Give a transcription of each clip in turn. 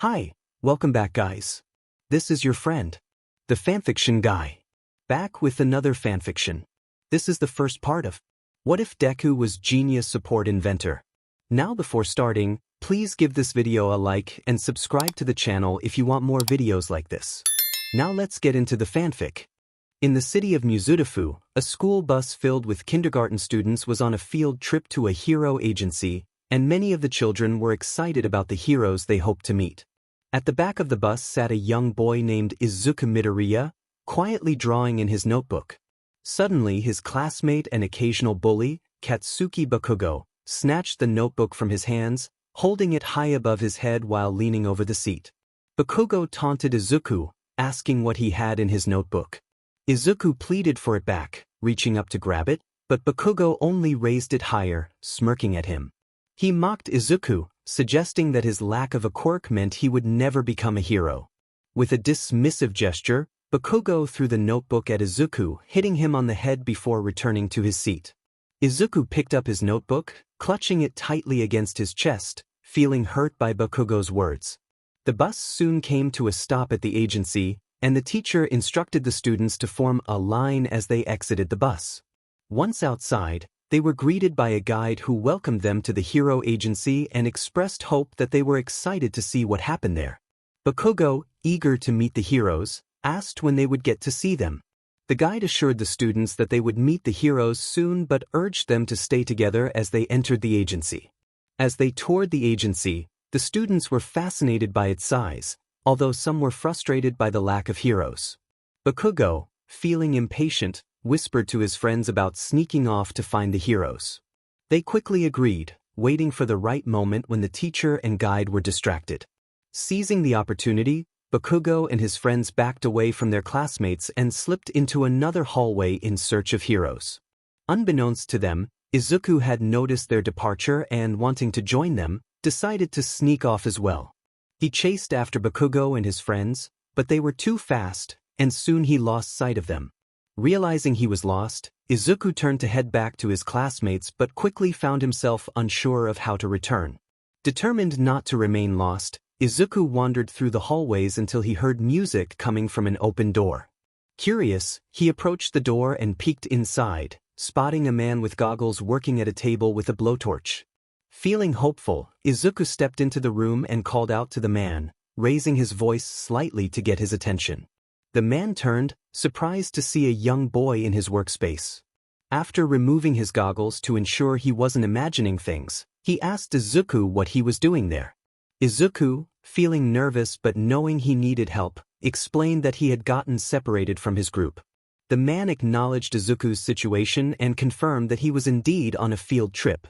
Hi, welcome back guys. This is your friend, the fanfiction guy, back with another fanfiction. This is the first part of What If Deku Was Genius Support Inventor. Now before starting, please give this video a like and subscribe to the channel if you want more videos like this. Now let's get into the fanfic. In the city of Mizudafu, a school bus filled with kindergarten students was on a field trip to a hero agency, and many of the children were excited about the heroes they hoped to meet. At the back of the bus sat a young boy named Izuku Midoriya, quietly drawing in his notebook. Suddenly his classmate and occasional bully, Katsuki Bakugo, snatched the notebook from his hands, holding it high above his head while leaning over the seat. Bakugo taunted Izuku, asking what he had in his notebook. Izuku pleaded for it back, reaching up to grab it, but Bakugo only raised it higher, smirking at him. He mocked Izuku, suggesting that his lack of a quirk meant he would never become a hero. With a dismissive gesture, Bakugo threw the notebook at Izuku, hitting him on the head before returning to his seat. Izuku picked up his notebook, clutching it tightly against his chest, feeling hurt by Bakugo's words. The bus soon came to a stop at the agency, and the teacher instructed the students to form a line as they exited the bus. Once outside, they were greeted by a guide who welcomed them to the hero agency and expressed hope that they were excited to see what happened there. Bakugo, eager to meet the heroes, asked when they would get to see them. The guide assured the students that they would meet the heroes soon but urged them to stay together as they entered the agency. As they toured the agency, the students were fascinated by its size, although some were frustrated by the lack of heroes. Bakugo, feeling impatient, whispered to his friends about sneaking off to find the heroes. They quickly agreed, waiting for the right moment when the teacher and guide were distracted. Seizing the opportunity, Bakugo and his friends backed away from their classmates and slipped into another hallway in search of heroes. Unbeknownst to them, Izuku had noticed their departure and, wanting to join them, decided to sneak off as well. He chased after Bakugo and his friends, but they were too fast, and soon he lost sight of them. Realizing he was lost, Izuku turned to head back to his classmates but quickly found himself unsure of how to return. Determined not to remain lost, Izuku wandered through the hallways until he heard music coming from an open door. Curious, he approached the door and peeked inside, spotting a man with goggles working at a table with a blowtorch. Feeling hopeful, Izuku stepped into the room and called out to the man, raising his voice slightly to get his attention. The man turned, surprised to see a young boy in his workspace. After removing his goggles to ensure he wasn't imagining things, he asked Izuku what he was doing there. Izuku, feeling nervous but knowing he needed help, explained that he had gotten separated from his group. The man acknowledged Izuku's situation and confirmed that he was indeed on a field trip.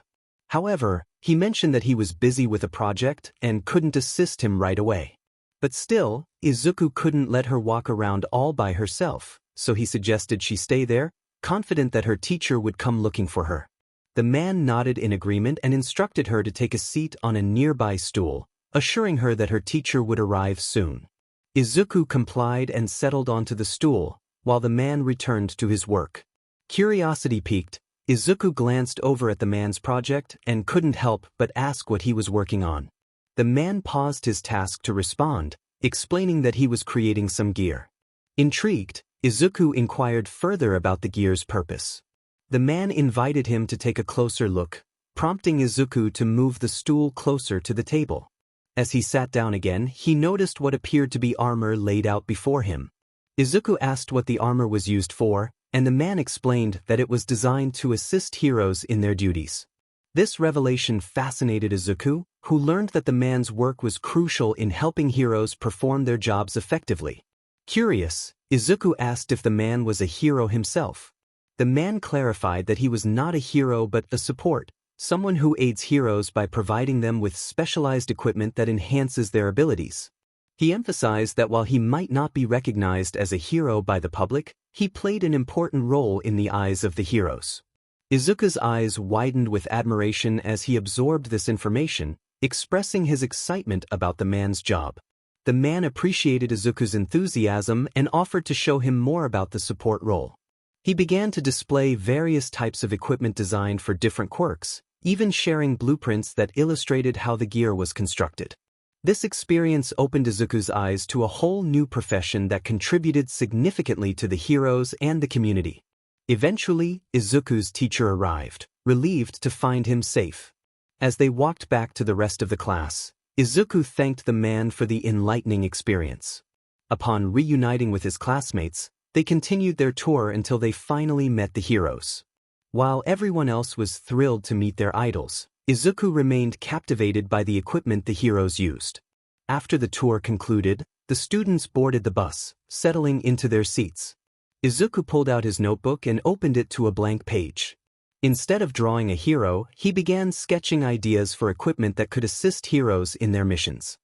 However, he mentioned that he was busy with a project and couldn't assist him right away. But still, Izuku couldn't let her walk around all by herself, so he suggested she stay there, confident that her teacher would come looking for her. The man nodded in agreement and instructed her to take a seat on a nearby stool, assuring her that her teacher would arrive soon. Izuku complied and settled onto the stool, while the man returned to his work. Curiosity piqued, Izuku glanced over at the man's project and couldn't help but ask what he was working on. The man paused his task to respond, explaining that he was creating some gear. Intrigued, Izuku inquired further about the gear's purpose. The man invited him to take a closer look, prompting Izuku to move the stool closer to the table. As he sat down again, he noticed what appeared to be armor laid out before him. Izuku asked what the armor was used for, and the man explained that it was designed to assist heroes in their duties. This revelation fascinated Izuku, who learned that the man's work was crucial in helping heroes perform their jobs effectively. Curious, Izuku asked if the man was a hero himself. The man clarified that he was not a hero but a support, someone who aids heroes by providing them with specialized equipment that enhances their abilities. He emphasized that while he might not be recognized as a hero by the public, he played an important role in the eyes of the heroes. Izuku's eyes widened with admiration as he absorbed this information, expressing his excitement about the man's job. The man appreciated Izuku's enthusiasm and offered to show him more about the support role. He began to display various types of equipment designed for different quirks, even sharing blueprints that illustrated how the gear was constructed. This experience opened Izuku's eyes to a whole new profession that contributed significantly to the heroes and the community. Eventually, Izuku's teacher arrived, relieved to find him safe. As they walked back to the rest of the class, Izuku thanked the man for the enlightening experience. Upon reuniting with his classmates, they continued their tour until they finally met the heroes. While everyone else was thrilled to meet their idols, Izuku remained captivated by the equipment the heroes used. After the tour concluded, the students boarded the bus, settling into their seats. Izuku pulled out his notebook and opened it to a blank page. Instead of drawing a hero, he began sketching ideas for equipment that could assist heroes in their missions.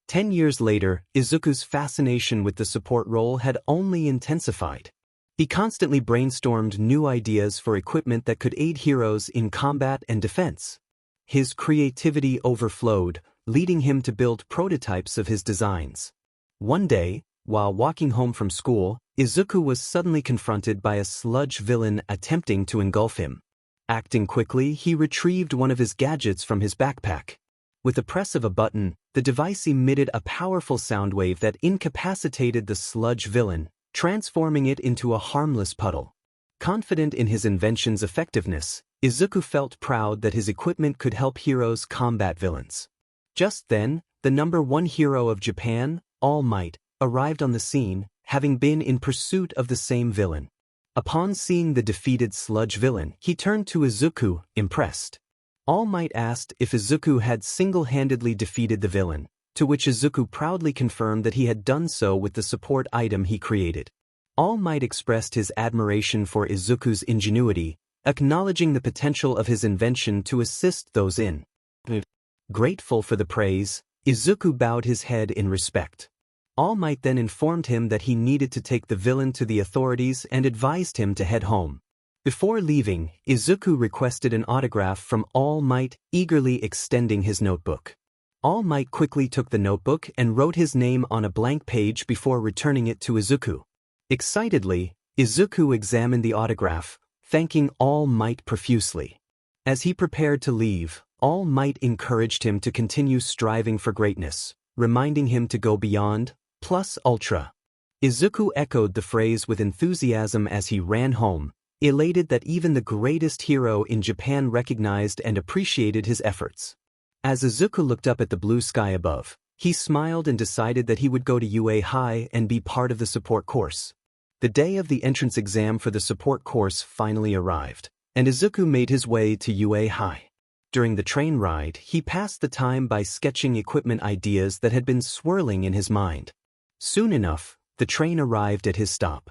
10 years later, Izuku's fascination with the support role had only intensified. He constantly brainstormed new ideas for equipment that could aid heroes in combat and defense. His creativity overflowed, leading him to build prototypes of his designs. One day, while walking home from school, Izuku was suddenly confronted by a sludge villain attempting to engulf him. Acting quickly, he retrieved one of his gadgets from his backpack. With the press of a button, the device emitted a powerful sound wave that incapacitated the sludge villain, transforming it into a harmless puddle. Confident in his invention's effectiveness, Izuku felt proud that his equipment could help heroes combat villains. Just then, the #1 hero of Japan, All Might, arrived on the scene, having been in pursuit of the same villain. Upon seeing the defeated sludge villain, he turned to Izuku, impressed. All Might asked if Izuku had single-handedly defeated the villain, to which Izuku proudly confirmed that he had done so with the support item he created. All Might expressed his admiration for Izuku's ingenuity, acknowledging the potential of his invention to assist those in need. Grateful for the praise, Izuku bowed his head in respect. All Might then informed him that he needed to take the villain to the authorities and advised him to head home. Before leaving, Izuku requested an autograph from All Might, eagerly extending his notebook. All Might quickly took the notebook and wrote his name on a blank page before returning it to Izuku. Excitedly, Izuku examined the autograph, thanking All Might profusely. As he prepared to leave, All Might encouraged him to continue striving for greatness, reminding him to go beyond, plus ultra. Izuku echoed the phrase with enthusiasm as he ran home, elated that even the greatest hero in Japan recognized and appreciated his efforts. As Izuku looked up at the blue sky above, he smiled and decided that he would go to UA High and be part of the support course. The day of the entrance exam for the support course finally arrived, and Izuku made his way to UA High. During the train ride, he passed the time by sketching equipment ideas that had been swirling in his mind. Soon enough, the train arrived at his stop.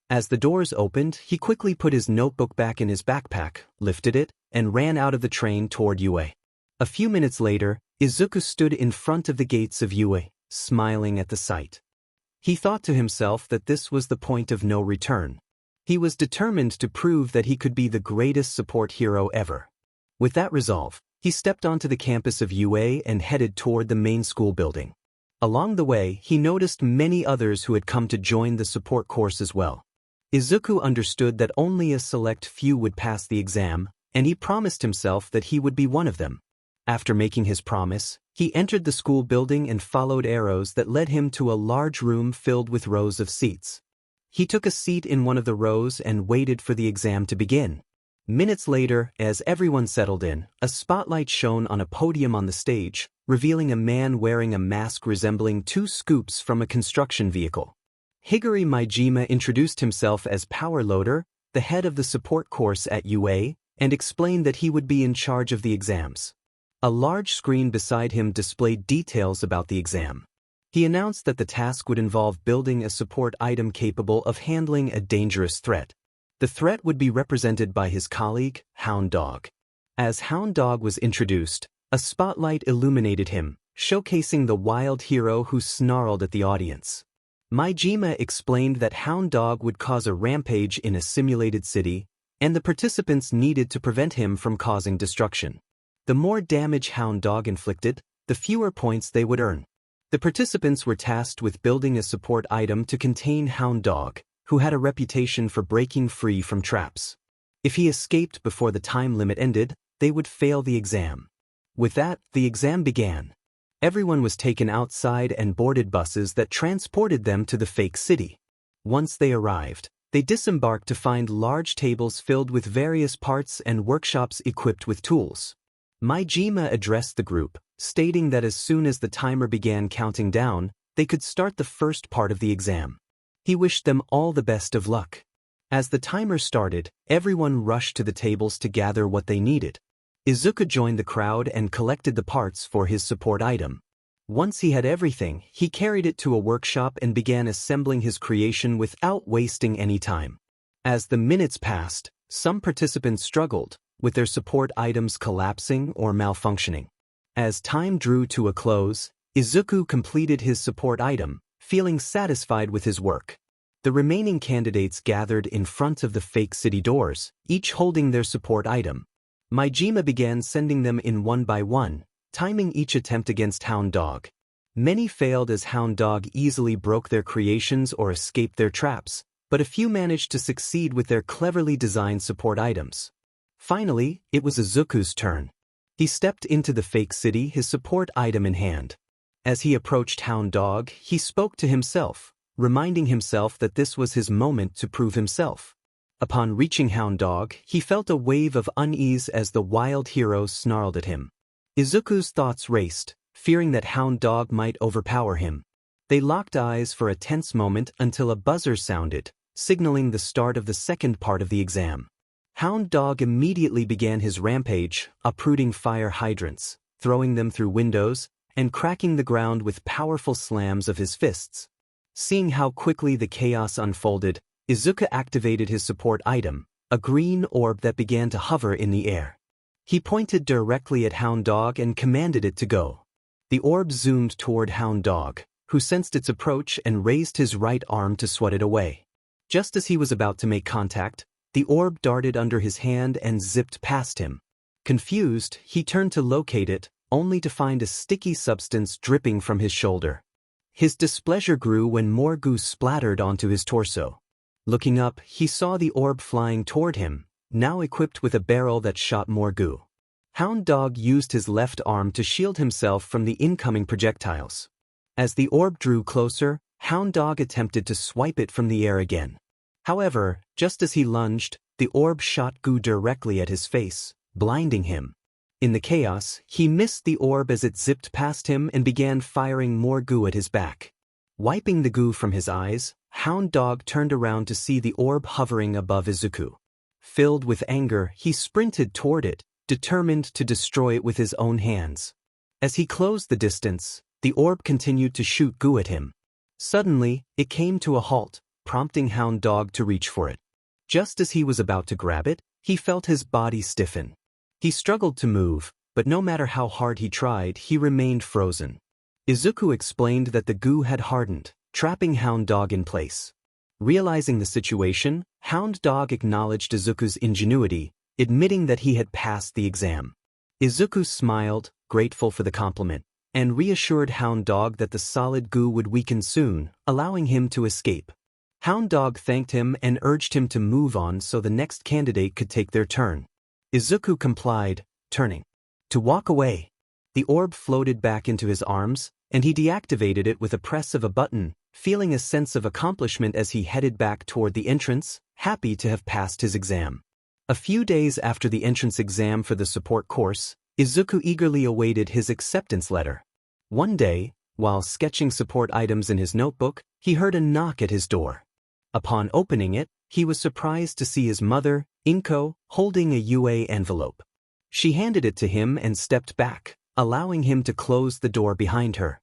As the doors opened, he quickly put his notebook back in his backpack, lifted it, and ran out of the train toward UA. A few minutes later, Izuku stood in front of the gates of UA, smiling at the sight. He thought to himself that this was the point of no return. He was determined to prove that he could be the greatest support hero ever. With that resolve, he stepped onto the campus of UA and headed toward the main school building. Along the way, he noticed many others who had come to join the support course as well. Izuku understood that only a select few would pass the exam, and he promised himself that he would be one of them. After making his promise, he entered the school building and followed arrows that led him to a large room filled with rows of seats. He took a seat in one of the rows and waited for the exam to begin. Minutes later, as everyone settled in, a spotlight shone on a podium on the stage, revealing a man wearing a mask resembling 2 scoops from a construction vehicle. Higuri Maijima introduced himself as Power Loader, the head of the support course at UA, and explained that he would be in charge of the exams. A large screen beside him displayed details about the exam. He announced that the task would involve building a support item capable of handling a dangerous threat. The threat would be represented by his colleague, Hound Dog. As Hound Dog was introduced, a spotlight illuminated him, showcasing the wild hero who snarled at the audience. Maijima explained that Hound Dog would cause a rampage in a simulated city, and the participants needed to prevent him from causing destruction. The more damage Hound Dog inflicted, the fewer points they would earn. The participants were tasked with building a support item to contain Hound Dog, who had a reputation for breaking free from traps. If he escaped before the time limit ended, they would fail the exam. With that, the exam began. Everyone was taken outside and boarded buses that transported them to the fake city. Once they arrived, they disembarked to find large tables filled with various parts and workshops equipped with tools. BGMI addressed the group, stating that as soon as the timer began counting down, they could start the first part of the exam. He wished them all the best of luck. As the timer started, everyone rushed to the tables to gather what they needed. Izuku joined the crowd and collected the parts for his support item. Once he had everything, he carried it to a workshop and began assembling his creation without wasting any time. As the minutes passed, some participants struggled, with their support items collapsing or malfunctioning. As time drew to a close, Izuku completed his support item, feeling satisfied with his work. The remaining candidates gathered in front of the fake city doors, each holding their support item. BGMI began sending them in one by one, timing each attempt against Hound Dog. Many failed as Hound Dog easily broke their creations or escaped their traps, but a few managed to succeed with their cleverly designed support items. Finally, it was Izuku's turn. He stepped into the fake city, his support item in hand. As he approached Hound Dog, he spoke to himself, reminding himself that this was his moment to prove himself. Upon reaching Hound Dog, he felt a wave of unease as the wild hero snarled at him. Izuku's thoughts raced, fearing that Hound Dog might overpower him. They locked eyes for a tense moment until a buzzer sounded, signaling the start of the second part of the exam. Hound Dog immediately began his rampage, uprooting fire hydrants, throwing them through windows, and cracking the ground with powerful slams of his fists. Seeing how quickly the chaos unfolded, Izuku activated his support item, a green orb that began to hover in the air. He pointed directly at Hound Dog and commanded it to go. The orb zoomed toward Hound Dog, who sensed its approach and raised his right arm to swat it away. Just as he was about to make contact, the orb darted under his hand and zipped past him. Confused, he turned to locate it, only to find a sticky substance dripping from his shoulder. His displeasure grew when more goo splattered onto his torso. Looking up, he saw the orb flying toward him, now equipped with a barrel that shot more goo. Hound Dog used his left arm to shield himself from the incoming projectiles. As the orb drew closer, Hound Dog attempted to swipe it from the air again. However, just as he lunged, the orb shot goo directly at his face, blinding him. In the chaos, he missed the orb as it zipped past him and began firing more goo at his back. Wiping the goo from his eyes, Hound Dog turned around to see the orb hovering above Izuku. Filled with anger, he sprinted toward it, determined to destroy it with his own hands. As he closed the distance, the orb continued to shoot goo at him. Suddenly, it came to a halt, prompting Hound Dog to reach for it. Just as he was about to grab it, he felt his body stiffen. He struggled to move, but no matter how hard he tried, he remained frozen. Izuku explained that the goo had hardened, trapping Hound Dog in place. Realizing the situation, Hound Dog acknowledged Izuku's ingenuity, admitting that he had passed the exam. Izuku smiled, grateful for the compliment, and reassured Hound Dog that the solid goo would weaken soon, allowing him to escape. Hound Dog thanked him and urged him to move on so the next candidate could take their turn. Izuku complied, turning to walk away. The orb floated back into his arms, and he deactivated it with a press of a button, feeling a sense of accomplishment as he headed back toward the entrance, happy to have passed his exam. A few days after the entrance exam for the support course, Izuku eagerly awaited his acceptance letter. One day, while sketching support items in his notebook, he heard a knock at his door. Upon opening it, he was surprised to see his mother, Inko, holding a UA envelope. She handed it to him and stepped back, allowing him to close the door behind her.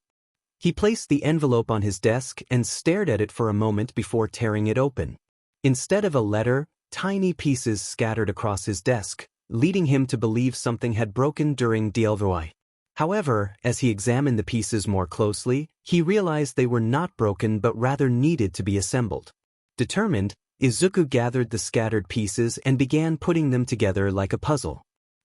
He placed the envelope on his desk and stared at it for a moment before tearing it open. Instead of a letter, tiny pieces scattered across his desk, leading him to believe something had broken during DLVI. However, as he examined the pieces more closely, he realized they were not broken but rather needed to be assembled. Determined, Izuku gathered the scattered pieces and began putting them together like a puzzle.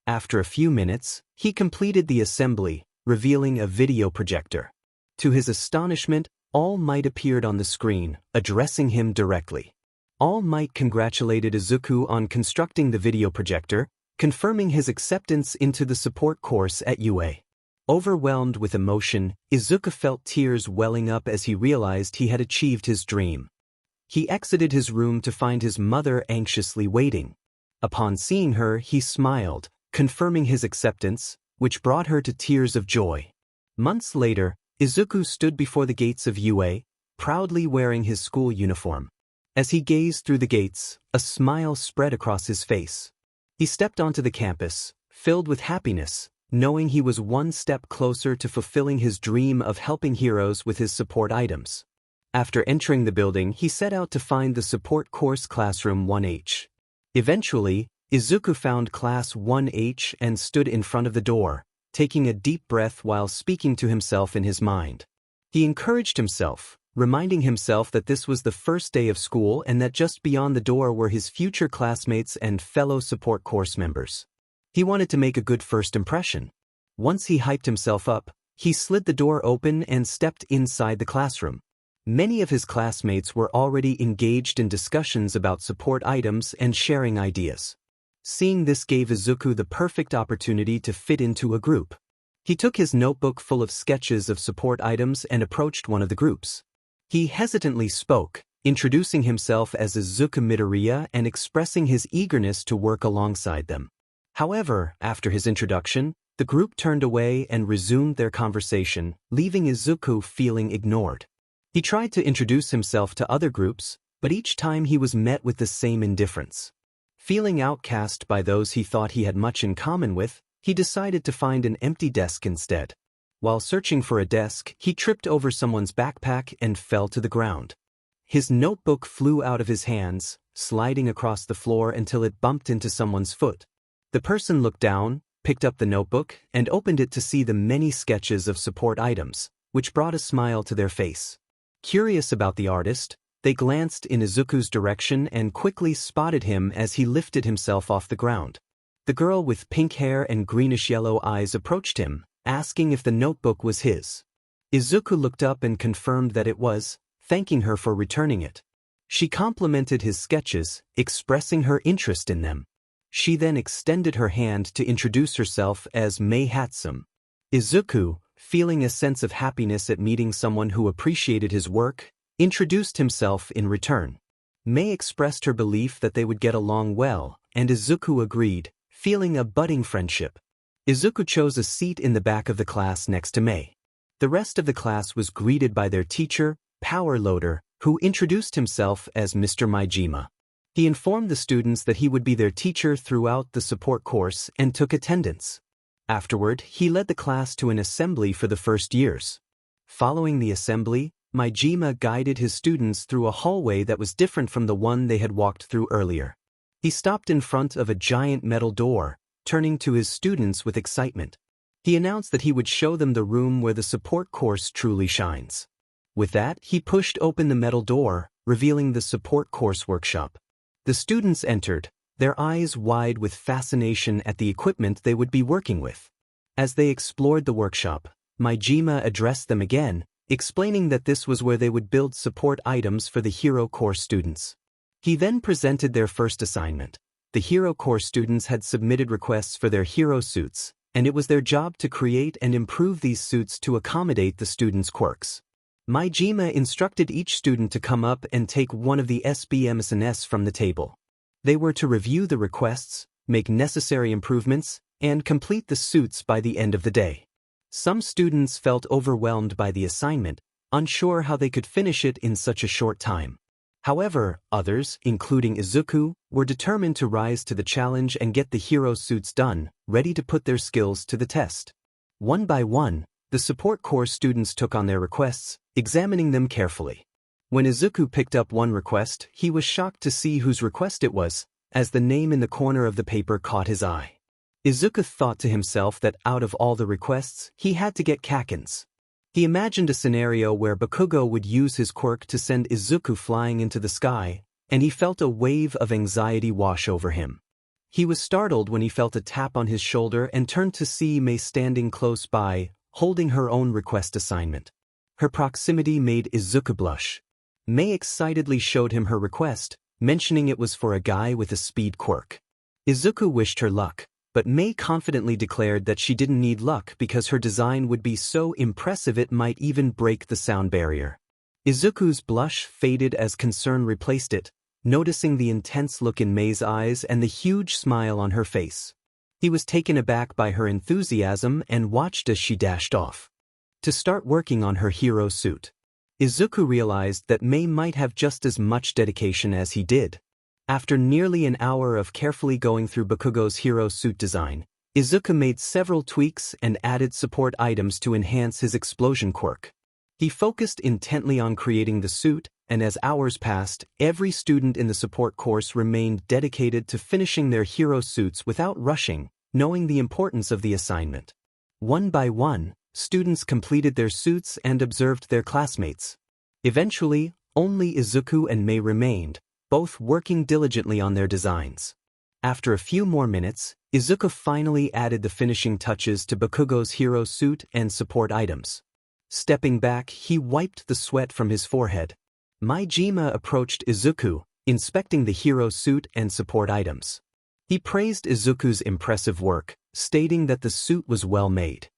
After a few minutes, he completed the assembly, revealing a video projector. To his astonishment, All Might appeared on the screen, addressing him directly. All Might congratulated Izuku on constructing the video projector, confirming his acceptance into the support course at UA. Overwhelmed with emotion, Izuku felt tears welling up as he realized he had achieved his dream. He exited his room to find his mother anxiously waiting. Upon seeing her, he smiled, confirming his acceptance, which brought her to tears of joy. Months later, Izuku stood before the gates of UA, proudly wearing his school uniform. As he gazed through the gates, a smile spread across his face. He stepped onto the campus, filled with happiness, knowing he was one step closer to fulfilling his dream of helping heroes with his support items. After entering the building, he set out to find the support course classroom 1H. Eventually, Izuku found class 1H and stood in front of the door, taking a deep breath while speaking to himself in his mind. He encouraged himself, reminding himself that this was the first day of school and that just beyond the door were his future classmates and fellow support course members. He wanted to make a good first impression. Once he hyped himself up, he slid the door open and stepped inside the classroom. Many of his classmates were already engaged in discussions about support items and sharing ideas. Seeing this gave Izuku the perfect opportunity to fit into a group. He took his notebook full of sketches of support items and approached one of the groups. He hesitantly spoke, introducing himself as Izuku Midoriya and expressing his eagerness to work alongside them. However, after his introduction, the group turned away and resumed their conversation, leaving Izuku feeling ignored. He tried to introduce himself to other groups, but each time he was met with the same indifference. Feeling outcast by those he thought he had much in common with, he decided to find an empty desk instead. While searching for a desk, he tripped over someone's backpack and fell to the ground. His notebook flew out of his hands, sliding across the floor until it bumped into someone's foot. The person looked down, picked up the notebook, and opened it to see the many sketches of support items, which brought a smile to their face. Curious about the artist, they glanced in Izuku's direction and quickly spotted him as he lifted himself off the ground. The girl with pink hair and greenish-yellow eyes approached him, asking if the notebook was his. Izuku looked up and confirmed that it was, thanking her for returning it. She complimented his sketches, expressing her interest in them. She then extended her hand to introduce herself as Mei Hatsum. Izuku, feeling a sense of happiness at meeting someone who appreciated his work, introduced himself in return. Mei expressed her belief that they would get along well, and Izuku agreed, feeling a budding friendship. Izuku chose a seat in the back of the class next to Mei. The rest of the class was greeted by their teacher, Power Loader, who introduced himself as Mr. Maijima. He informed the students that he would be their teacher throughout the support course and took attendance. Afterward, he led the class to an assembly for the first years. Following the assembly, Maijima guided his students through a hallway that was different from the one they had walked through earlier. He stopped in front of a giant metal door, turning to his students with excitement. He announced that he would show them the room where the support course truly shines. With that, he pushed open the metal door, revealing the support course workshop. The students entered, their eyes wide with fascination at the equipment they would be working with. As they explored the workshop, Maijima addressed them again, explaining that this was where they would build support items for the Hero Course students. He then presented their first assignment. The Hero Course students had submitted requests for their hero suits, and it was their job to create and improve these suits to accommodate the students' quirks. Maijima instructed each student to come up and take one of the SBMSNs from the table. They were to review the requests, make necessary improvements, and complete the suits by the end of the day. Some students felt overwhelmed by the assignment, unsure how they could finish it in such a short time. However, others, including Izuku, were determined to rise to the challenge and get the hero suits done, ready to put their skills to the test. One by one, the support course students took on their requests, examining them carefully. When Izuku picked up one request, he was shocked to see whose request it was, as the name in the corner of the paper caught his eye. Izuku thought to himself that out of all the requests, he had to get Kaken's. He imagined a scenario where Bakugo would use his quirk to send Izuku flying into the sky, and he felt a wave of anxiety wash over him. He was startled when he felt a tap on his shoulder and turned to see Mei standing close by, holding her own request assignment. Her proximity made Izuku blush. Mei excitedly showed him her request, mentioning it was for a guy with a speed quirk. Izuku wished her luck, but Mei confidently declared that she didn't need luck because her design would be so impressive it might even break the sound barrier. Izuku's blush faded as concern replaced it, noticing the intense look in Mei's eyes and the huge smile on her face. He was taken aback by her enthusiasm and watched as she dashed off to start working on her hero suit. Izuku realized that Mei might have just as much dedication as he did. After nearly an hour of carefully going through Bakugo's hero suit design, Izuku made several tweaks and added support items to enhance his explosion quirk. He focused intently on creating the suit, and as hours passed, every student in the support course remained dedicated to finishing their hero suits without rushing, knowing the importance of the assignment. One by one, students completed their suits and observed their classmates. Eventually, only Izuku and Mei remained, both working diligently on their designs. After a few more minutes, Izuku finally added the finishing touches to Bakugo's hero suit and support items. Stepping back, he wiped the sweat from his forehead. Maijima approached Izuku, inspecting the hero suit and support items. He praised Izuku's impressive work, stating that the suit was well made.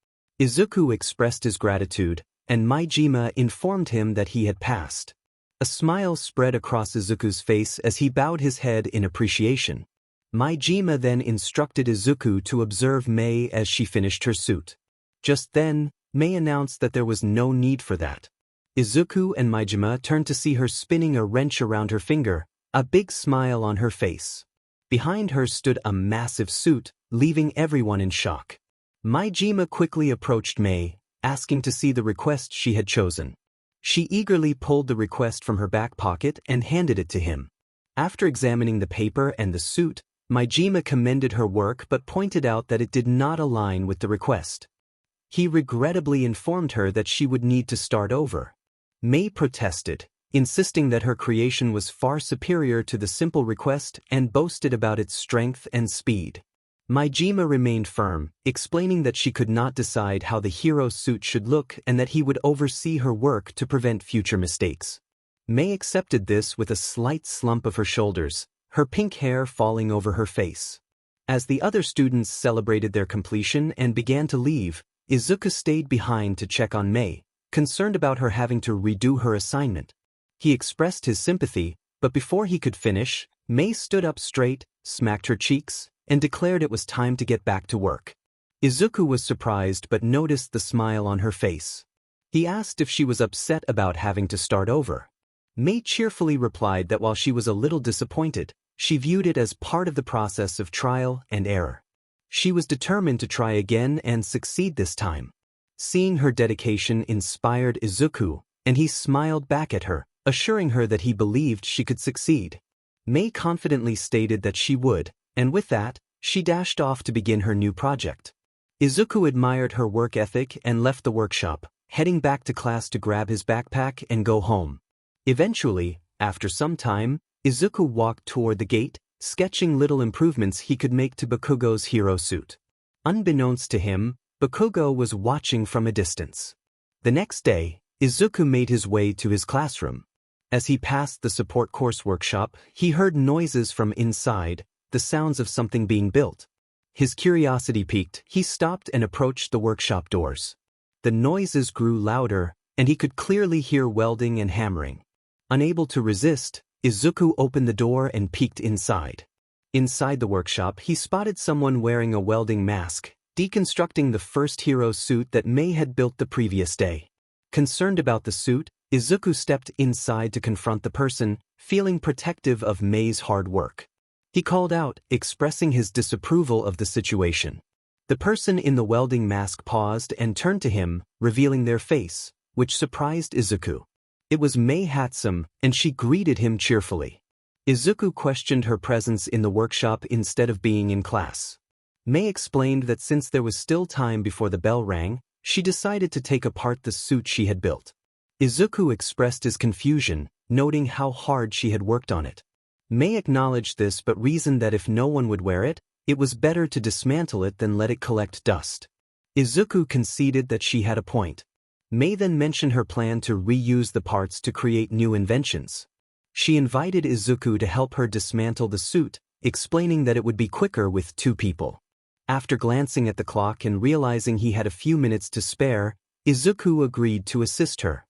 Izuku expressed his gratitude, and Maijima informed him that he had passed. A smile spread across Izuku's face as he bowed his head in appreciation. Maijima then instructed Izuku to observe Mei as she finished her suit. Just then, Mei announced that there was no need for that. Izuku and Maijima turned to see her spinning a wrench around her finger, a big smile on her face. Behind her stood a massive suit, leaving everyone in shock. Maijima quickly approached Mei, asking to see the request she had chosen. She eagerly pulled the request from her back pocket and handed it to him. After examining the paper and the suit, Maijima commended her work but pointed out that it did not align with the request. He regrettably informed her that she would need to start over. Mei protested, insisting that her creation was far superior to the simple request and boasted about its strength and speed. Maijima remained firm, explaining that she could not decide how the hero suit should look and that he would oversee her work to prevent future mistakes. Mei accepted this with a slight slump of her shoulders, her pink hair falling over her face. As the other students celebrated their completion and began to leave, Izuku stayed behind to check on Mei, concerned about her having to redo her assignment. He expressed his sympathy, but before he could finish, Mei stood up straight, smacked her cheeks, and declared it was time to get back to work. Izuku was surprised but noticed the smile on her face. He asked if she was upset about having to start over. Mei cheerfully replied that while she was a little disappointed, she viewed it as part of the process of trial and error. She was determined to try again and succeed this time. Seeing her dedication inspired Izuku, and he smiled back at her, assuring her that he believed she could succeed. Mei confidently stated that she would, and with that, she dashed off to begin her new project. Izuku admired her work ethic and left the workshop, heading back to class to grab his backpack and go home. Eventually, after some time, Izuku walked toward the gate, sketching little improvements he could make to Bakugo's hero suit. Unbeknownst to him, Bakugo was watching from a distance. The next day, Izuku made his way to his classroom. As he passed the support course workshop, he heard noises from inside, the sounds of something being built. His curiosity piqued, he stopped and approached the workshop doors. The noises grew louder, and he could clearly hear welding and hammering. Unable to resist, Izuku opened the door and peeked inside. Inside the workshop, he spotted someone wearing a welding mask, deconstructing the first hero suit that Mei had built the previous day. Concerned about the suit, Izuku stepped inside to confront the person, feeling protective of Mei's hard work. He called out, expressing his disapproval of the situation. The person in the welding mask paused and turned to him, revealing their face, which surprised Izuku. It was Mei Hatsum, and she greeted him cheerfully. Izuku questioned her presence in the workshop instead of being in class. Mei explained that since there was still time before the bell rang, she decided to take apart the suit she had built. Izuku expressed his confusion, noting how hard she had worked on it. Mei acknowledged this but reasoned that if no one would wear it, it was better to dismantle it than let it collect dust. Izuku conceded that she had a point. Mei then mentioned her plan to reuse the parts to create new inventions. She invited Izuku to help her dismantle the suit, explaining that it would be quicker with 2 people. After glancing at the clock and realizing he had a few minutes to spare, Izuku agreed to assist her.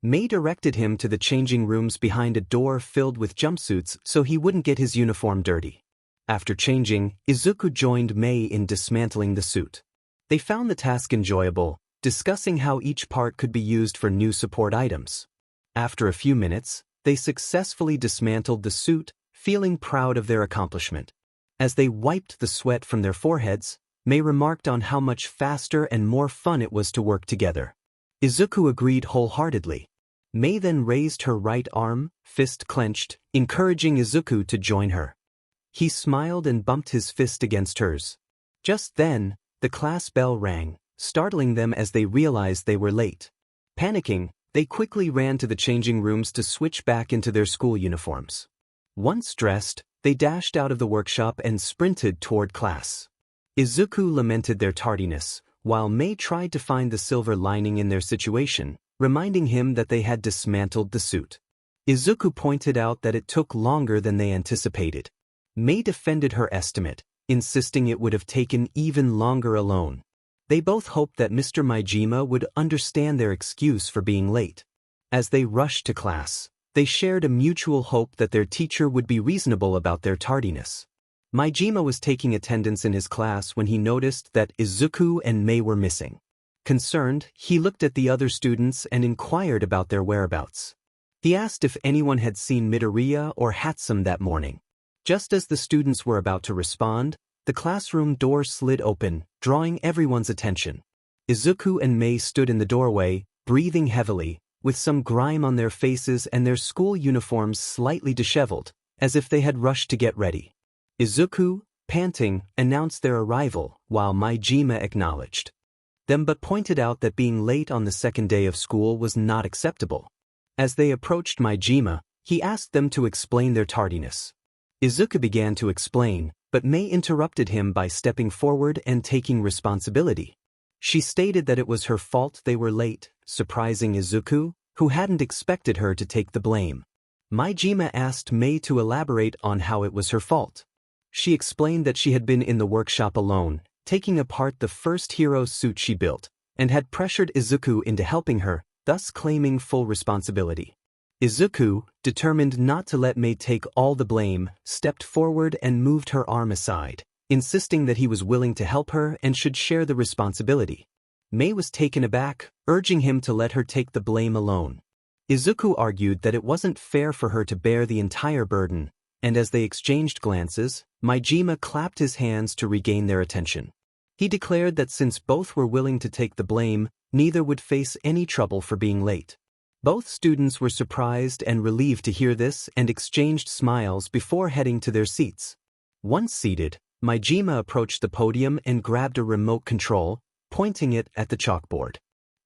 Mei directed him to the changing rooms behind a door filled with jumpsuits so he wouldn't get his uniform dirty. After changing, Izuku joined Mei in dismantling the suit. They found the task enjoyable, discussing how each part could be used for new support items. After a few minutes, they successfully dismantled the suit, feeling proud of their accomplishment. As they wiped the sweat from their foreheads, Mei remarked on how much faster and more fun it was to work together. Izuku agreed wholeheartedly. Mei then raised her right arm, fist clenched, encouraging Izuku to join her. He smiled and bumped his fist against hers. Just then, the class bell rang, startling them as they realized they were late. Panicking, they quickly ran to the changing rooms to switch back into their school uniforms. Once dressed, they dashed out of the workshop and sprinted toward class. Izuku lamented their tardiness, while Mei tried to find the silver lining in their situation, reminding him that they had dismantled the suit. Izuku pointed out that it took longer than they anticipated. Mei defended her estimate, insisting it would have taken even longer alone. They both hoped that Mr. Maijima would understand their excuse for being late. As they rushed to class, they shared a mutual hope that their teacher would be reasonable about their tardiness. Maijima was taking attendance in his class when he noticed that Izuku and Mei were missing. Concerned, he looked at the other students and inquired about their whereabouts. He asked if anyone had seen Midoriya or Hatsum that morning. Just as the students were about to respond, the classroom door slid open, drawing everyone's attention. Izuku and Mei stood in the doorway, breathing heavily, with some grime on their faces and their school uniforms slightly disheveled, as if they had rushed to get ready. Izuku, panting, announced their arrival, while Maijima acknowledged them but pointed out that being late on the second day of school was not acceptable. As they approached Maijima, he asked them to explain their tardiness. Izuku began to explain, but Mei interrupted him by stepping forward and taking responsibility. She stated that it was her fault they were late, surprising Izuku, who hadn't expected her to take the blame. Maijima asked Mei to elaborate on how it was her fault. She explained that she had been in the workshop alone, taking apart the first hero suit she built, and had pressured Izuku into helping her, thus claiming full responsibility. Izuku, determined not to let Mei take all the blame, stepped forward and moved her arm aside, insisting that he was willing to help her and should share the responsibility. Mei was taken aback, urging him to let her take the blame alone. Izuku argued that it wasn't fair for her to bear the entire burden, and as they exchanged glances, Maijima clapped his hands to regain their attention. He declared that since both were willing to take the blame, neither would face any trouble for being late. Both students were surprised and relieved to hear this and exchanged smiles before heading to their seats. Once seated, Maijima approached the podium and grabbed a remote control, pointing it at the chalkboard.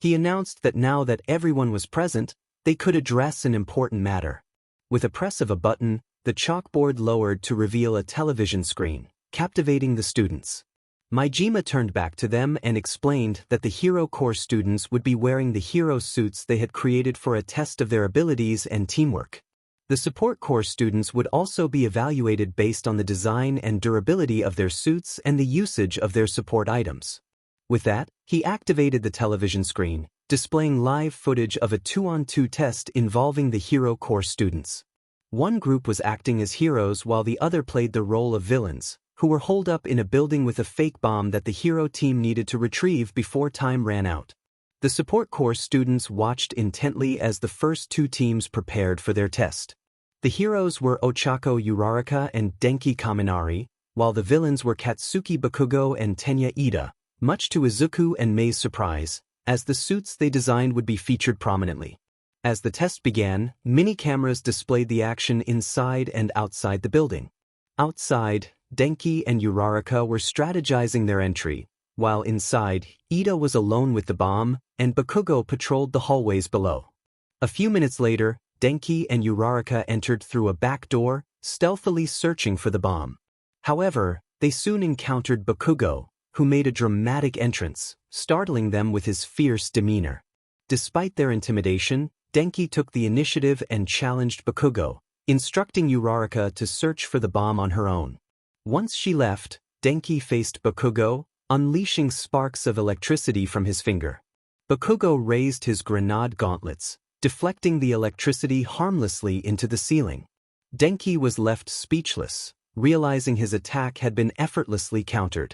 He announced that now that everyone was present, they could address an important matter. With a press of a button, the chalkboard lowered to reveal a television screen, captivating the students. Maijima turned back to them and explained that the Hero Corps students would be wearing the hero suits they had created for a test of their abilities and teamwork. The Support Corps students would also be evaluated based on the design and durability of their suits and the usage of their support items. With that, he activated the television screen, displaying live footage of a 2-on-2 test involving the Hero Corps students. One group was acting as heroes while the other played the role of villains, who were holed up in a building with a fake bomb that the hero team needed to retrieve before time ran out. The Support Corps students watched intently as the first two teams prepared for their test. The heroes were Ochako Uraraka and Denki Kaminari, while the villains were Katsuki Bakugo and Tenya Ida, much to Izuku and Mei's surprise, as the suits they designed would be featured prominently. As the test began, mini-cameras displayed the action inside and outside the building. Outside, Denki and Uraraka were strategizing their entry, while inside, Ida was alone with the bomb, and Bakugo patrolled the hallways below. A few minutes later, Denki and Uraraka entered through a back door, stealthily searching for the bomb. However, they soon encountered Bakugo, who made a dramatic entrance, startling them with his fierce demeanor. Despite their intimidation, Denki took the initiative and challenged Bakugo, instructing Uraraka to search for the bomb on her own. Once she left, Denki faced Bakugo, unleashing sparks of electricity from his finger. Bakugo raised his grenade gauntlets, deflecting the electricity harmlessly into the ceiling. Denki was left speechless, realizing his attack had been effortlessly countered.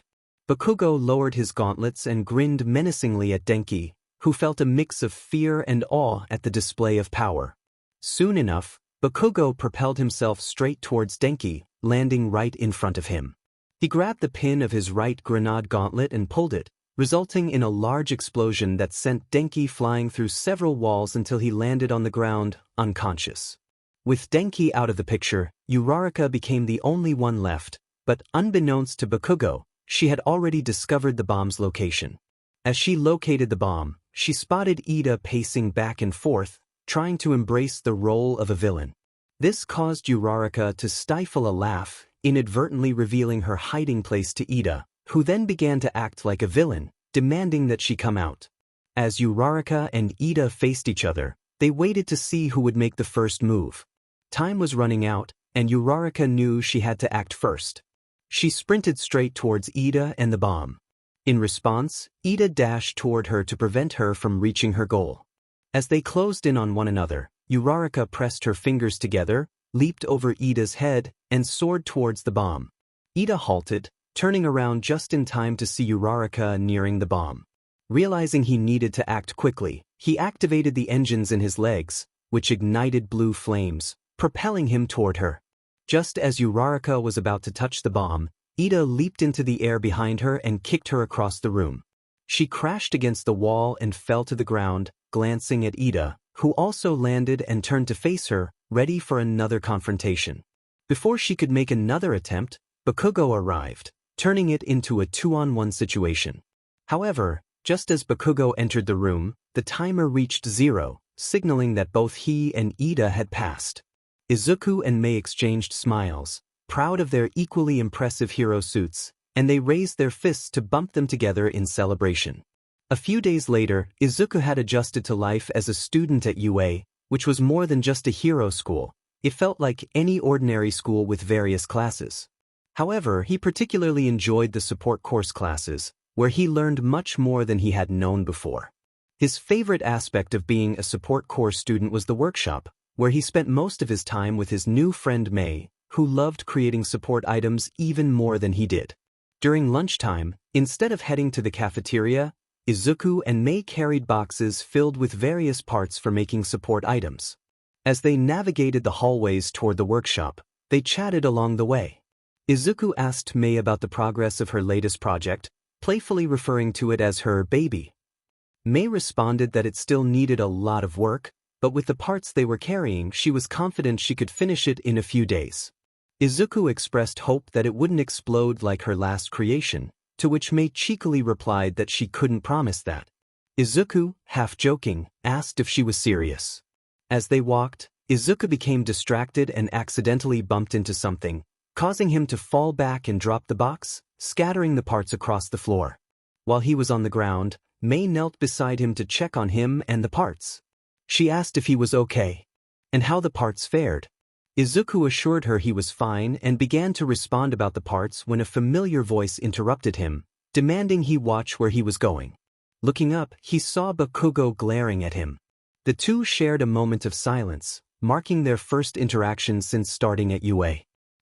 Bakugo lowered his gauntlets and grinned menacingly at Denki, who felt a mix of fear and awe at the display of power. Soon enough, Bakugo propelled himself straight towards Denki, landing right in front of him. He grabbed the pin of his right grenade gauntlet and pulled it, resulting in a large explosion that sent Denki flying through several walls until he landed on the ground, unconscious. With Denki out of the picture, Uraraka became the only one left, but unbeknownst to Bakugo, she had already discovered the bomb's location. As she located the bomb, she spotted Ida pacing back and forth, trying to embrace the role of a villain. This caused Uraraka to stifle a laugh, inadvertently revealing her hiding place to Ida, who then began to act like a villain, demanding that she come out. As Uraraka and Ida faced each other, they waited to see who would make the first move. Time was running out, and Uraraka knew she had to act first. She sprinted straight towards Ida and the bomb. In response, Ida dashed toward her to prevent her from reaching her goal. As they closed in on one another, Uraraka pressed her fingers together, leaped over Ida's head, and soared towards the bomb. Ida halted, turning around just in time to see Uraraka nearing the bomb. Realizing he needed to act quickly, he activated the engines in his legs, which ignited blue flames, propelling him toward her. Just as Uraraka was about to touch the bomb, Ida leaped into the air behind her and kicked her across the room. She crashed against the wall and fell to the ground, glancing at Ida, who also landed and turned to face her, ready for another confrontation. Before she could make another attempt, Bakugo arrived, turning it into a 2-on-1 situation. However, just as Bakugo entered the room, the timer reached 0, signaling that both he and Ida had passed. Izuku and Mei exchanged smiles, proud of their equally impressive hero suits, and they raised their fists to bump them together in celebration. A few days later, Izuku had adjusted to life as a student at UA, which was more than just a hero school. It felt like any ordinary school with various classes. However, he particularly enjoyed the support course classes, where he learned much more than he had known before. His favorite aspect of being a support course student was the workshop, where he spent most of his time with his new friend Mei, who loved creating support items even more than he did. During lunchtime, instead of heading to the cafeteria, Izuku and Mei carried boxes filled with various parts for making support items. As they navigated the hallways toward the workshop, they chatted along the way. Izuku asked Mei about the progress of her latest project, playfully referring to it as her baby. Mei responded that it still needed a lot of work, but with the parts they were carrying, she was confident she could finish it in a few days. Izuku expressed hope that it wouldn't explode like her last creation, to which Mei cheekily replied that she couldn't promise that. Izuku, half joking, asked if she was serious. As they walked, Izuku became distracted and accidentally bumped into something, causing him to fall back and drop the box, scattering the parts across the floor. While he was on the ground, Mei knelt beside him to check on him and the parts. She asked if he was okay, and how the parts fared. Izuku assured her he was fine and began to respond about the parts when a familiar voice interrupted him, demanding he watch where he was going. Looking up, he saw Bakugo glaring at him. The two shared a moment of silence, marking their first interaction since starting at UA.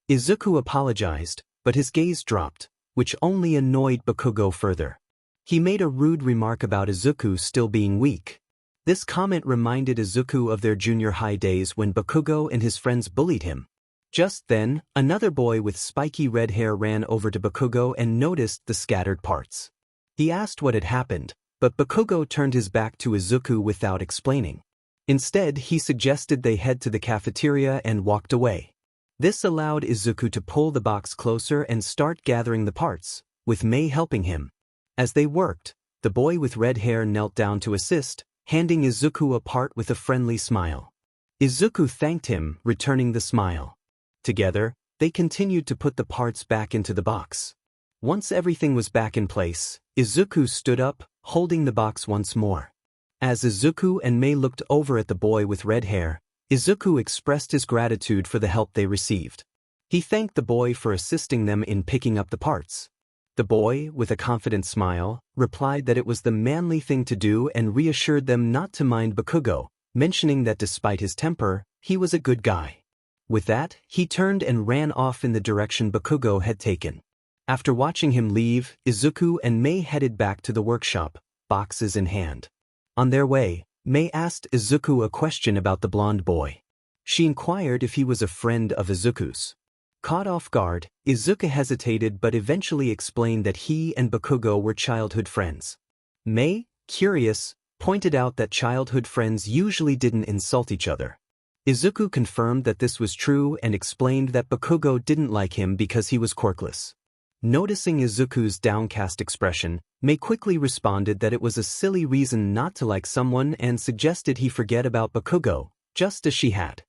Izuku apologized, but his gaze dropped, which only annoyed Bakugo further. He made a rude remark about Izuku still being weak. This comment reminded Izuku of their junior high days when Bakugo and his friends bullied him. Just then, another boy with spiky red hair ran over to Bakugo and noticed the scattered parts. He asked what had happened, but Bakugo turned his back to Izuku without explaining. Instead, he suggested they head to the cafeteria and walked away. This allowed Izuku to pull the box closer and start gathering the parts, with Mei helping him. As they worked, the boy with red hair knelt down to assist, handing Izuku a part with a friendly smile. Izuku thanked him, returning the smile. Together, they continued to put the parts back into the box. Once everything was back in place, Izuku stood up, holding the box once more. As Izuku and Mei looked over at the boy with red hair, Izuku expressed his gratitude for the help they received. He thanked the boy for assisting them in picking up the parts, The boy, with a confident smile, replied that it was the manly thing to do and reassured them not to mind Bakugo, mentioning that despite his temper, he was a good guy. With that, he turned and ran off in the direction Bakugo had taken. After watching him leave, Izuku and Mei headed back to the workshop, boxes in hand. On their way, Mei asked Izuku a question about the blonde boy. She inquired if he was a friend of Izuku's. Caught off guard, Izuku hesitated but eventually explained that he and Bakugo were childhood friends. Mei, curious, pointed out that childhood friends usually didn't insult each other. Izuku confirmed that this was true and explained that Bakugo didn't like him because he was quirkless. Noticing Izuku's downcast expression, Mei quickly responded that it was a silly reason not to like someone and suggested he forget about Bakugo, just as she had.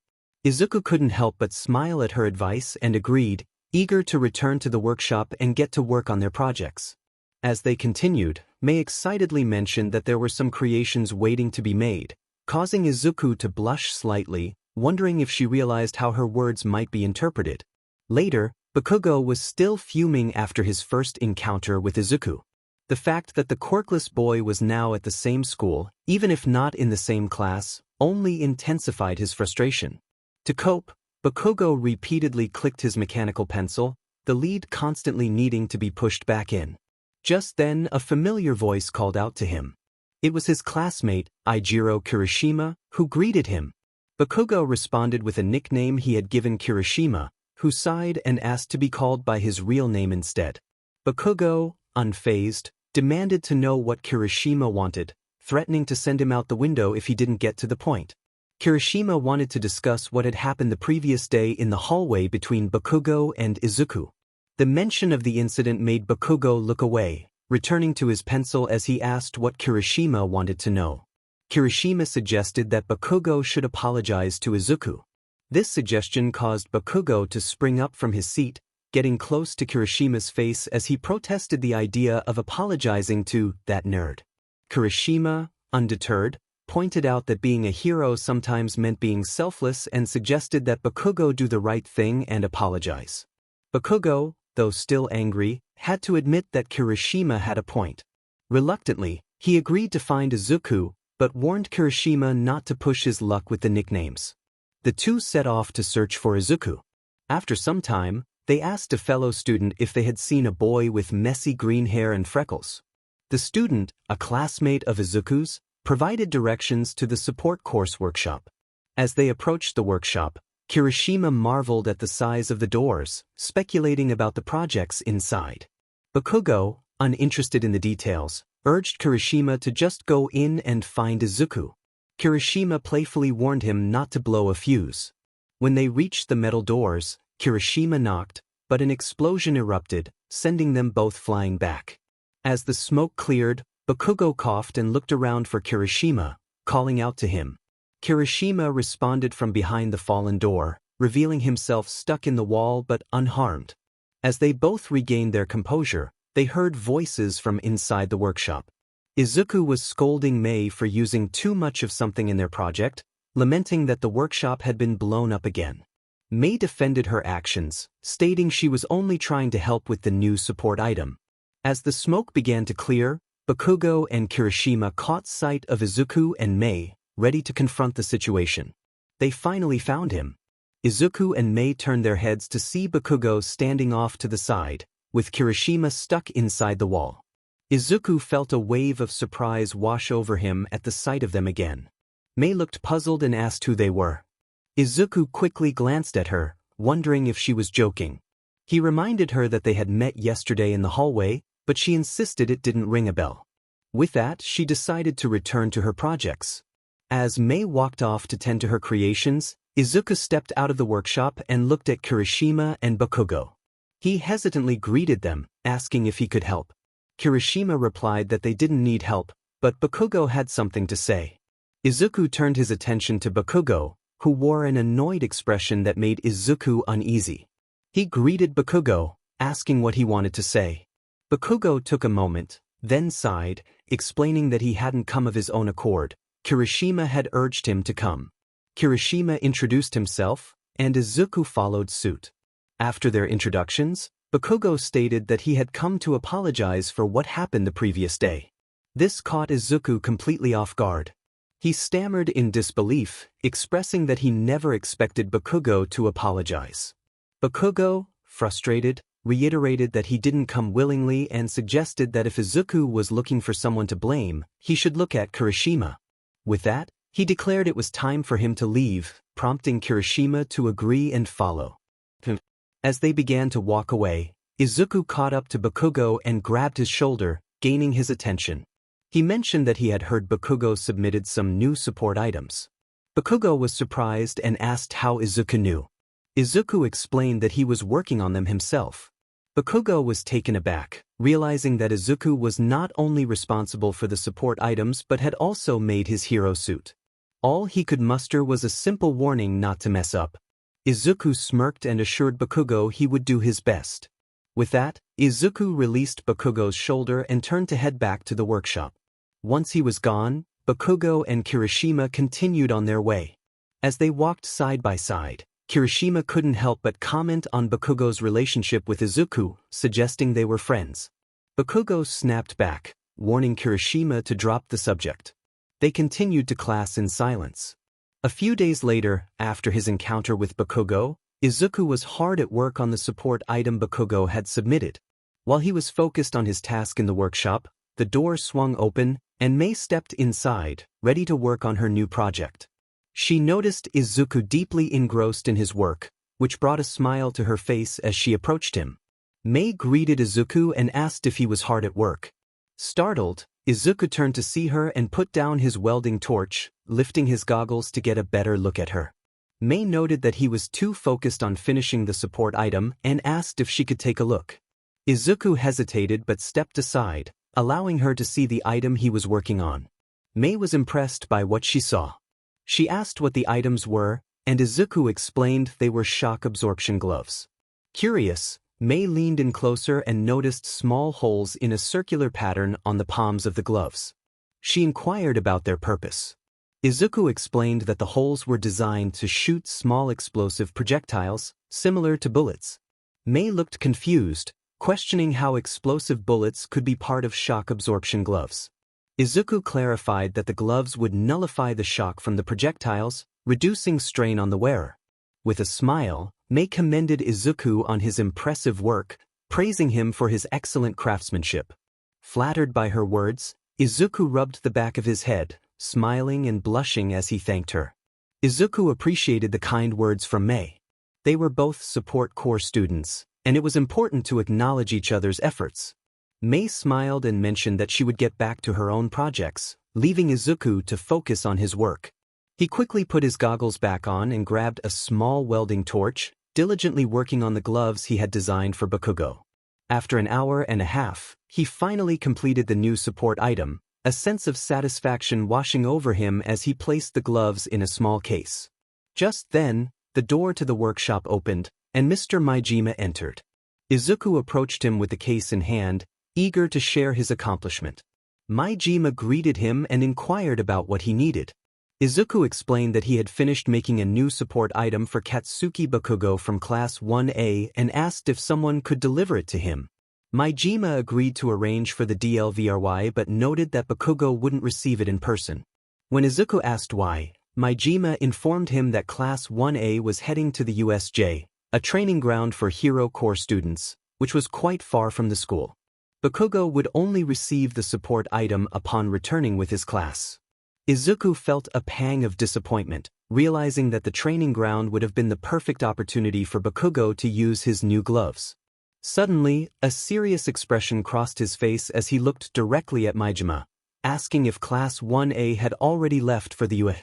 Izuku couldn't help but smile at her advice and agreed, eager to return to the workshop and get to work on their projects. As they continued, Mei excitedly mentioned that there were some creations waiting to be made, causing Izuku to blush slightly, wondering if she realized how her words might be interpreted. Later, Bakugo was still fuming after his first encounter with Izuku. The fact that the quirkless boy was now at the same school, even if not in the same class, only intensified his frustration. To cope, Bakugo repeatedly clicked his mechanical pencil, the lead constantly needing to be pushed back in. Just then, a familiar voice called out to him. It was his classmate, Eijiro Kirishima, who greeted him. Bakugo responded with a nickname he had given Kirishima, who sighed and asked to be called by his real name instead. Bakugo, unfazed, demanded to know what Kirishima wanted, threatening to send him out the window if he didn't get to the point. Kirishima wanted to discuss what had happened the previous day in the hallway between Bakugo and Izuku. The mention of the incident made Bakugo look away, returning to his pencil as he asked what Kirishima wanted to know. Kirishima suggested that Bakugo should apologize to Izuku. This suggestion caused Bakugo to spring up from his seat, getting close to Kirishima's face as he protested the idea of apologizing to that nerd. Kirishima, undeterred, pointed out that being a hero sometimes meant being selfless and suggested that Bakugo do the right thing and apologize. Bakugo, though still angry, had to admit that Kirishima had a point. Reluctantly, he agreed to find Izuku, but warned Kirishima not to push his luck with the nicknames. The two set off to search for Izuku. After some time, they asked a fellow student if they had seen a boy with messy green hair and freckles. The student, a classmate of Izuku's, provided directions to the support course workshop. As they approached the workshop, Kirishima marveled at the size of the doors, speculating about the projects inside. Bakugo, uninterested in the details, urged Kirishima to just go in and find Izuku. Kirishima playfully warned him not to blow a fuse. When they reached the metal doors, Kirishima knocked, but an explosion erupted, sending them both flying back. As the smoke cleared, Bakugo coughed and looked around for Kirishima, calling out to him. Kirishima responded from behind the fallen door, revealing himself stuck in the wall but unharmed. As they both regained their composure, they heard voices from inside the workshop. Izuku was scolding Mei for using too much of something in their project, lamenting that the workshop had been blown up again. Mei defended her actions, stating she was only trying to help with the new support item. As the smoke began to clear, Bakugo and Kirishima caught sight of Izuku and Mei, ready to confront the situation. They finally found him. Izuku and Mei turned their heads to see Bakugo standing off to the side, with Kirishima stuck inside the wall. Izuku felt a wave of surprise wash over him at the sight of them again. Mei looked puzzled and asked who they were. Izuku quickly glanced at her, wondering if she was joking. He reminded her that they had met yesterday in the hallway, but she insisted it didn't ring a bell. With that, she decided to return to her projects. As Mei walked off to tend to her creations, Izuku stepped out of the workshop and looked at Kirishima and Bakugo. He hesitantly greeted them, asking if he could help. Kirishima replied that they didn't need help, but Bakugo had something to say. Izuku turned his attention to Bakugo, who wore an annoyed expression that made Izuku uneasy. He greeted Bakugo, asking what he wanted to say. Bakugo took a moment, then sighed, explaining that he hadn't come of his own accord. Kirishima had urged him to come. Kirishima introduced himself, and Izuku followed suit. After their introductions, Bakugo stated that he had come to apologize for what happened the previous day. This caught Izuku completely off guard. He stammered in disbelief, expressing that he never expected Bakugo to apologize. Bakugo, frustrated, reiterated that he didn't come willingly and suggested that if Izuku was looking for someone to blame, he should look at Kirishima. With that, he declared it was time for him to leave, prompting Kirishima to agree and follow. As they began to walk away, Izuku caught up to Bakugo and grabbed his shoulder, gaining his attention. He mentioned that he had heard Bakugo submitted some new support items. Bakugo was surprised and asked how Izuku knew. Izuku explained that he was working on them himself. Bakugo was taken aback, realizing that Izuku was not only responsible for the support items but had also made his hero suit. All he could muster was a simple warning not to mess up. Izuku smirked and assured Bakugo he would do his best. With that, Izuku released Bakugo's shoulder and turned to head back to the workshop. Once he was gone, Bakugo and Kirishima continued on their way. As they walked side by side, Kirishima couldn't help but comment on Bakugo's relationship with Izuku, suggesting they were friends. Bakugo snapped back, warning Kirishima to drop the subject. They continued to class in silence. A few days later, after his encounter with Bakugo, Izuku was hard at work on the support item Bakugo had submitted. While he was focused on his task in the workshop, the door swung open, and Mei stepped inside, ready to work on her new project. She noticed Izuku deeply engrossed in his work, which brought a smile to her face as she approached him. Mei greeted Izuku and asked if he was hard at work. Startled, Izuku turned to see her and put down his welding torch, lifting his goggles to get a better look at her. Mei noted that he was too focused on finishing the support item and asked if she could take a look. Izuku hesitated but stepped aside, allowing her to see the item he was working on. Mei was impressed by what she saw. She asked what the items were, and Izuku explained they were shock absorption gloves. Curious, Mei leaned in closer and noticed small holes in a circular pattern on the palms of the gloves. She inquired about their purpose. Izuku explained that the holes were designed to shoot small explosive projectiles, similar to bullets. Mei looked confused, questioning how explosive bullets could be part of shock absorption gloves. Izuku clarified that the gloves would nullify the shock from the projectiles, reducing strain on the wearer. With a smile, Mei commended Izuku on his impressive work, praising him for his excellent craftsmanship. Flattered by her words, Izuku rubbed the back of his head, smiling and blushing as he thanked her. Izuku appreciated the kind words from Mei. They were both support corps students, and it was important to acknowledge each other's efforts. Mei smiled and mentioned that she would get back to her own projects, leaving Izuku to focus on his work. He quickly put his goggles back on and grabbed a small welding torch, diligently working on the gloves he had designed for Bakugo. After an hour and a half, he finally completed the new support item, a sense of satisfaction washing over him as he placed the gloves in a small case. Just then, the door to the workshop opened, and Mr. Maijima entered. Izuku approached him with the case in hand, eager to share his accomplishment. Maijima greeted him and inquired about what he needed. Izuku explained that he had finished making a new support item for Katsuki Bakugo from Class 1A and asked if someone could deliver it to him. Maijima agreed to arrange for the DLVRY but noted that Bakugo wouldn't receive it in person. When Izuku asked why, Maijima informed him that Class 1A was heading to the USJ, a training ground for Hero Corps students, which was quite far from the school. Bakugo would only receive the support item upon returning with his class. Izuku felt a pang of disappointment, realizing that the training ground would have been the perfect opportunity for Bakugo to use his new gloves. Suddenly, a serious expression crossed his face as he looked directly at Maijima, asking if Class 1A had already left for the USJ.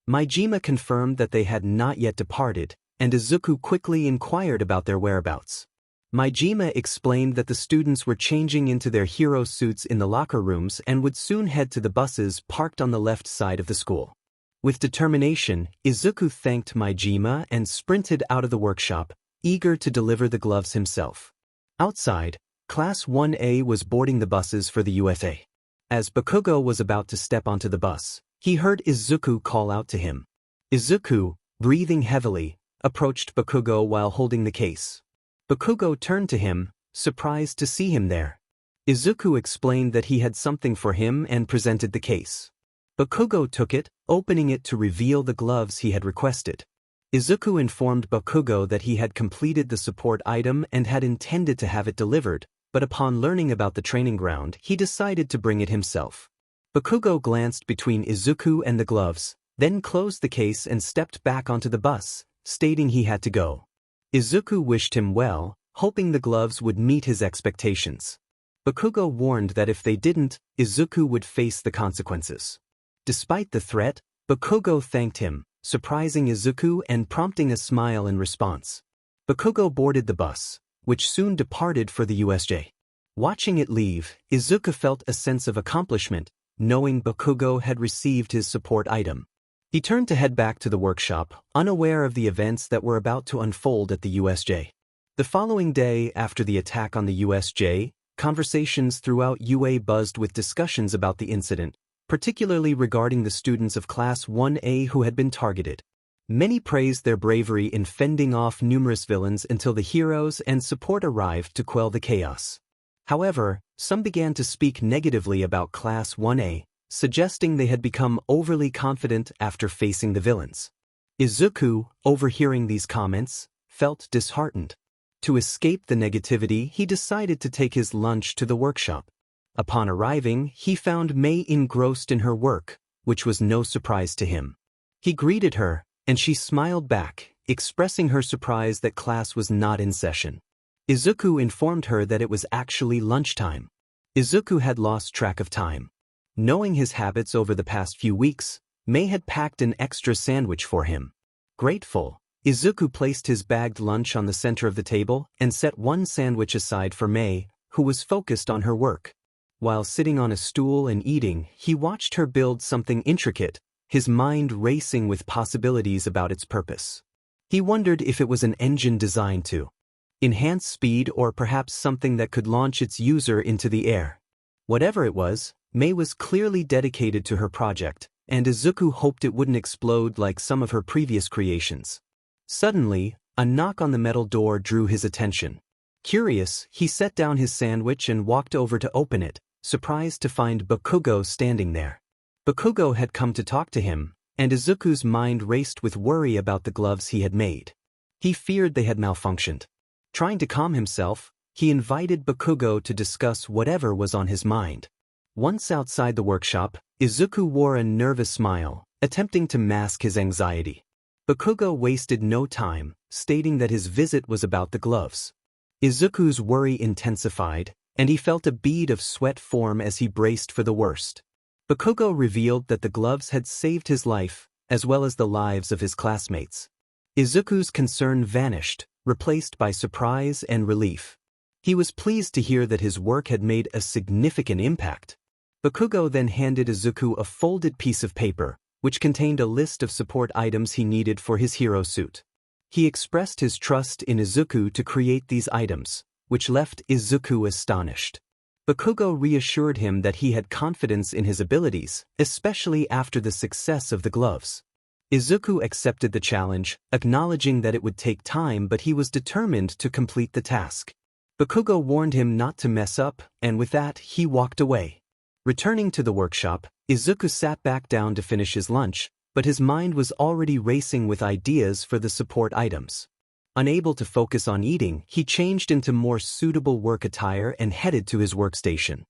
Maijima confirmed that they had not yet departed, and Izuku quickly inquired about their whereabouts. Maijima explained that the students were changing into their hero suits in the locker rooms and would soon head to the buses parked on the left side of the school. With determination, Izuku thanked Maijima and sprinted out of the workshop, eager to deliver the gloves himself. Outside, Class 1A was boarding the buses for the UFA. As Bakugo was about to step onto the bus, he heard Izuku call out to him. Izuku, breathing heavily, approached Bakugo while holding the case. Bakugo turned to him, surprised to see him there. Izuku explained that he had something for him and presented the case. Bakugo took it, opening it to reveal the gloves he had requested. Izuku informed Bakugo that he had completed the support item and had intended to have it delivered, but upon learning about the training ground, he decided to bring it himself. Bakugo glanced between Izuku and the gloves, then closed the case and stepped back onto the bus, stating he had to go. Izuku wished him well, hoping the gloves would meet his expectations. Bakugo warned that if they didn't, Izuku would face the consequences. Despite the threat, Bakugo thanked him, surprising Izuku and prompting a smile in response. Bakugo boarded the bus, which soon departed for the USJ. Watching it leave, Izuku felt a sense of accomplishment, knowing Bakugo had received his support item. He turned to head back to the workshop, unaware of the events that were about to unfold at the USJ. The following day after the attack on the USJ, conversations throughout UA buzzed with discussions about the incident, particularly regarding the students of Class 1A who had been targeted. Many praised their bravery in fending off numerous villains until the heroes and support arrived to quell the chaos. However, some began to speak negatively about Class 1A, suggesting they had become overly confident after facing the villains. Izuku, overhearing these comments, felt disheartened. To escape the negativity, he decided to take his lunch to the workshop. Upon arriving, he found Mei engrossed in her work, which was no surprise to him. He greeted her, and she smiled back, expressing her surprise that class was not in session. Izuku informed her that it was actually lunchtime. Izuku had lost track of time. Knowing his habits over the past few weeks, Mei had packed an extra sandwich for him. Grateful, Izuku placed his bagged lunch on the center of the table and set one sandwich aside for Mei, who was focused on her work. While sitting on a stool and eating, he watched her build something intricate, his mind racing with possibilities about its purpose. He wondered if it was an engine designed to enhance speed or perhaps something that could launch its user into the air. Whatever it was, Mei was clearly dedicated to her project, and Izuku hoped it wouldn't explode like some of her previous creations. Suddenly, a knock on the metal door drew his attention. Curious, he set down his sandwich and walked over to open it, surprised to find Bakugo standing there. Bakugo had come to talk to him, and Izuku's mind raced with worry about the gloves he had made. He feared they had malfunctioned. Trying to calm himself, he invited Bakugo to discuss whatever was on his mind. Once outside the workshop, Izuku wore a nervous smile, attempting to mask his anxiety. Bakugo wasted no time, stating that his visit was about the gloves. Izuku's worry intensified, and he felt a bead of sweat form as he braced for the worst. Bakugo revealed that the gloves had saved his life, as well as the lives of his classmates. Izuku's concern vanished, replaced by surprise and relief. He was pleased to hear that his work had made a significant impact. Bakugo then handed Izuku a folded piece of paper, which contained a list of support items he needed for his hero suit. He expressed his trust in Izuku to create these items, which left Izuku astonished. Bakugo reassured him that he had confidence in his abilities, especially after the success of the gloves. Izuku accepted the challenge, acknowledging that it would take time, but he was determined to complete the task. Bakugo warned him not to mess up, and with that, he walked away. Returning to the workshop, Izuku sat back down to finish his lunch, but his mind was already racing with ideas for the support items. Unable to focus on eating, he changed into more suitable work attire and headed to his workstation.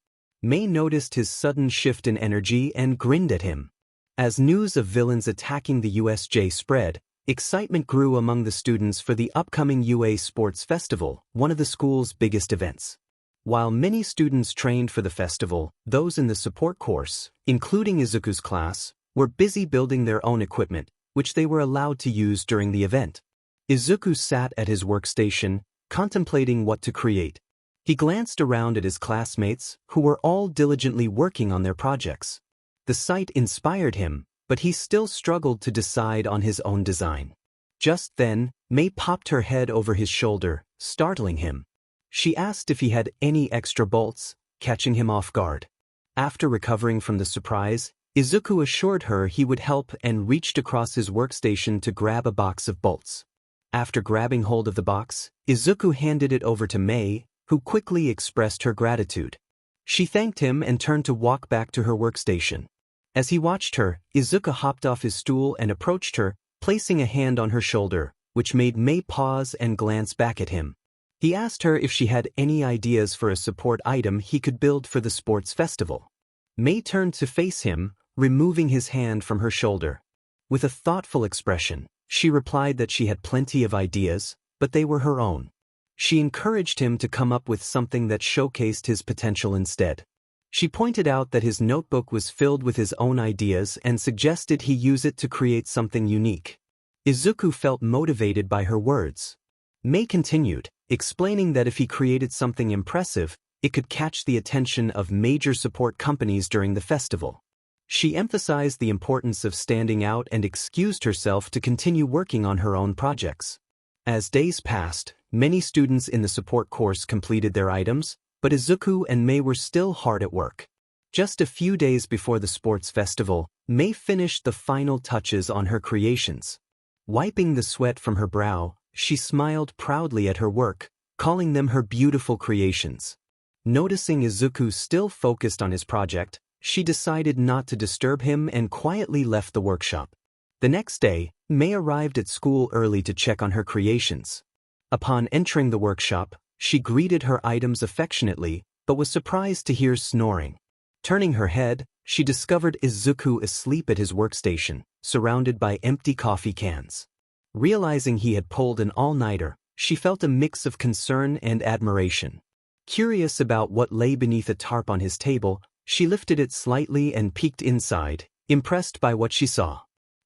Mei noticed his sudden shift in energy and grinned at him. As news of villains attacking the USJ spread, excitement grew among the students for the upcoming UA Sports Festival, one of the school's biggest events. While many students trained for the festival, those in the support course, including Izuku's class, were busy building their own equipment, which they were allowed to use during the event. Izuku sat at his workstation, contemplating what to create. He glanced around at his classmates, who were all diligently working on their projects. The sight inspired him, but he still struggled to decide on his own design. Just then, Mei popped her head over his shoulder, startling him. She asked if he had any extra bolts, catching him off guard. After recovering from the surprise, Izuku assured her he would help and reached across his workstation to grab a box of bolts. After grabbing hold of the box, Izuku handed it over to Mei, who quickly expressed her gratitude. She thanked him and turned to walk back to her workstation. As he watched her, Izuku hopped off his stool and approached her, placing a hand on her shoulder, which made Mei pause and glance back at him. He asked her if she had any ideas for a support item he could build for the sports festival. Mei turned to face him, removing his hand from her shoulder. With a thoughtful expression, she replied that she had plenty of ideas, but they were her own. She encouraged him to come up with something that showcased his potential instead. She pointed out that his notebook was filled with his own ideas and suggested he use it to create something unique. Izuku felt motivated by her words. Mei continued, explaining that if he created something impressive, it could catch the attention of major support companies during the festival. She emphasized the importance of standing out and excused herself to continue working on her own projects. As days passed, many students in the support course completed their items, but Izuku and Mei were still hard at work. Just a few days before the sports festival, Mei finished the final touches on her creations. Wiping the sweat from her brow, she smiled proudly at her work, calling them her beautiful creations. Noticing Izuku still focused on his project, she decided not to disturb him and quietly left the workshop. The next day, Mei arrived at school early to check on her creations. Upon entering the workshop, she greeted her items affectionately, but was surprised to hear snoring. Turning her head, she discovered Izuku asleep at his workstation, surrounded by empty coffee cans. Realizing he had pulled an all-nighter, she felt a mix of concern and admiration. Curious about what lay beneath a tarp on his table, she lifted it slightly and peeked inside, impressed by what she saw.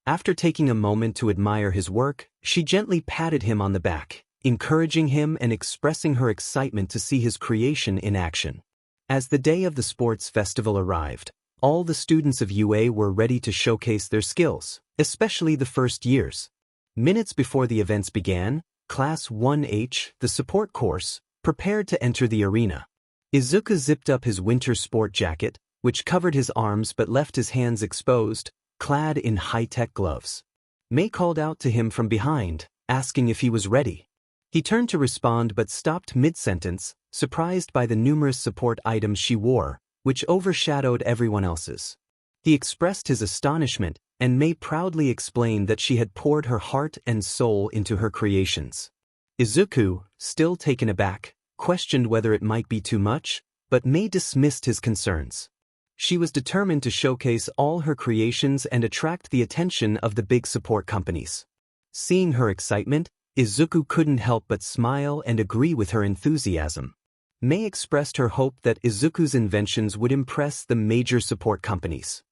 After taking a moment to admire his work, she gently patted him on the back, encouraging him and expressing her excitement to see his creation in action. As the day of the sports festival arrived, all the students of UA were ready to showcase their skills, especially the first years. Minutes before the events began, Class 1H, the support course, prepared to enter the arena. Izuku zipped up his winter sport jacket, which covered his arms but left his hands exposed, clad in high-tech gloves. Mei called out to him from behind, asking if he was ready. He turned to respond but stopped mid-sentence, surprised by the numerous support items she wore, which overshadowed everyone else's. He expressed his astonishment, and Mei proudly explained that she had poured her heart and soul into her creations. Izuku, still taken aback, questioned whether it might be too much, but Mei dismissed his concerns. She was determined to showcase all her creations and attract the attention of the big support companies. Seeing her excitement, Izuku couldn't help but smile and agree with her enthusiasm. Mei expressed her hope that Izuku's inventions would impress the major support companies.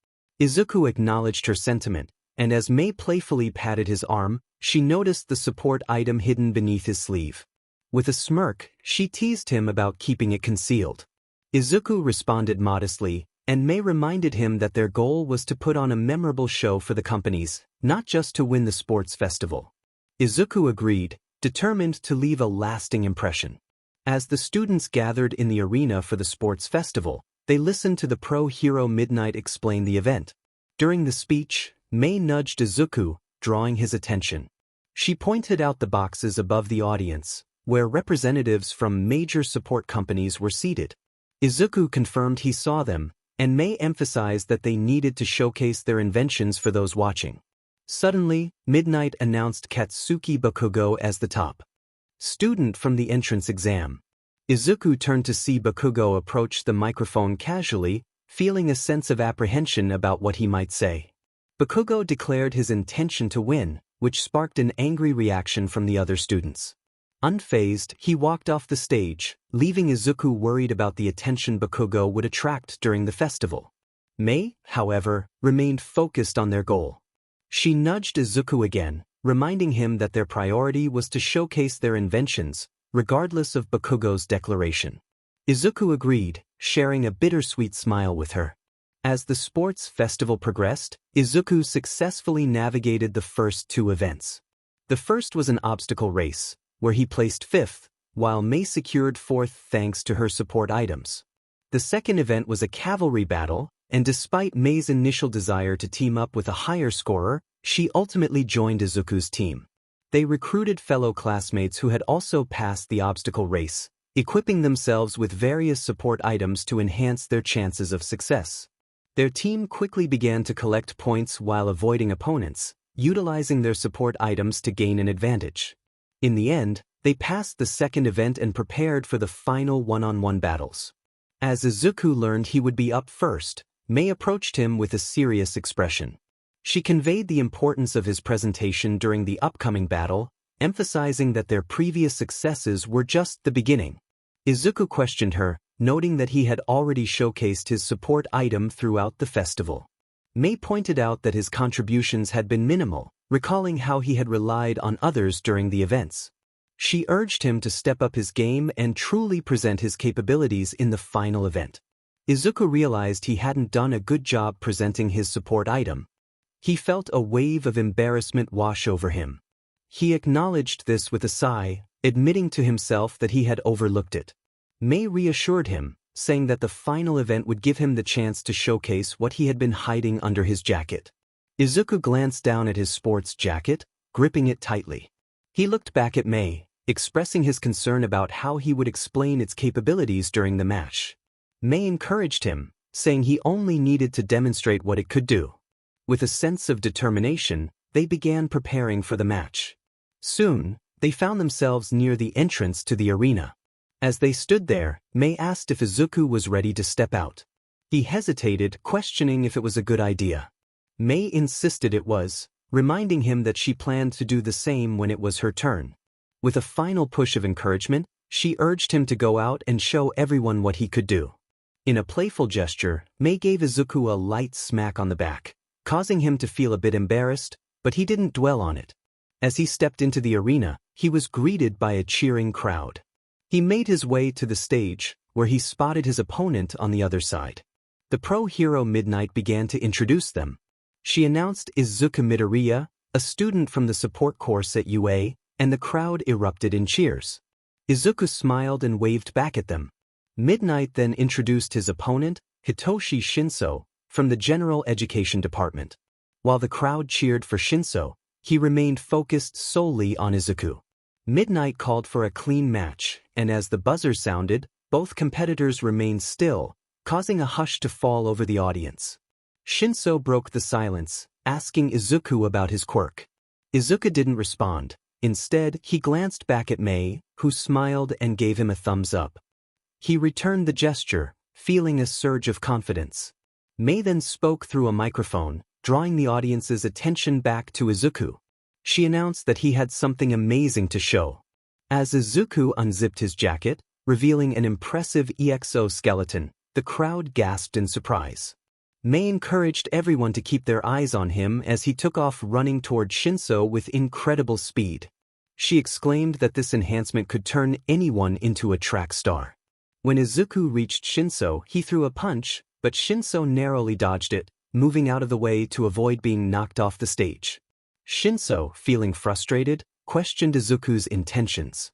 Izuku acknowledged her sentiment, and as Mei playfully patted his arm, she noticed the support item hidden beneath his sleeve. With a smirk, she teased him about keeping it concealed. Izuku responded modestly, and Mei reminded him that their goal was to put on a memorable show for the companies, not just to win the sports festival. Izuku agreed, determined to leave a lasting impression. As the students gathered in the arena for the sports festival, they listened to the pro-hero Midnight explain the event. During the speech, Mei nudged Izuku, drawing his attention. She pointed out the boxes above the audience, where representatives from major support companies were seated. Izuku confirmed he saw them, and Mei emphasized that they needed to showcase their inventions for those watching. Suddenly, Midnight announced Katsuki Bakugo as the top student from the entrance exam. Izuku turned to see Bakugo approach the microphone casually, feeling a sense of apprehension about what he might say. Bakugo declared his intention to win, which sparked an angry reaction from the other students. Unfazed, he walked off the stage, leaving Izuku worried about the attention Bakugo would attract during the festival. Mei, however, remained focused on their goal. She nudged Izuku again, reminding him that their priority was to showcase their inventions, regardless of Bakugo's declaration. Izuku agreed, sharing a bittersweet smile with her. As the sports festival progressed, Izuku successfully navigated the first two events. The first was an obstacle race, where he placed fifth, while Mei secured fourth thanks to her support items. The second event was a cavalry battle, and despite Mei's initial desire to team up with a higher scorer, she ultimately joined Izuku's team. They recruited fellow classmates who had also passed the obstacle race, equipping themselves with various support items to enhance their chances of success. Their team quickly began to collect points while avoiding opponents, utilizing their support items to gain an advantage. In the end, they passed the second event and prepared for the final one-on-one battles. As Izuku learned he would be up first, Mei approached him with a serious expression. She conveyed the importance of his presentation during the upcoming battle, emphasizing that their previous successes were just the beginning. Izuku questioned her, noting that he had already showcased his support item throughout the festival. Mei pointed out that his contributions had been minimal, recalling how he had relied on others during the events. She urged him to step up his game and truly present his capabilities in the final event. Izuku realized he hadn't done a good job presenting his support item. He felt a wave of embarrassment wash over him. He acknowledged this with a sigh, admitting to himself that he had overlooked it. Mei reassured him, saying that the final event would give him the chance to showcase what he had been hiding under his jacket. Izuku glanced down at his sports jacket, gripping it tightly. He looked back at Mei, expressing his concern about how he would explain its capabilities during the match. Mei encouraged him, saying he only needed to demonstrate what it could do. With a sense of determination, they began preparing for the match. Soon, they found themselves near the entrance to the arena. As they stood there, Mei asked if Izuku was ready to step out. He hesitated, questioning if it was a good idea. Mei insisted it was, reminding him that she planned to do the same when it was her turn. With a final push of encouragement, she urged him to go out and show everyone what he could do. In a playful gesture, Mei gave Izuku a light smack on the back, causing him to feel a bit embarrassed, but he didn't dwell on it. As he stepped into the arena, he was greeted by a cheering crowd. He made his way to the stage, where he spotted his opponent on the other side. The pro hero Midnight began to introduce them. She announced Izuku Midoriya, a student from the support course at UA, and the crowd erupted in cheers. Izuku smiled and waved back at them. Midnight then introduced his opponent, Hitoshi Shinso, from the General Education Department. While the crowd cheered for Shinso, he remained focused solely on Izuku. Midnight called for a clean match, and as the buzzer sounded, both competitors remained still, causing a hush to fall over the audience. Shinso broke the silence, asking Izuku about his quirk. Izuku didn't respond. Instead, he glanced back at Mei, who smiled and gave him a thumbs up. He returned the gesture, feeling a surge of confidence. Mei then spoke through a microphone, drawing the audience's attention back to Izuku. She announced that he had something amazing to show. As Izuku unzipped his jacket, revealing an impressive exoskeleton, the crowd gasped in surprise. Mei encouraged everyone to keep their eyes on him as he took off running toward Shinso with incredible speed. She exclaimed that this enhancement could turn anyone into a track star. When Izuku reached Shinso, he threw a punch, but Shinso narrowly dodged it, moving out of the way to avoid being knocked off the stage. Shinso, feeling frustrated, questioned Izuku's intentions.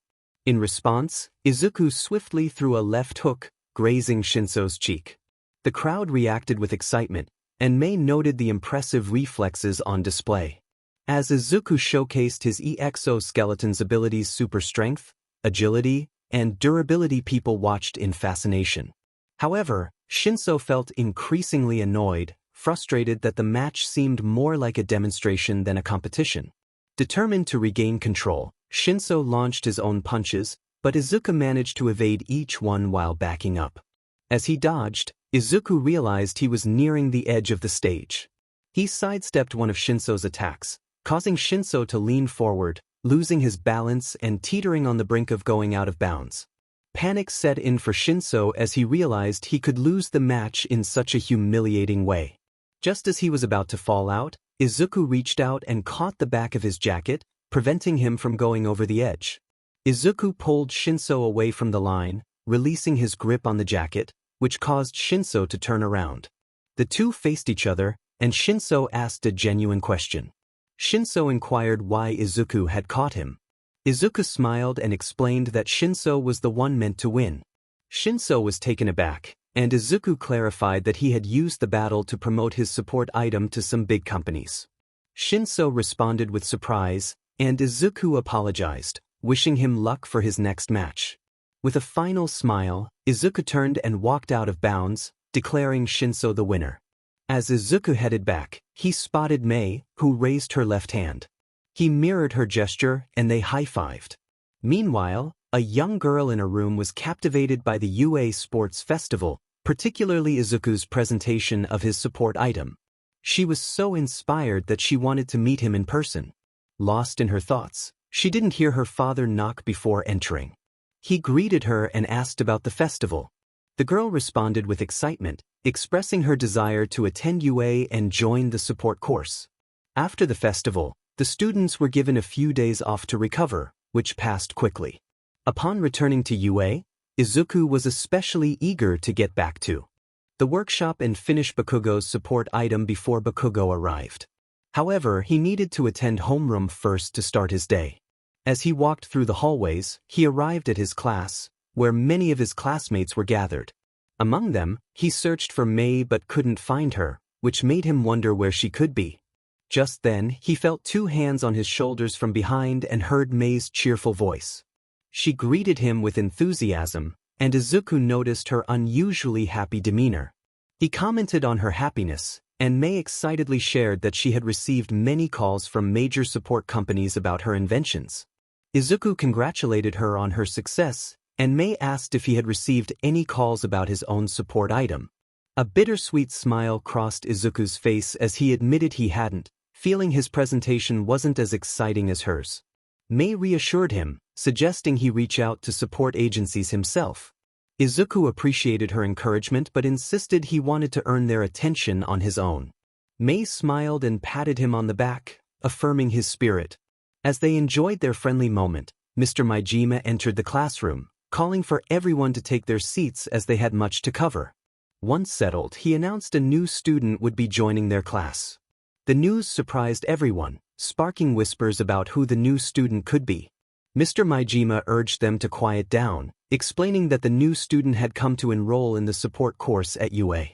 In response, Izuku swiftly threw a left hook, grazing Shinso's cheek. The crowd reacted with excitement, and Mei noted the impressive reflexes on display. As Izuku showcased his exoskeleton's abilities, super strength, agility, and durability, people watched in fascination. However, Shinso felt increasingly annoyed, frustrated that the match seemed more like a demonstration than a competition. Determined to regain control, Shinso launched his own punches, but Izuku managed to evade each one while backing up. As he dodged, Izuku realized he was nearing the edge of the stage. He sidestepped one of Shinso's attacks, causing Shinso to lean forward, losing his balance and teetering on the brink of going out of bounds. Panic set in for Shinso as he realized he could lose the match in such a humiliating way. Just as he was about to fall out, Izuku reached out and caught the back of his jacket, preventing him from going over the edge. Izuku pulled Shinso away from the line, releasing his grip on the jacket, which caused Shinso to turn around. The two faced each other, and Shinso asked a genuine question. Shinso inquired why Izuku had caught him. Izuku smiled and explained that Shinso was the one meant to win. Shinso was taken aback, and Izuku clarified that he had used the battle to promote his support item to some big companies. Shinso responded with surprise, and Izuku apologized, wishing him luck for his next match. With a final smile, Izuku turned and walked out of bounds, declaring Shinso the winner. As Izuku headed back, he spotted Mei, who raised her left hand. He mirrored her gesture and they high-fived. Meanwhile, a young girl in a room was captivated by the UA Sports Festival, particularly Izuku's presentation of his support item. She was so inspired that she wanted to meet him in person. Lost in her thoughts, she didn't hear her father knock before entering. He greeted her and asked about the festival. The girl responded with excitement, expressing her desire to attend UA and join the support course. After the festival, the students were given a few days off to recover, which passed quickly. Upon returning to UA, Izuku was especially eager to get back to the workshop and finish Bakugo's support item before Bakugo arrived. However, he needed to attend homeroom first to start his day. As he walked through the hallways, he arrived at his class, where many of his classmates were gathered. Among them, he searched for Mei but couldn't find her, which made him wonder where she could be. Just then, he felt two hands on his shoulders from behind and heard Mei's cheerful voice. She greeted him with enthusiasm, and Izuku noticed her unusually happy demeanor. He commented on her happiness, and Mei excitedly shared that she had received many calls from major support companies about her inventions. Izuku congratulated her on her success, and Mei asked if he had received any calls about his own support item. A bittersweet smile crossed Izuku's face as he admitted he hadn't, feeling his presentation wasn't as exciting as hers. Mei reassured him, suggesting he reach out to support agencies himself. Izuku appreciated her encouragement but insisted he wanted to earn their attention on his own. Mei smiled and patted him on the back, affirming his spirit. As they enjoyed their friendly moment, Mr. Maijima entered the classroom, calling for everyone to take their seats as they had much to cover. Once settled, he announced a new student would be joining their class. The news surprised everyone, sparking whispers about who the new student could be. Mr. Maijima urged them to quiet down, explaining that the new student had come to enroll in the support course at UA.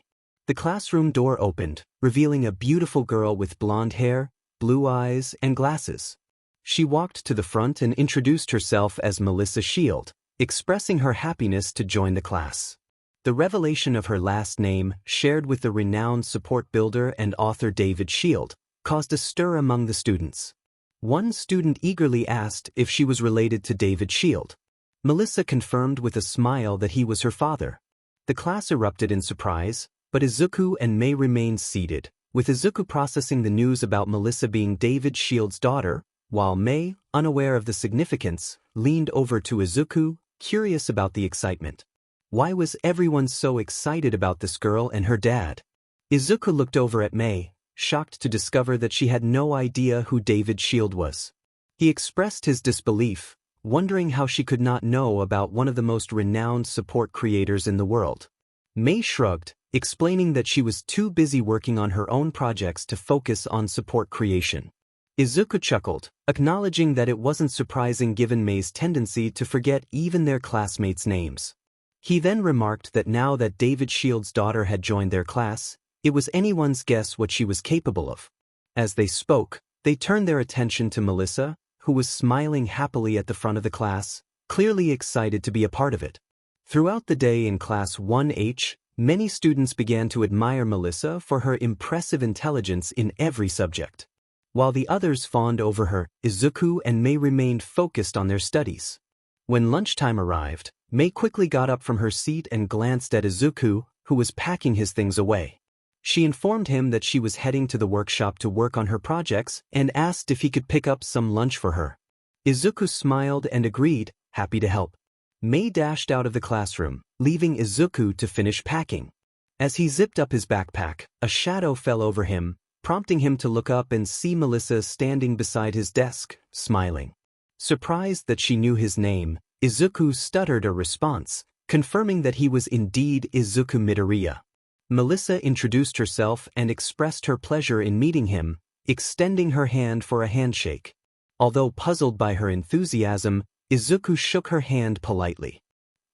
The classroom door opened, revealing a beautiful girl with blonde hair, blue eyes, and glasses. She walked to the front and introduced herself as Melissa Shield, expressing her happiness to join the class. The revelation of her last name, shared with the renowned support builder and author David Shield, caused a stir among the students. One student eagerly asked if she was related to David Shield. Melissa confirmed with a smile that he was her father. The class erupted in surprise, but Izuku and Mei remained seated, with Izuku processing the news about Melissa being David Shield's daughter, while Mei, unaware of the significance, leaned over to Izuku, curious about the excitement. Why was everyone so excited about this girl and her dad? Izuku looked over at Mei, shocked to discover that she had no idea who David Shield was. He expressed his disbelief, wondering how she could not know about one of the most renowned support creators in the world. Mei shrugged, explaining that she was too busy working on her own projects to focus on support creation. Izuku chuckled, acknowledging that it wasn't surprising given Mei's tendency to forget even their classmates' names. He then remarked that now that David Shield's daughter had joined their class, it was anyone's guess what she was capable of. As they spoke, they turned their attention to Melissa, who was smiling happily at the front of the class, clearly excited to be a part of it. Throughout the day in Class 1H, many students began to admire Melissa for her impressive intelligence in every subject. While the others fawned over her, Izuku and Mei remained focused on their studies. When lunchtime arrived, Mei quickly got up from her seat and glanced at Izuku, who was packing his things away. She informed him that she was heading to the workshop to work on her projects and asked if he could pick up some lunch for her. Izuku smiled and agreed, happy to help. Mei dashed out of the classroom, leaving Izuku to finish packing. As he zipped up his backpack, a shadow fell over him, prompting him to look up and see Melissa standing beside his desk, smiling. Surprised that she knew his name, Izuku stuttered a response, confirming that he was indeed Izuku Midoriya. Melissa introduced herself and expressed her pleasure in meeting him, extending her hand for a handshake. Although puzzled by her enthusiasm, Izuku shook her hand politely.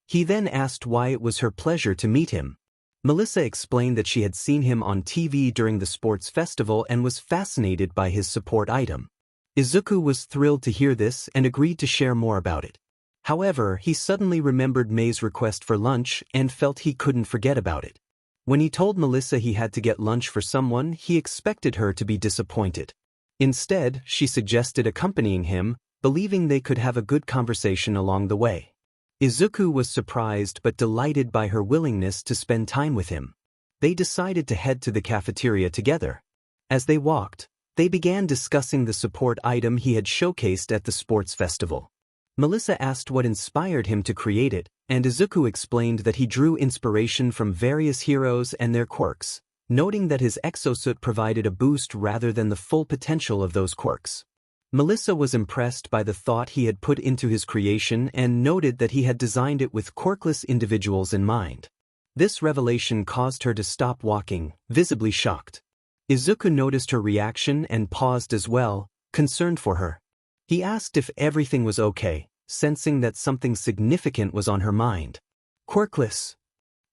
He then asked why it was her pleasure to meet him. Melissa explained that she had seen him on TV during the sports festival and was fascinated by his support item. Izuku was thrilled to hear this and agreed to share more about it. However, he suddenly remembered May's request for lunch and felt he couldn't forget about it. When he told Melissa he had to get lunch for someone, he expected her to be disappointed. Instead, she suggested accompanying him, believing they could have a good conversation along the way. Izuku was surprised but delighted by her willingness to spend time with him. They decided to head to the cafeteria together. As they walked, they began discussing the support item he had showcased at the sports festival. Melissa asked what inspired him to create it, and Izuku explained that he drew inspiration from various heroes and their quirks, noting that his exosuit provided a boost rather than the full potential of those quirks. Melissa was impressed by the thought he had put into his creation and noted that he had designed it with quirkless individuals in mind. This revelation caused her to stop walking, visibly shocked. Izuku noticed her reaction and paused as well, concerned for her. He asked if everything was okay, sensing that something significant was on her mind. Quirkless.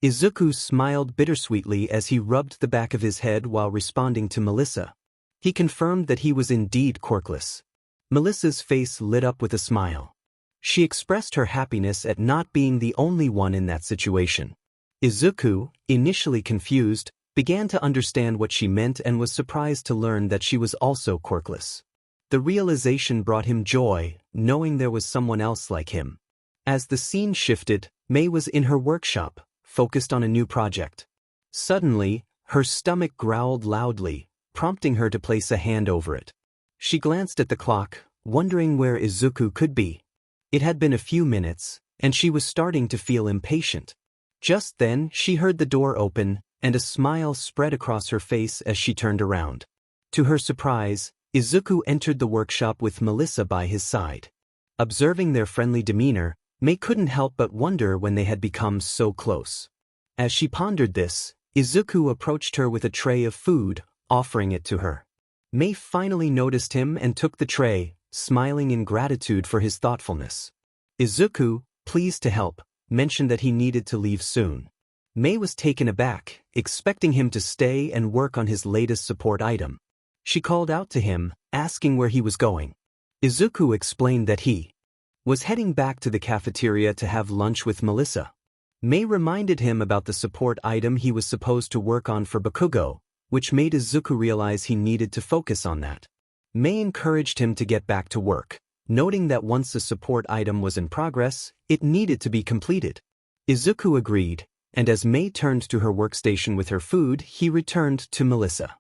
Izuku smiled bittersweetly as he rubbed the back of his head while responding to Melissa. He confirmed that he was indeed quirkless. Melissa's face lit up with a smile. She expressed her happiness at not being the only one in that situation. Izuku, initially confused, began to understand what she meant and was surprised to learn that she was also quirkless. The realization brought him joy, knowing there was someone else like him. As the scene shifted, May was in her workshop, focused on a new project. Suddenly, her stomach growled loudly, prompting her to place a hand over it. She glanced at the clock, wondering where Izuku could be. It had been a few minutes, and she was starting to feel impatient. Just then, she heard the door open, and a smile spread across her face as she turned around. To her surprise, Izuku entered the workshop with Melissa by his side. Observing their friendly demeanor, May couldn't help but wonder when they had become so close. As she pondered this, Izuku approached her with a tray of food, offering it to her. May finally noticed him and took the tray, smiling in gratitude for his thoughtfulness. Izuku, pleased to help, mentioned that he needed to leave soon. May was taken aback, expecting him to stay and work on his latest support item. She called out to him, asking where he was going. Izuku explained that he was heading back to the cafeteria to have lunch with Melissa. May reminded him about the support item he was supposed to work on for Bakugo, which made Izuku realize he needed to focus on that. May encouraged him to get back to work, noting that once a support item was in progress, it needed to be completed. Izuku agreed, and as May turned to her workstation with her food, he returned to Melissa.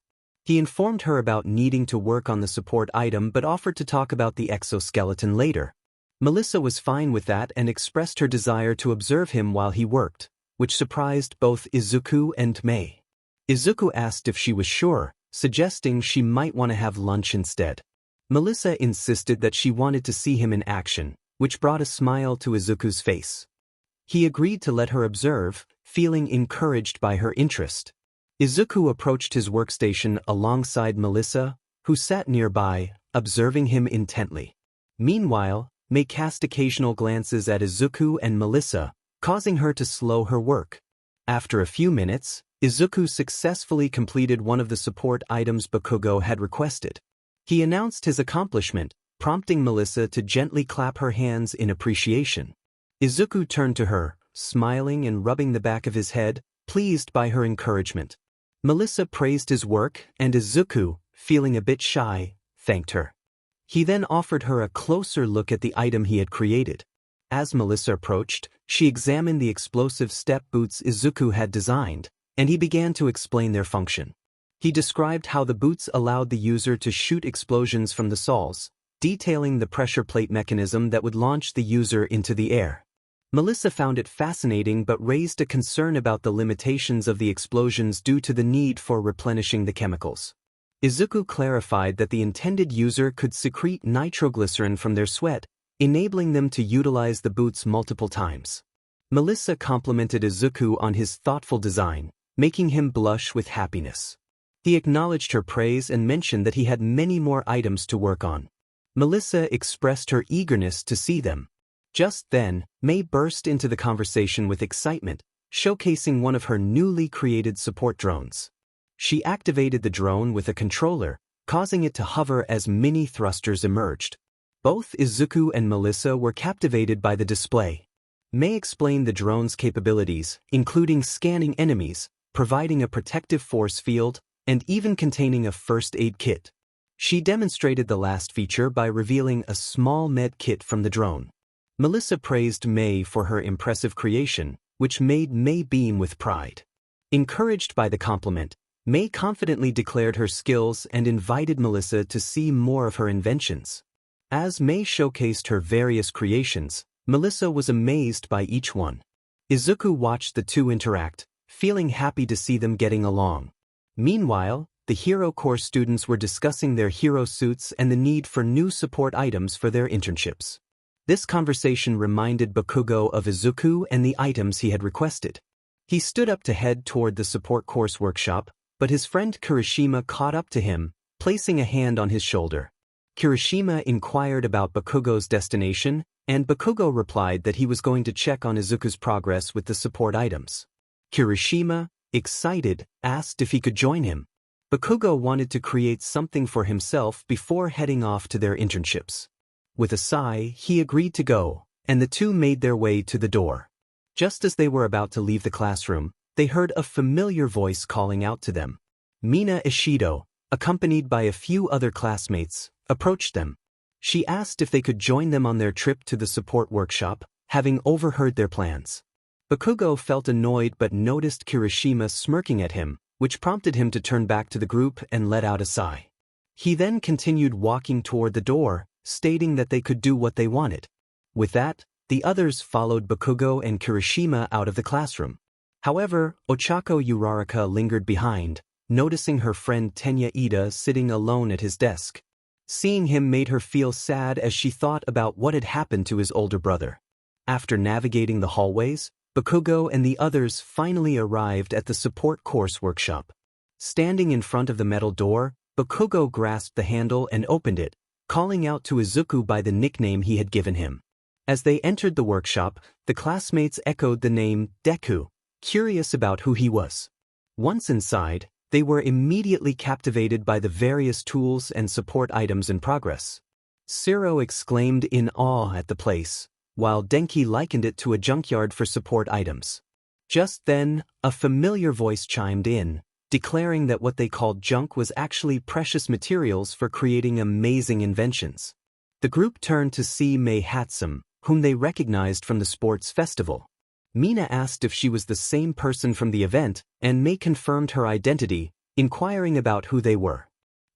He informed her about needing to work on the support item but offered to talk about the exoskeleton later. Melissa was fine with that and expressed her desire to observe him while he worked, which surprised both Izuku and May. Izuku asked if she was sure, suggesting she might want to have lunch instead. Melissa insisted that she wanted to see him in action, which brought a smile to Izuku's face. He agreed to let her observe, feeling encouraged by her interest. Izuku approached his workstation alongside Melissa, who sat nearby, observing him intently. Meanwhile, May cast occasional glances at Izuku and Melissa, causing her to slow her work. After a few minutes, Izuku successfully completed one of the support items Bakugo had requested. He announced his accomplishment, prompting Melissa to gently clap her hands in appreciation. Izuku turned to her, smiling and rubbing the back of his head, pleased by her encouragement. Melissa praised his work, and Izuku, feeling a bit shy, thanked her. He then offered her a closer look at the item he had created. As Melissa approached, she examined the explosive step boots Izuku had designed, and he began to explain their function. He described how the boots allowed the user to shoot explosions from the soles, detailing the pressure plate mechanism that would launch the user into the air. Melissa found it fascinating but raised a concern about the limitations of the explosions due to the need for replenishing the chemicals. Izuku clarified that the intended user could secrete nitroglycerin from their sweat, enabling them to utilize the boots multiple times. Melissa complimented Izuku on his thoughtful design, making him blush with happiness. He acknowledged her praise and mentioned that he had many more items to work on. Melissa expressed her eagerness to see them. Just then, May burst into the conversation with excitement, showcasing one of her newly created support drones. She activated the drone with a controller, causing it to hover as mini thrusters emerged. Both Izuku and Melissa were captivated by the display. Mei explained the drone's capabilities, including scanning enemies, providing a protective force field, and even containing a first aid kit. She demonstrated the last feature by revealing a small med kit from the drone. Melissa praised Mei for her impressive creation, which made Mei beam with pride. Encouraged by the compliment, Mei confidently declared her skills and invited Melissa to see more of her inventions. As Mei showcased her various creations, Melissa was amazed by each one. Izuku watched the two interact, feeling happy to see them getting along. Meanwhile, the Hero Corps students were discussing their hero suits and the need for new support items for their internships. This conversation reminded Bakugo of Izuku and the items he had requested. He stood up to head toward the support course workshop, but his friend Kirishima caught up to him, placing a hand on his shoulder. Kirishima inquired about Bakugo's destination, and Bakugo replied that he was going to check on Izuku's progress with the support items. Kirishima, excited, asked if he could join him. Bakugo wanted to create something for himself before heading off to their internships. With a sigh, he agreed to go, and the two made their way to the door. Just as they were about to leave the classroom, they heard a familiar voice calling out to them. Mina Ishido, accompanied by a few other classmates, approached them. She asked if they could join them on their trip to the support workshop, having overheard their plans. Bakugo felt annoyed but noticed Kirishima smirking at him, which prompted him to turn back to the group and let out a sigh. He then continued walking toward the door, stating that they could do what they wanted. With that, the others followed Bakugo and Kirishima out of the classroom. However, Ochako Uraraka lingered behind, noticing her friend Tenya Ida sitting alone at his desk. Seeing him made her feel sad as she thought about what had happened to his older brother. After navigating the hallways, Bakugo and the others finally arrived at the support course workshop. Standing in front of the metal door, Bakugo grasped the handle and opened it, calling out to Izuku by the nickname he had given him. As they entered the workshop, the classmates echoed the name Deku, curious about who he was. Once inside, they were immediately captivated by the various tools and support items in progress. Siro exclaimed in awe at the place, while Denki likened it to a junkyard for support items. Just then, a familiar voice chimed in, declaring that what they called junk was actually precious materials for creating amazing inventions. The group turned to see Mei Hatsum, whom they recognized from the sports festival. Mina asked if she was the same person from the event, and Mei confirmed her identity, inquiring about who they were.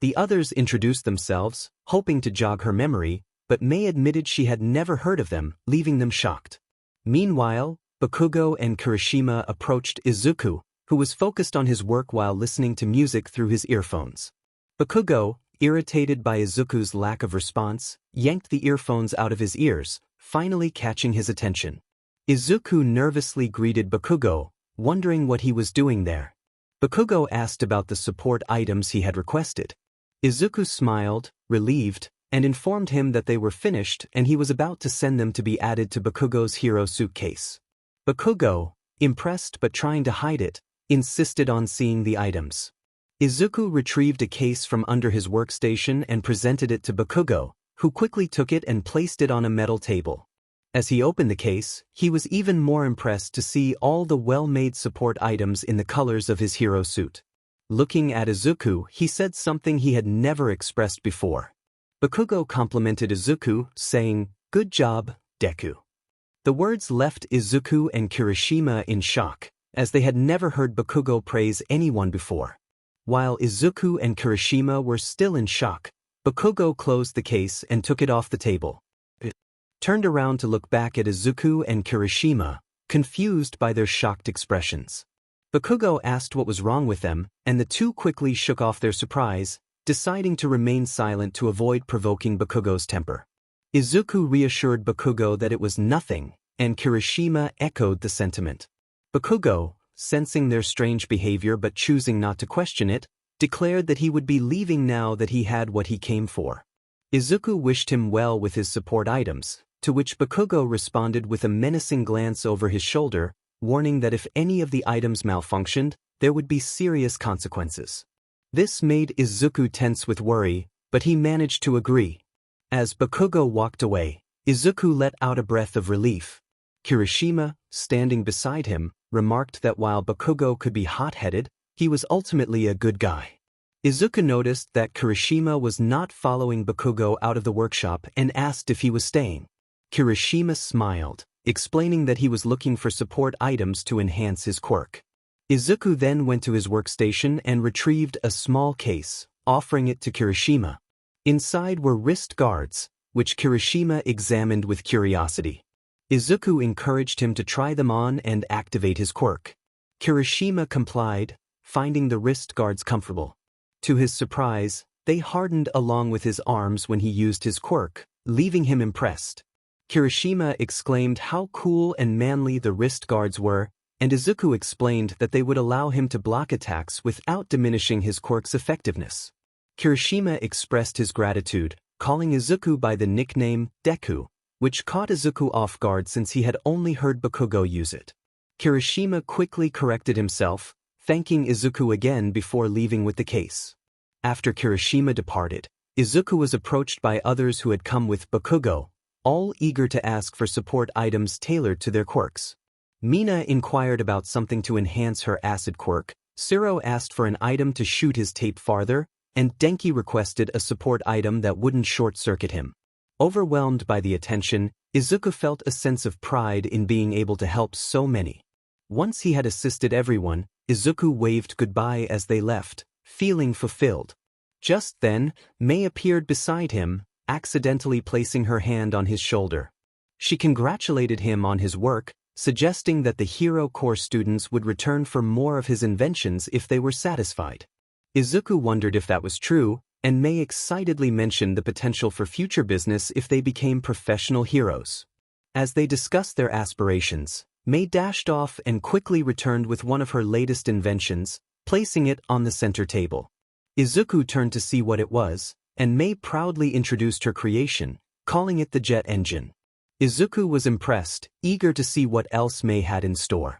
The others introduced themselves, hoping to jog her memory, but Mei admitted she had never heard of them, leaving them shocked. Meanwhile, Bakugo and Kirishima approached Izuku, who was focused on his work while listening to music through his earphones. Bakugo, irritated by Izuku's lack of response, yanked the earphones out of his ears, finally catching his attention. Izuku nervously greeted Bakugo, wondering what he was doing there. Bakugo asked about the support items he had requested. Izuku smiled, relieved, and informed him that they were finished and he was about to send them to be added to Bakugo's hero suitcase. Bakugo, impressed but trying to hide it, insisted on seeing the items. Izuku retrieved a case from under his workstation and presented it to Bakugo, who quickly took it and placed it on a metal table. As he opened the case, he was even more impressed to see all the well-made support items in the colors of his hero suit. Looking at Izuku, he said something he had never expressed before. Bakugo complimented Izuku, saying, "Good job, Deku." The words left Izuku and Kirishima in shock, as they had never heard Bakugo praise anyone before. While Izuku and Kirishima were still in shock, Bakugo closed the case and took it off the table. Turned around to look back at Izuku and Kirishima, confused by their shocked expressions. Bakugo asked what was wrong with them, and the two quickly shook off their surprise, deciding to remain silent to avoid provoking Bakugo's temper. Izuku reassured Bakugo that it was nothing, and Kirishima echoed the sentiment. Bakugo, sensing their strange behavior but choosing not to question it, declared that he would be leaving now that he had what he came for. Izuku wished him well with his support items, to which Bakugo responded with a menacing glance over his shoulder, warning that if any of the items malfunctioned, there would be serious consequences. This made Izuku tense with worry, but he managed to agree. As Bakugo walked away, Izuku let out a breath of relief. Kirishima, standing beside him, remarked that while Bakugo could be hot-headed, he was ultimately a good guy. Izuku noticed that Kirishima was not following Bakugo out of the workshop and asked if he was staying. Kirishima smiled, explaining that he was looking for support items to enhance his quirk. Izuku then went to his workstation and retrieved a small case, offering it to Kirishima. Inside were wrist guards, which Kirishima examined with curiosity. Izuku encouraged him to try them on and activate his quirk. Kirishima complied, finding the wrist guards comfortable. To his surprise, they hardened along with his arms when he used his quirk, leaving him impressed. Kirishima exclaimed how cool and manly the wrist guards were, and Izuku explained that they would allow him to block attacks without diminishing his quirk's effectiveness. Kirishima expressed his gratitude, calling Izuku by the nickname Deku, which caught Izuku off guard since he had only heard Bakugo use it. Kirishima quickly corrected himself, thanking Izuku again before leaving with the case. After Kirishima departed, Izuku was approached by others who had come with Bakugo, all eager to ask for support items tailored to their quirks. Mina inquired about something to enhance her acid quirk, Siro asked for an item to shoot his tape farther, and Denki requested a support item that wouldn't short-circuit him. Overwhelmed by the attention, Izuku felt a sense of pride in being able to help so many. Once he had assisted everyone, Izuku waved goodbye as they left, feeling fulfilled. Just then, Mei appeared beside him, accidentally placing her hand on his shoulder. She congratulated him on his work, suggesting that the Hero Corps students would return for more of his inventions if they were satisfied. Izuku wondered if that was true, and Mei excitedly mentioned the potential for future business if they became professional heroes. As they discussed their aspirations, Mei dashed off and quickly returned with one of her latest inventions, placing it on the center table. Izuku turned to see what it was, and Mei proudly introduced her creation, calling it the jet engine. Izuku was impressed, eager to see what else Mei had in store.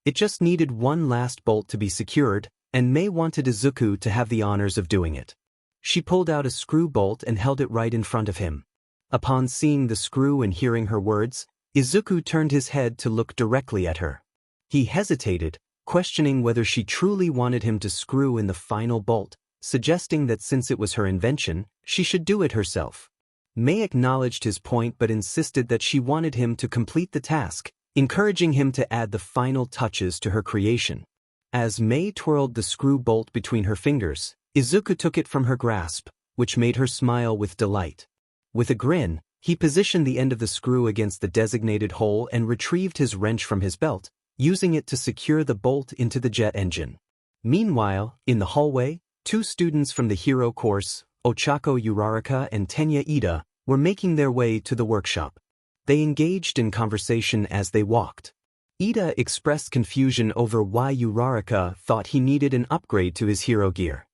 It just needed one last bolt to be secured, and Mei wanted Izuku to have the honors of doing it. She pulled out a screw bolt and held it right in front of him. Upon seeing the screw and hearing her words, Izuku turned his head to look directly at her. He hesitated, questioning whether she truly wanted him to screw in the final bolt, suggesting that since it was her invention, she should do it herself. Mei acknowledged his point but insisted that she wanted him to complete the task, encouraging him to add the final touches to her creation. As Mei twirled the screw bolt between her fingers, Izuku took it from her grasp, which made her smile with delight. With a grin, he positioned the end of the screw against the designated hole and retrieved his wrench from his belt, using it to secure the bolt into the jet engine. Meanwhile, in the hallway, two students from the Hero course, Ochako Uraraka and Tenya Ida, were making their way to the workshop. They engaged in conversation as they walked. Ida expressed confusion over why Uraraka thought he needed an upgrade to his hero gear.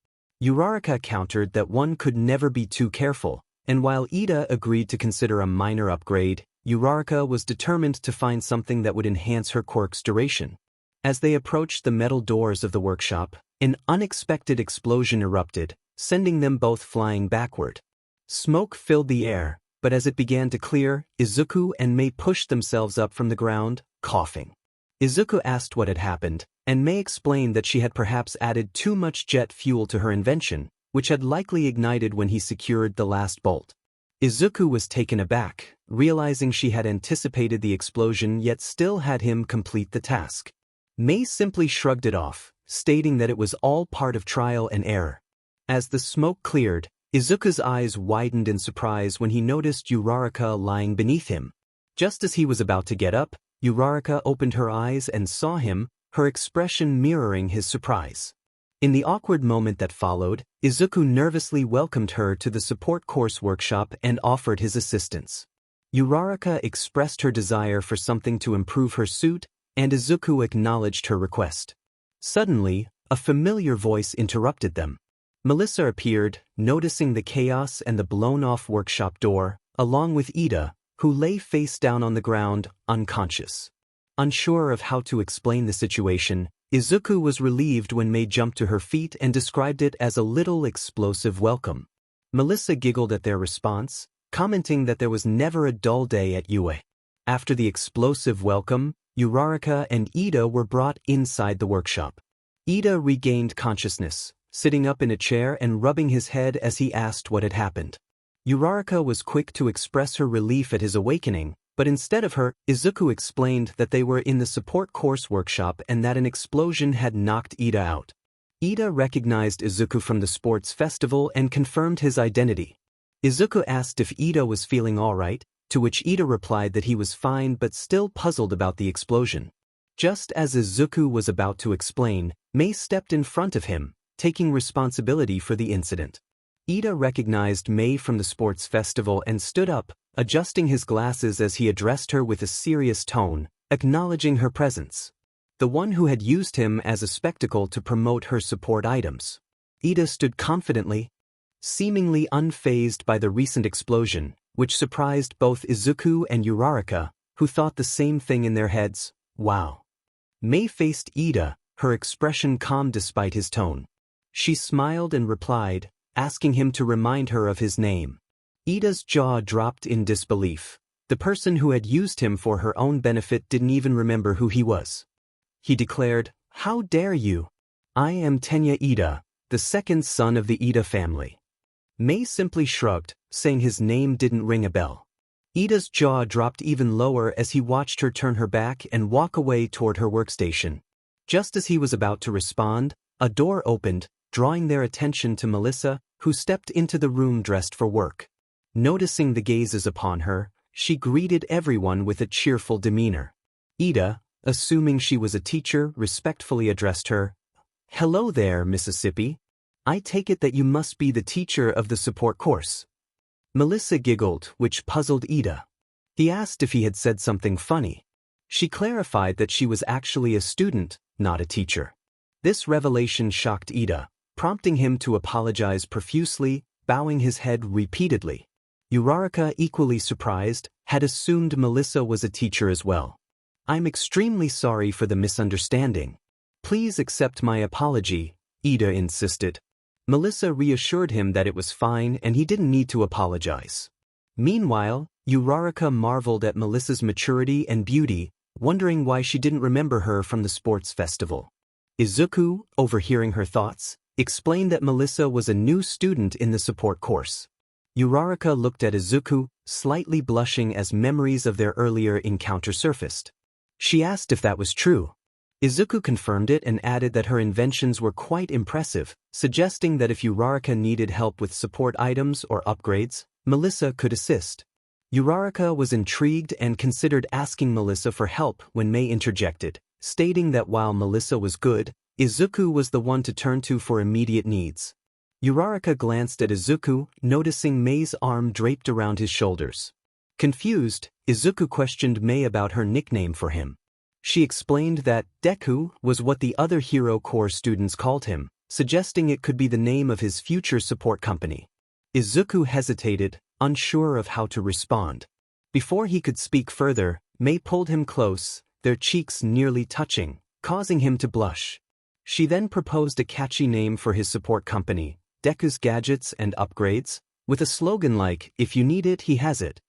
Uraraka countered that one could never be too careful, and while Ida agreed to consider a minor upgrade, Uraraka was determined to find something that would enhance her quirk's duration. As they approached the metal doors of the workshop, an unexpected explosion erupted, sending them both flying backward. Smoke filled the air, but as it began to clear, Izuku and Mei pushed themselves up from the ground, coughing. Izuku asked what had happened, and Mei explained that she had perhaps added too much jet fuel to her invention, which had likely ignited when he secured the last bolt. Izuku was taken aback, realizing she had anticipated the explosion yet still had him complete the task. Mei simply shrugged it off, stating that it was all part of trial and error. As the smoke cleared, Izuku's eyes widened in surprise when he noticed Uraraka lying beneath him. Just as he was about to get up, Uraraka opened her eyes and saw him, her expression mirroring his surprise. In the awkward moment that followed, Izuku nervously welcomed her to the support course workshop and offered his assistance. Uraraka expressed her desire for something to improve her suit, and Izuku acknowledged her request. Suddenly, a familiar voice interrupted them. Melissa appeared, noticing the chaos and the blown-off workshop door, along with Ida, who lay face down on the ground, unconscious. Unsure of how to explain the situation, Izuku was relieved when Mei jumped to her feet and described it as a little explosive welcome. Melissa giggled at their response, commenting that there was never a dull day at UA. After the explosive welcome, Uraraka and Ida were brought inside the workshop. Ida regained consciousness, sitting up in a chair and rubbing his head as he asked what had happened. Uraraka was quick to express her relief at his awakening, but instead of her, Izuku explained that they were in the support course workshop and that an explosion had knocked Ida out. Ida recognized Izuku from the sports festival and confirmed his identity. Izuku asked if Ida was feeling alright, to which Ida replied that he was fine but still puzzled about the explosion. Just as Izuku was about to explain, Mei stepped in front of him, taking responsibility for the incident. Ida recognized Mei from the sports festival and stood up, adjusting his glasses as he addressed her with a serious tone, acknowledging her presence. The one who had used him as a spectacle to promote her support items. Ida stood confidently, seemingly unfazed by the recent explosion, which surprised both Izuku and Uraraka, who thought the same thing in their heads. Wow. Mei faced Ida, her expression calm despite his tone. She smiled and replied, asking him to remind her of his name. Ida's jaw dropped in disbelief. The person who had used him for her own benefit didn't even remember who he was. He declared, "How dare you? I am Tenya Ida, the second son of the Ida family." Mei simply shrugged, saying his name didn't ring a bell. Ida's jaw dropped even lower as he watched her turn her back and walk away toward her workstation. Just as he was about to respond, a door opened, drawing their attention to Melissa, who stepped into the room dressed for work. Noticing the gazes upon her, she greeted everyone with a cheerful demeanor. Ida, assuming she was a teacher, respectfully addressed her, "Hello there, Mississippi. I take it that you must be the teacher of the support course." Melissa giggled, which puzzled Ida. He asked if he had said something funny. She clarified that she was actually a student, not a teacher. This revelation shocked Ida, prompting him to apologize profusely, bowing his head repeatedly. Uraraka, equally surprised, had assumed Melissa was a teacher as well. "I'm extremely sorry for the misunderstanding. Please accept my apology," Ida insisted. Melissa reassured him that it was fine and he didn't need to apologize. Meanwhile, Uraraka marveled at Melissa's maturity and beauty, wondering why she didn't remember her from the sports festival. Izuku, overhearing her thoughts, explained that Melissa was a new student in the support course. Uraraka looked at Izuku, slightly blushing as memories of their earlier encounter surfaced. She asked if that was true. Izuku confirmed it and added that her inventions were quite impressive, suggesting that if Uraraka needed help with support items or upgrades, Melissa could assist. Uraraka was intrigued and considered asking Melissa for help when Mei interjected, stating that while Melissa was good, Izuku was the one to turn to for immediate needs. Uraraka glanced at Izuku, noticing Mei's arm draped around his shoulders. Confused, Izuku questioned Mei about her nickname for him. She explained that Deku was what the other Hero Corps students called him, suggesting it could be the name of his future support company. Izuku hesitated, unsure of how to respond. Before he could speak further, Mei pulled him close, their cheeks nearly touching, causing him to blush. She then proposed a catchy name for his support company, Deku's Gadgets and Upgrades, with a slogan like, "If you need it, he has it."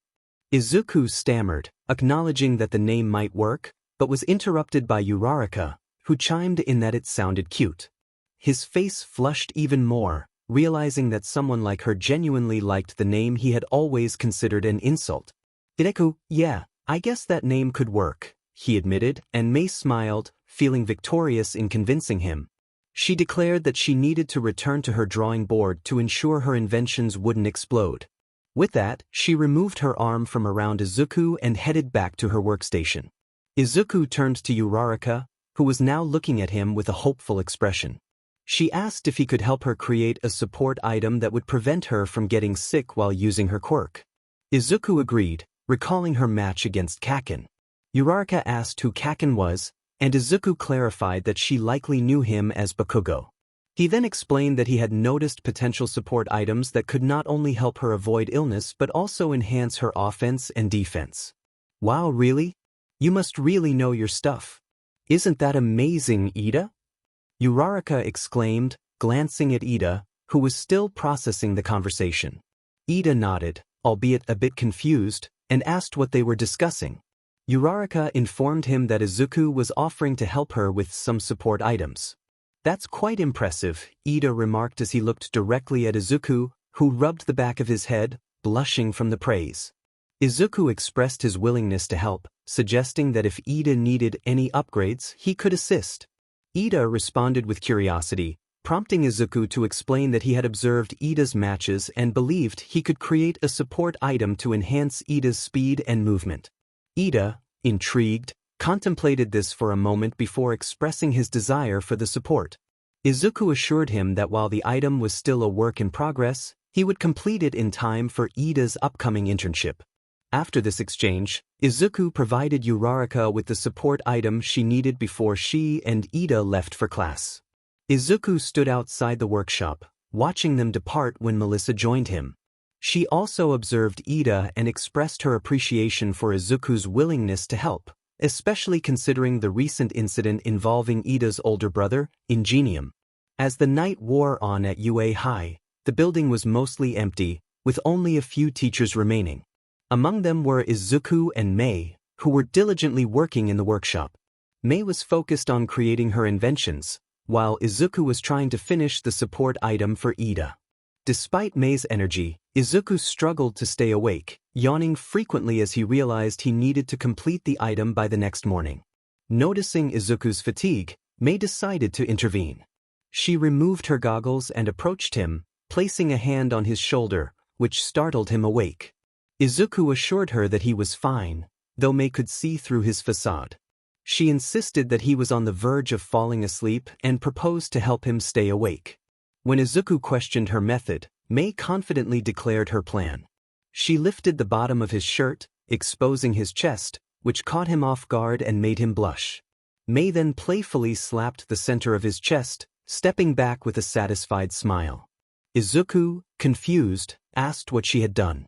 Izuku stammered, acknowledging that the name might work, but was interrupted by Uraraka, who chimed in that it sounded cute. His face flushed even more, realizing that someone like her genuinely liked the name he had always considered an insult. "Deku, yeah, I guess that name could work," he admitted, and Mei smiled, feeling victorious in convincing him. She declared that she needed to return to her drawing board to ensure her inventions wouldn't explode. With that, she removed her arm from around Izuku and headed back to her workstation. Izuku turned to Uraraka, who was now looking at him with a hopeful expression. She asked if he could help her create a support item that would prevent her from getting sick while using her quirk. Izuku agreed, recalling her match against Kaken. Uraraka asked who Kaken was, and Izuku clarified that she likely knew him as Bakugo. He then explained that he had noticed potential support items that could not only help her avoid illness but also enhance her offense and defense. "Wow, really? You must really know your stuff. Isn't that amazing, Ida?" Uraraka exclaimed, glancing at Ida, who was still processing the conversation. Ida nodded, albeit a bit confused, and asked what they were discussing. Uraraka informed him that Izuku was offering to help her with some support items. "That's quite impressive," Ida remarked as he looked directly at Izuku, who rubbed the back of his head, blushing from the praise. Izuku expressed his willingness to help, suggesting that if Ida needed any upgrades, he could assist. Ida responded with curiosity, prompting Izuku to explain that he had observed Ida's matches and believed he could create a support item to enhance Ida's speed and movement. Ida, intrigued, contemplated this for a moment before expressing his desire for the support. Izuku assured him that while the item was still a work in progress, he would complete it in time for Ida's upcoming internship. After this exchange, Izuku provided Uraraka with the support item she needed before she and Ida left for class. Izuku stood outside the workshop, watching them depart when Melissa joined him. She also observed Ida and expressed her appreciation for Izuku's willingness to help, especially considering the recent incident involving Ida's older brother, Ingenium. As the night wore on at UA High, the building was mostly empty, with only a few teachers remaining. Among them were Izuku and Mei, who were diligently working in the workshop. Mei was focused on creating her inventions, while Izuku was trying to finish the support item for Ida. Despite Mei's energy, Izuku struggled to stay awake, yawning frequently as he realized he needed to complete the item by the next morning. Noticing Izuku's fatigue, Mei decided to intervene. She removed her goggles and approached him, placing a hand on his shoulder, which startled him awake. Izuku assured her that he was fine, though Mei could see through his facade. She insisted that he was on the verge of falling asleep and proposed to help him stay awake. When Izuku questioned her method, Mei confidently declared her plan. She lifted the bottom of his shirt, exposing his chest, which caught him off guard and made him blush. Mei then playfully slapped the center of his chest, stepping back with a satisfied smile. Izuku, confused, asked what she had done.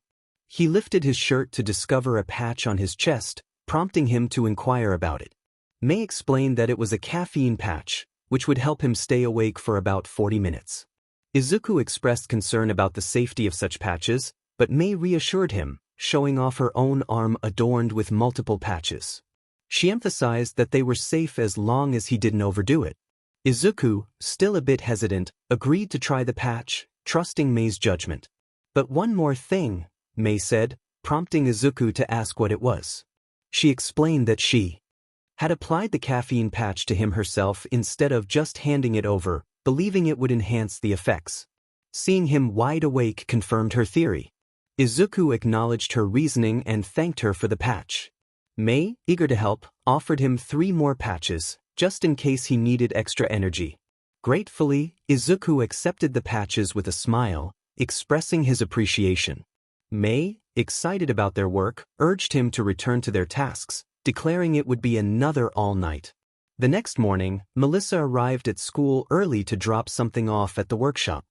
He lifted his shirt to discover a patch on his chest, prompting him to inquire about it. Mei explained that it was a caffeine patch, which would help him stay awake for about 40 minutes. Izuku expressed concern about the safety of such patches, but Mei reassured him, showing off her own arm adorned with multiple patches. She emphasized that they were safe as long as he didn't overdo it. Izuku, still a bit hesitant, agreed to try the patch, trusting Mei's judgment. "But one more thing," Mei said, prompting Izuku to ask what it was. She explained that she had applied the caffeine patch to him herself instead of just handing it over, believing it would enhance the effects. Seeing him wide awake confirmed her theory. Izuku acknowledged her reasoning and thanked her for the patch. Mei, eager to help, offered him 3 more patches, just in case he needed extra energy. Gratefully, Izuku accepted the patches with a smile, expressing his appreciation. Mei, excited about their work, urged him to return to their tasks, declaring it would be another all-night. The next morning, Melissa arrived at school early to drop something off at the workshop.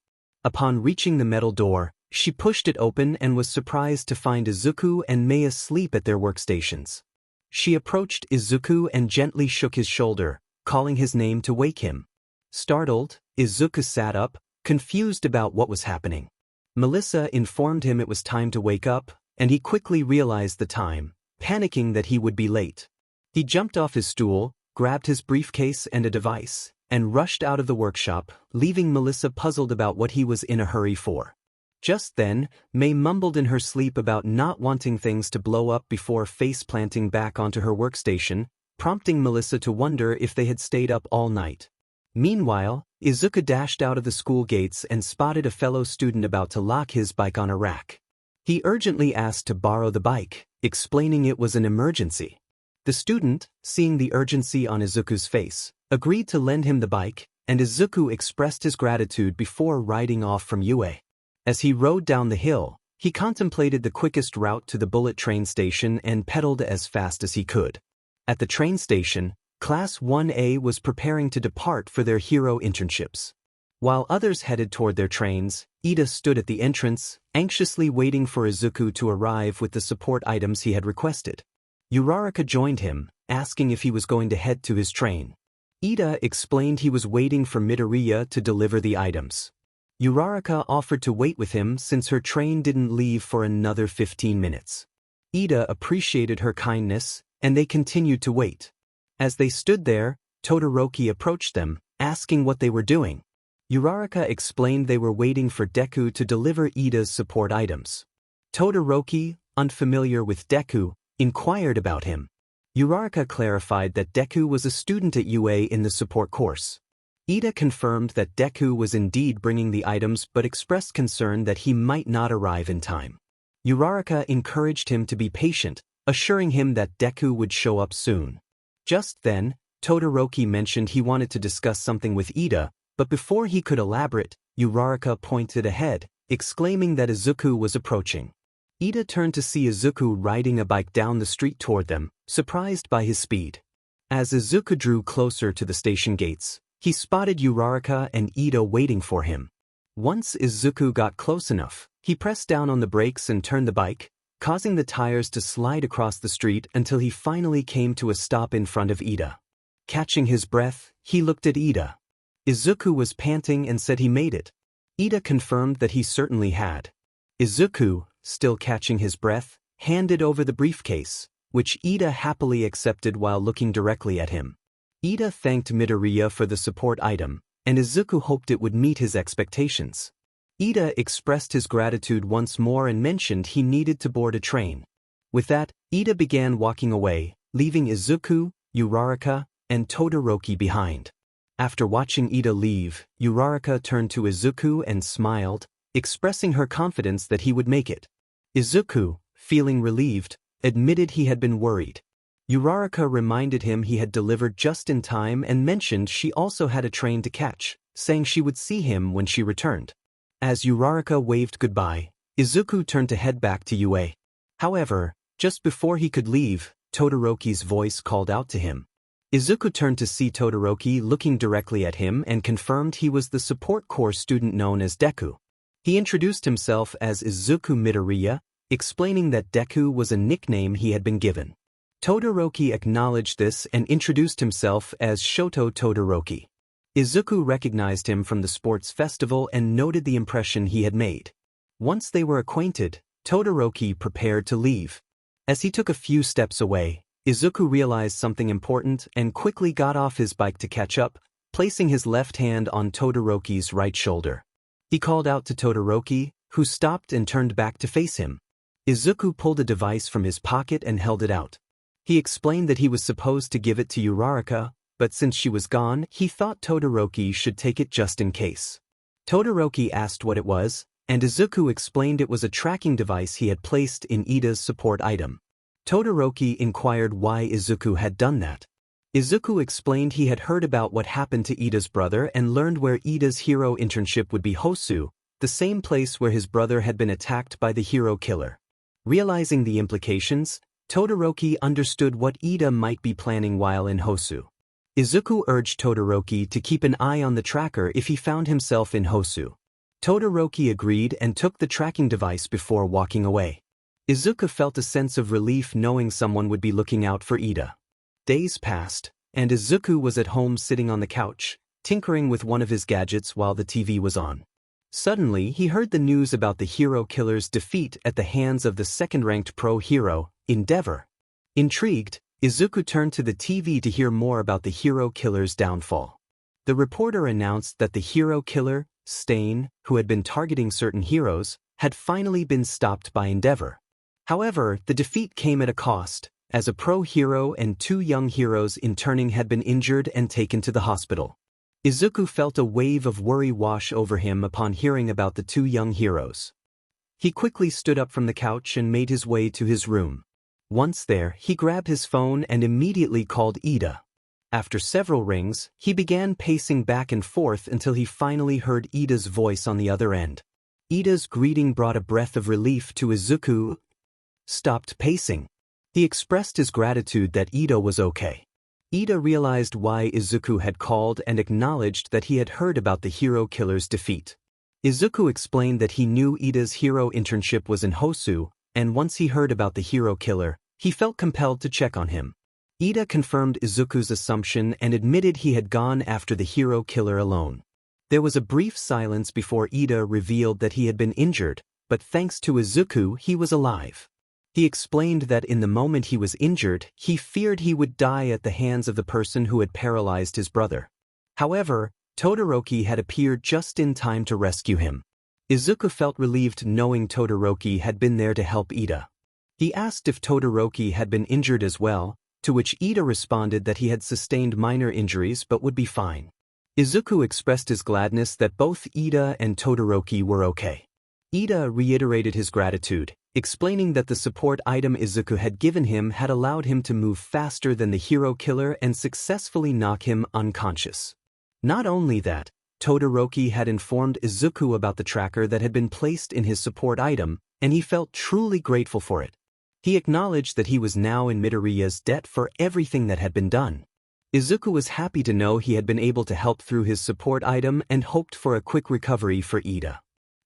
Upon reaching the metal door, she pushed it open and was surprised to find Izuku and Mei asleep at their workstations. She approached Izuku and gently shook his shoulder, calling his name to wake him. Startled, Izuku sat up, confused about what was happening. Melissa informed him it was time to wake up, and he quickly realized the time, panicking that he would be late. He jumped off his stool, grabbed his briefcase and a device, and rushed out of the workshop, leaving Melissa puzzled about what he was in a hurry for. Just then, Mei mumbled in her sleep about not wanting things to blow up before face-planting back onto her workstation, prompting Melissa to wonder if they had stayed up all night. Meanwhile, Izuku dashed out of the school gates and spotted a fellow student about to lock his bike on a rack. He urgently asked to borrow the bike, explaining it was an emergency. The student, seeing the urgency on Izuku's face, agreed to lend him the bike, and Izuku expressed his gratitude before riding off from UA. As he rode down the hill, he contemplated the quickest route to the bullet train station and pedaled as fast as he could. At the train station, Class 1A was preparing to depart for their hero internships. While others headed toward their trains, Ida stood at the entrance, anxiously waiting for Izuku to arrive with the support items he had requested. Uraraka joined him, asking if he was going to head to his train. Ida explained he was waiting for Midoriya to deliver the items. Uraraka offered to wait with him since her train didn't leave for another 15 minutes. Ida appreciated her kindness, and they continued to wait. As they stood there, Todoroki approached them, asking what they were doing. Uraraka explained they were waiting for Deku to deliver Ida's support items. Todoroki, unfamiliar with Deku, inquired about him. Uraraka clarified that Deku was a student at UA in the support course. Ida confirmed that Deku was indeed bringing the items but expressed concern that he might not arrive in time. Uraraka encouraged him to be patient, assuring him that Deku would show up soon. Just then, Todoroki mentioned he wanted to discuss something with Ida, but before he could elaborate, Uraraka pointed ahead, exclaiming that Izuku was approaching. Ida turned to see Izuku riding a bike down the street toward them, surprised by his speed. As Izuku drew closer to the station gates, he spotted Uraraka and Ida waiting for him. Once Izuku got close enough, he pressed down on the brakes and turned the bike, causing the tires to slide across the street until he finally came to a stop in front of Ida. Catching his breath, he looked at Ida. Izuku was panting and said he made it. Ida confirmed that he certainly had. Izuku, still catching his breath, handed over the briefcase, which Ida happily accepted while looking directly at him. Ida thanked Midoriya for the support item, and Izuku hoped it would meet his expectations. Ida expressed his gratitude once more and mentioned he needed to board a train. With that, Ida began walking away, leaving Izuku, Uraraka, and Todoroki behind. After watching Ida leave, Uraraka turned to Izuku and smiled, expressing her confidence that he would make it. Izuku, feeling relieved, admitted he had been worried. Uraraka reminded him he had delivered just in time and mentioned she also had a train to catch, saying she would see him when she returned. As Uraraka waved goodbye, Izuku turned to head back to UA. However, just before he could leave, Todoroki's voice called out to him. Izuku turned to see Todoroki looking directly at him and confirmed he was the support corps student known as Deku. He introduced himself as Izuku Midoriya, explaining that Deku was a nickname he had been given. Todoroki acknowledged this and introduced himself as Shoto Todoroki. Izuku recognized him from the sports festival and noted the impression he had made. Once they were acquainted, Todoroki prepared to leave. As he took a few steps away, Izuku realized something important and quickly got off his bike to catch up, placing his left hand on Todoroki's right shoulder. He called out to Todoroki, who stopped and turned back to face him. Izuku pulled a device from his pocket and held it out. He explained that he was supposed to give it to Uraraka, but since she was gone, he thought Todoroki should take it just in case. Todoroki asked what it was, and Izuku explained it was a tracking device he had placed in Ida's support item. Todoroki inquired why Izuku had done that. Izuku explained he had heard about what happened to Ida's brother and learned where Ida's hero internship would be Hosu, the same place where his brother had been attacked by the hero killer. Realizing the implications, Todoroki understood what Ida might be planning while in Hosu. Izuku urged Todoroki to keep an eye on the tracker if he found himself in Hosu. Todoroki agreed and took the tracking device before walking away. Izuku felt a sense of relief knowing someone would be looking out for Ida. Days passed, and Izuku was at home sitting on the couch, tinkering with one of his gadgets while the TV was on. Suddenly, he heard the news about the hero killer's defeat at the hands of the second-ranked pro hero, Endeavor. Intrigued, Izuku turned to the TV to hear more about the hero killer's downfall. The reporter announced that the hero killer, Stain, who had been targeting certain heroes, had finally been stopped by Endeavor. However, the defeat came at a cost, as a pro hero and two young heroes interning had been injured and taken to the hospital. Izuku felt a wave of worry wash over him upon hearing about the two young heroes. He quickly stood up from the couch and made his way to his room. Once there, he grabbed his phone and immediately called Ida. After several rings, he began pacing back and forth until he finally heard Ida's voice on the other end. Ida's greeting brought a breath of relief to Izuku. Stopped pacing. He expressed his gratitude that Ida was okay. Ida realized why Izuku had called and acknowledged that he had heard about the hero killer's defeat. Izuku explained that he knew Ida's hero internship was in Hosu, and once he heard about the hero killer, he felt compelled to check on him. Ida confirmed Izuku's assumption and admitted he had gone after the hero killer alone. There was a brief silence before Ida revealed that he had been injured, but thanks to Izuku he was alive. He explained that in the moment he was injured, he feared he would die at the hands of the person who had paralyzed his brother. However, Todoroki had appeared just in time to rescue him. Izuku felt relieved knowing Todoroki had been there to help Ida. He asked if Todoroki had been injured as well, to which Ida responded that he had sustained minor injuries but would be fine. Izuku expressed his gladness that both Ida and Todoroki were okay. Ida reiterated his gratitude, explaining that the support item Izuku had given him had allowed him to move faster than the hero killer and successfully knock him unconscious. Not only that, Todoroki had informed Izuku about the tracker that had been placed in his support item, and he felt truly grateful for it. He acknowledged that he was now in Midoriya's debt for everything that had been done. Izuku was happy to know he had been able to help through his support item and hoped for a quick recovery for Ida.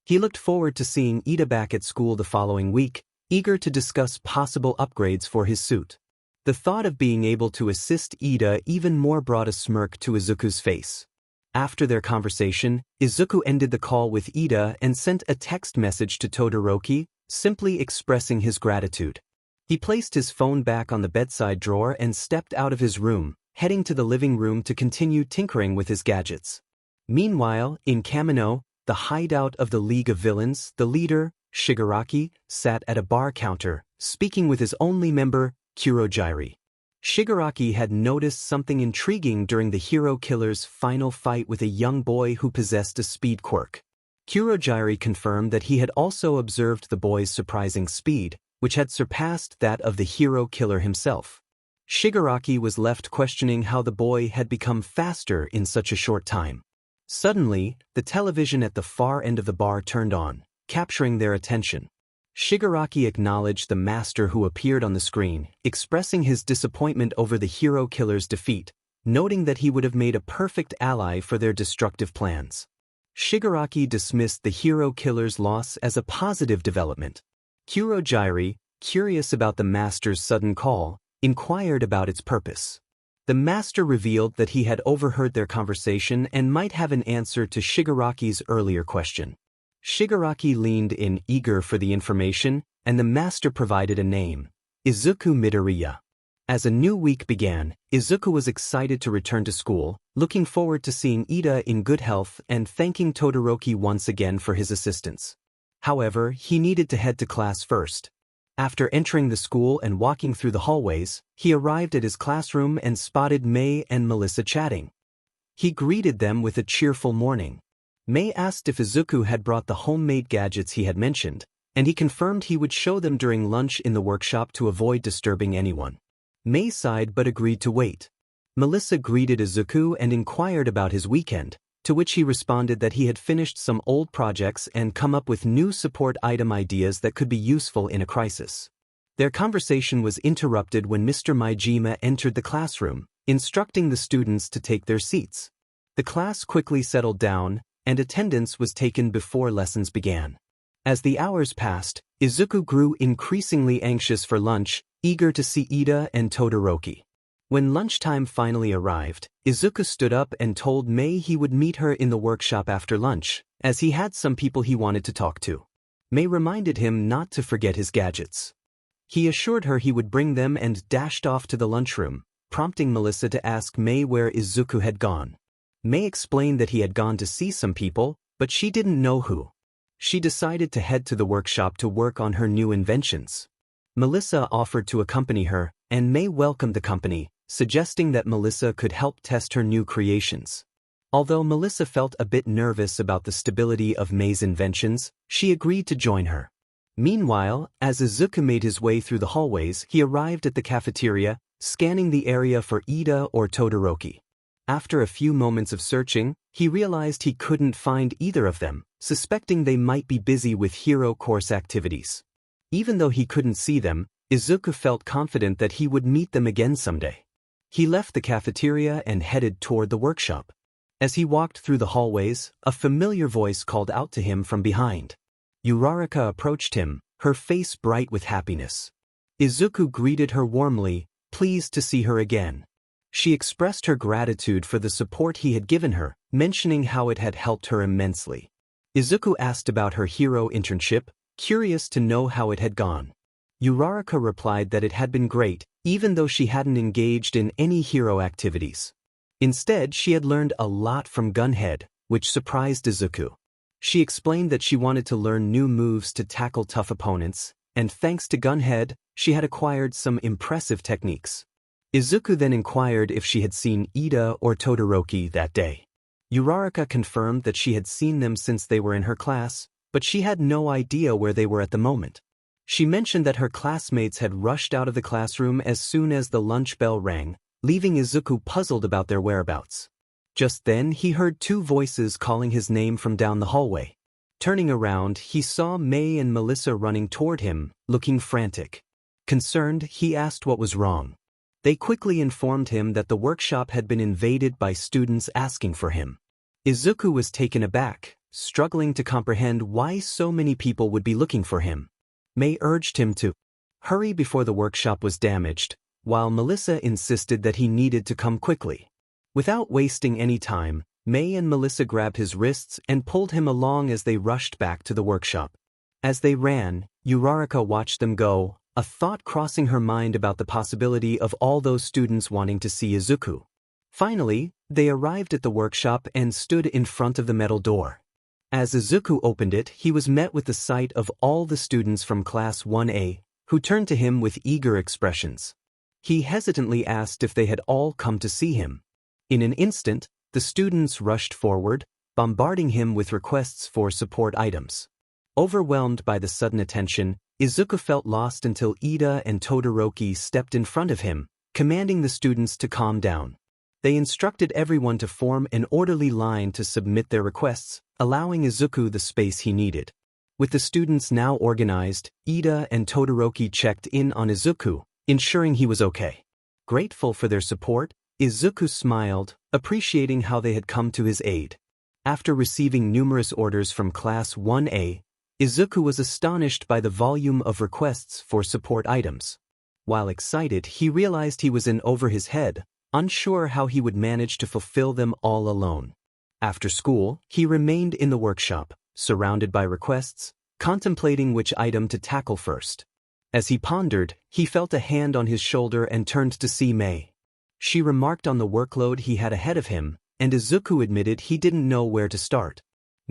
He looked forward to seeing Ida back at school the following week, eager to discuss possible upgrades for his suit. The thought of being able to assist Ida even more brought a smirk to Izuku's face. After their conversation, Izuku ended the call with Ida and sent a text message to Todoroki, simply expressing his gratitude. He placed his phone back on the bedside drawer and stepped out of his room, heading to the living room to continue tinkering with his gadgets. Meanwhile, in Kamino, the hideout of the League of Villains, the leader, Shigaraki, sat at a bar counter, speaking with his only member, Kurogyri. Shigaraki had noticed something intriguing during the hero killer's final fight with a young boy who possessed a speed quirk. Kurogyri confirmed that he had also observed the boy's surprising speed, which had surpassed that of the hero killer himself. Shigaraki was left questioning how the boy had become faster in such a short time. Suddenly, the television at the far end of the bar turned on, capturing their attention. Shigaraki acknowledged the master who appeared on the screen, expressing his disappointment over the hero killer's defeat, noting that he would have made a perfect ally for their destructive plans. Shigaraki dismissed the hero killer's loss as a positive development. Kurogyri, curious about the master's sudden call, inquired about its purpose. The master revealed that he had overheard their conversation and might have an answer to Shigaraki's earlier question. Shigaraki leaned in, eager for the information, and the master provided a name: Izuku Midoriya. As a new week began, Izuku was excited to return to school, looking forward to seeing Ida in good health and thanking Todoroki once again for his assistance. However, he needed to head to class first. After entering the school and walking through the hallways, he arrived at his classroom and spotted Mei and Melissa chatting. He greeted them with a cheerful morning. Mei asked if Izuku had brought the homemade gadgets he had mentioned, and he confirmed he would show them during lunch in the workshop to avoid disturbing anyone. Mei sighed but agreed to wait. Melissa greeted Izuku and inquired about his weekend, to which he responded that he had finished some old projects and come up with new support item ideas that could be useful in a crisis. Their conversation was interrupted when Mr. Maijima entered the classroom, instructing the students to take their seats. The class quickly settled down, and attendance was taken before lessons began. As the hours passed, Izuku grew increasingly anxious for lunch, eager to see Ida and Todoroki. When lunchtime finally arrived, Izuku stood up and told Mei he would meet her in the workshop after lunch, as he had some people he wanted to talk to. Mei reminded him not to forget his gadgets. He assured her he would bring them and dashed off to the lunchroom, prompting Melissa to ask Mei where Izuku had gone. Mei explained that he had gone to see some people, but she didn't know who. She decided to head to the workshop to work on her new inventions. Melissa offered to accompany her, and Mei welcomed the company, suggesting that Melissa could help test her new creations. Although Melissa felt a bit nervous about the stability of Mei's inventions, she agreed to join her. Meanwhile, as Izuku made his way through the hallways, he arrived at the cafeteria, scanning the area for Ida or Todoroki. After a few moments of searching, he realized he couldn't find either of them, suspecting they might be busy with hero course activities. Even though he couldn't see them, Izuku felt confident that he would meet them again someday. He left the cafeteria and headed toward the workshop. As he walked through the hallways, a familiar voice called out to him from behind. Uraraka approached him, her face bright with happiness. Izuku greeted her warmly, pleased to see her again. She expressed her gratitude for the support he had given her, mentioning how it had helped her immensely. Izuku asked about her hero internship, curious to know how it had gone. Uraraka replied that it had been great, even though she hadn't engaged in any hero activities. Instead, she had learned a lot from Gunhead, which surprised Izuku. She explained that she wanted to learn new moves to tackle tough opponents, and thanks to Gunhead, she had acquired some impressive techniques. Izuku then inquired if she had seen Ida or Todoroki that day. Uraraka confirmed that she had seen them since they were in her class, but she had no idea where they were at the moment. She mentioned that her classmates had rushed out of the classroom as soon as the lunch bell rang, leaving Izuku puzzled about their whereabouts. Just then, he heard two voices calling his name from down the hallway. Turning around, he saw Mei and Melissa running toward him, looking frantic. Concerned, he asked what was wrong. They quickly informed him that the workshop had been invaded by students asking for him. Izuku was taken aback, struggling to comprehend why so many people would be looking for him. Mei urged him to hurry before the workshop was damaged, while Melissa insisted that he needed to come quickly. Without wasting any time, Mei and Melissa grabbed his wrists and pulled him along as they rushed back to the workshop. As they ran, Uraraka watched them go, a thought crossing her mind about the possibility of all those students wanting to see Izuku. Finally, they arrived at the workshop and stood in front of the metal door. As Izuku opened it, he was met with the sight of all the students from Class 1A, who turned to him with eager expressions. He hesitantly asked if they had all come to see him. In an instant, the students rushed forward, bombarding him with requests for support items. Overwhelmed by the sudden attention, Izuku felt lost until Ida and Todoroki stepped in front of him, commanding the students to calm down. They instructed everyone to form an orderly line to submit their requests, allowing Izuku the space he needed. With the students now organized, Ida and Todoroki checked in on Izuku, ensuring he was okay. Grateful for their support, Izuku smiled, appreciating how they had come to his aid. After receiving numerous orders from Class 1A, Izuku was astonished by the volume of requests for support items. While excited, he realized he was in over his head, unsure how he would manage to fulfill them all alone. After school, he remained in the workshop, surrounded by requests, contemplating which item to tackle first. As he pondered, he felt a hand on his shoulder and turned to see Mei. She remarked on the workload he had ahead of him, and Izuku admitted he didn't know where to start.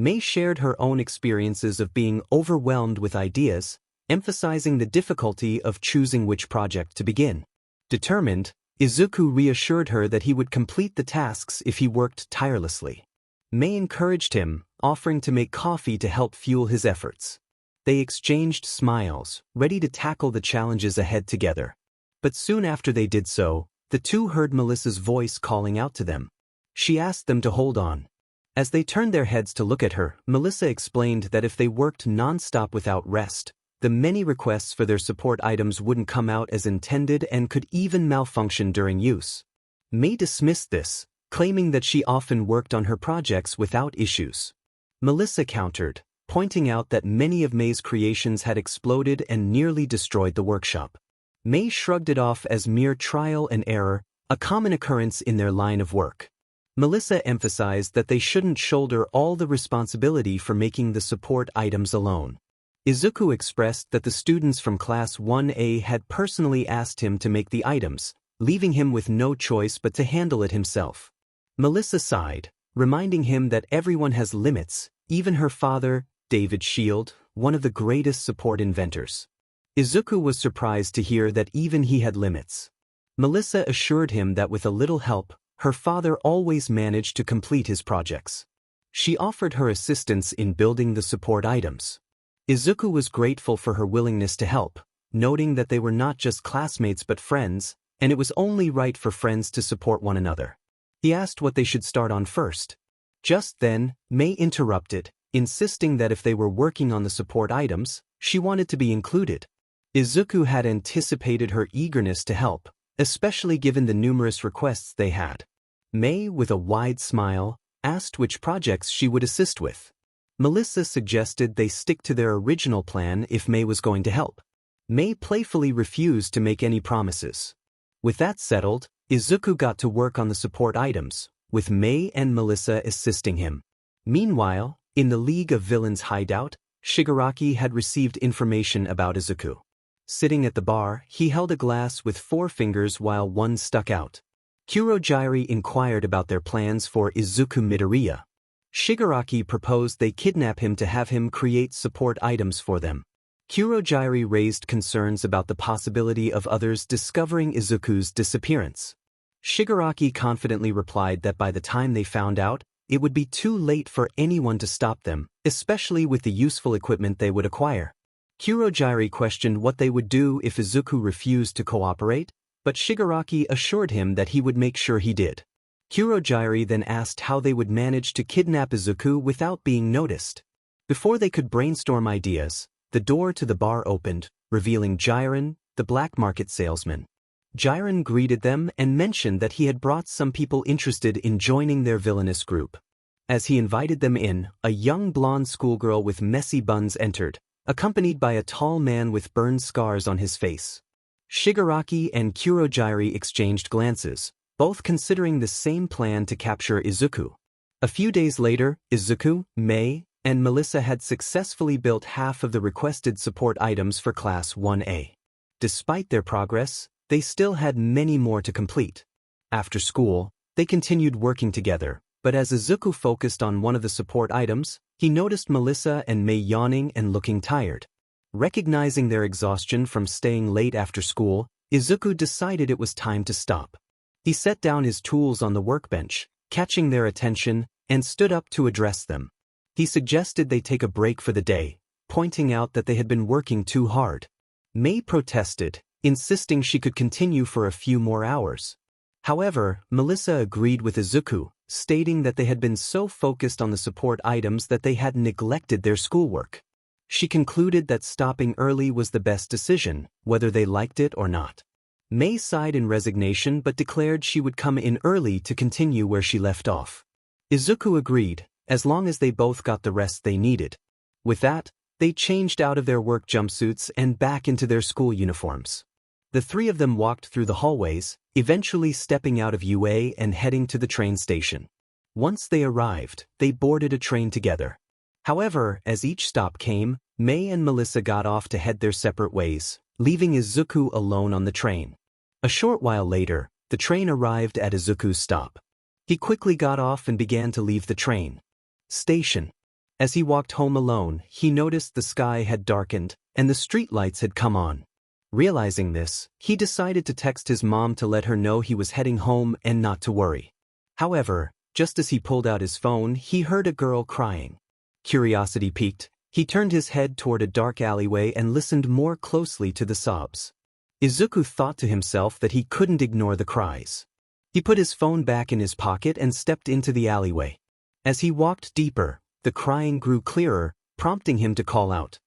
Mei shared her own experiences of being overwhelmed with ideas, emphasizing the difficulty of choosing which project to begin. Determined, Izuku reassured her that he would complete the tasks if he worked tirelessly. Mei encouraged him, offering to make coffee to help fuel his efforts. They exchanged smiles, ready to tackle the challenges ahead together. But soon after they did so, the two heard Melissa's voice calling out to them. She asked them to hold on. As they turned their heads to look at her, Melissa explained that if they worked non-stop without rest, the many requests for their support items wouldn't come out as intended and could even malfunction during use. Mei dismissed this, claiming that she often worked on her projects without issues. Melissa countered, pointing out that many of Mei's creations had exploded and nearly destroyed the workshop. Mei shrugged it off as mere trial and error, a common occurrence in their line of work. Melissa emphasized that they shouldn't shoulder all the responsibility for making the support items alone. Izuku expressed that the students from Class 1A had personally asked him to make the items, leaving him with no choice but to handle it himself. Melissa sighed, reminding him that everyone has limits, even her father, David Shield, one of the greatest support inventors. Izuku was surprised to hear that even he had limits. Melissa assured him that with a little help, her father always managed to complete his projects. She offered her assistance in building the support items. Izuku was grateful for her willingness to help, noting that they were not just classmates but friends, and it was only right for friends to support one another. He asked what they should start on first. Just then, Mei interrupted, insisting that if they were working on the support items, she wanted to be included. Izuku had anticipated her eagerness to help, especially given the numerous requests they had. Mei, with a wide smile, asked which projects she would assist with. Melissa suggested they stick to their original plan if Mei was going to help. Mei playfully refused to make any promises. With that settled, Izuku got to work on the support items, with Mei and Melissa assisting him. Meanwhile, in the League of Villains hideout, Shigaraki had received information about Izuku. Sitting at the bar, he held a glass with 4 fingers while one stuck out. Kurojairi inquired about their plans for Izuku Midoriya. Shigaraki proposed they kidnap him to have him create support items for them. Kurojairi raised concerns about the possibility of others discovering Izuku's disappearance. Shigaraki confidently replied that by the time they found out, it would be too late for anyone to stop them, especially with the useful equipment they would acquire. Kurojairi questioned what they would do if Izuku refused to cooperate, but Shigaraki assured him that he would make sure he did. Kurojairi then asked how they would manage to kidnap Izuku without being noticed. Before they could brainstorm ideas, the door to the bar opened, revealing Jiren, the black market salesman. Jiren greeted them and mentioned that he had brought some people interested in joining their villainous group. As he invited them in, a young blonde schoolgirl with messy buns entered, accompanied by a tall man with burned scars on his face. Shigaraki and Kurojairi exchanged glances, both considering the same plan to capture Izuku. A few days later, Izuku, Mei, and Melissa had successfully built half of the requested support items for Class 1A. Despite their progress, they still had many more to complete. After school, they continued working together, but as Izuku focused on one of the support items, he noticed Melissa and Mei yawning and looking tired. Recognizing their exhaustion from staying late after school, Izuku decided it was time to stop. He set down his tools on the workbench, catching their attention, and stood up to address them. He suggested they take a break for the day, pointing out that they had been working too hard. Mei protested, insisting she could continue for a few more hours. However, Melissa agreed with Izuku, stating that they had been so focused on the support items that they had neglected their schoolwork. She concluded that stopping early was the best decision, whether they liked it or not. Mei sighed in resignation but declared she would come in early to continue where she left off. Izuku agreed, as long as they both got the rest they needed. With that, they changed out of their work jumpsuits and back into their school uniforms. The 3 of them walked through the hallways, eventually stepping out of UA and heading to the train station. Once they arrived, they boarded a train together. However, as each stop came, Mei and Melissa got off to head their separate ways, leaving Izuku alone on the train. A short while later, the train arrived at Izuku's stop. He quickly got off and began to leave the train station. As he walked home alone, he noticed the sky had darkened, and the streetlights had come on. Realizing this, he decided to text his mom to let her know he was heading home and not to worry. However, just as he pulled out his phone, he heard a girl crying. Curiosity piqued, he turned his head toward a dark alleyway and listened more closely to the sobs. Izuku thought to himself that he couldn't ignore the cries. He put his phone back in his pocket and stepped into the alleyway. As he walked deeper, the crying grew clearer, prompting him to call out.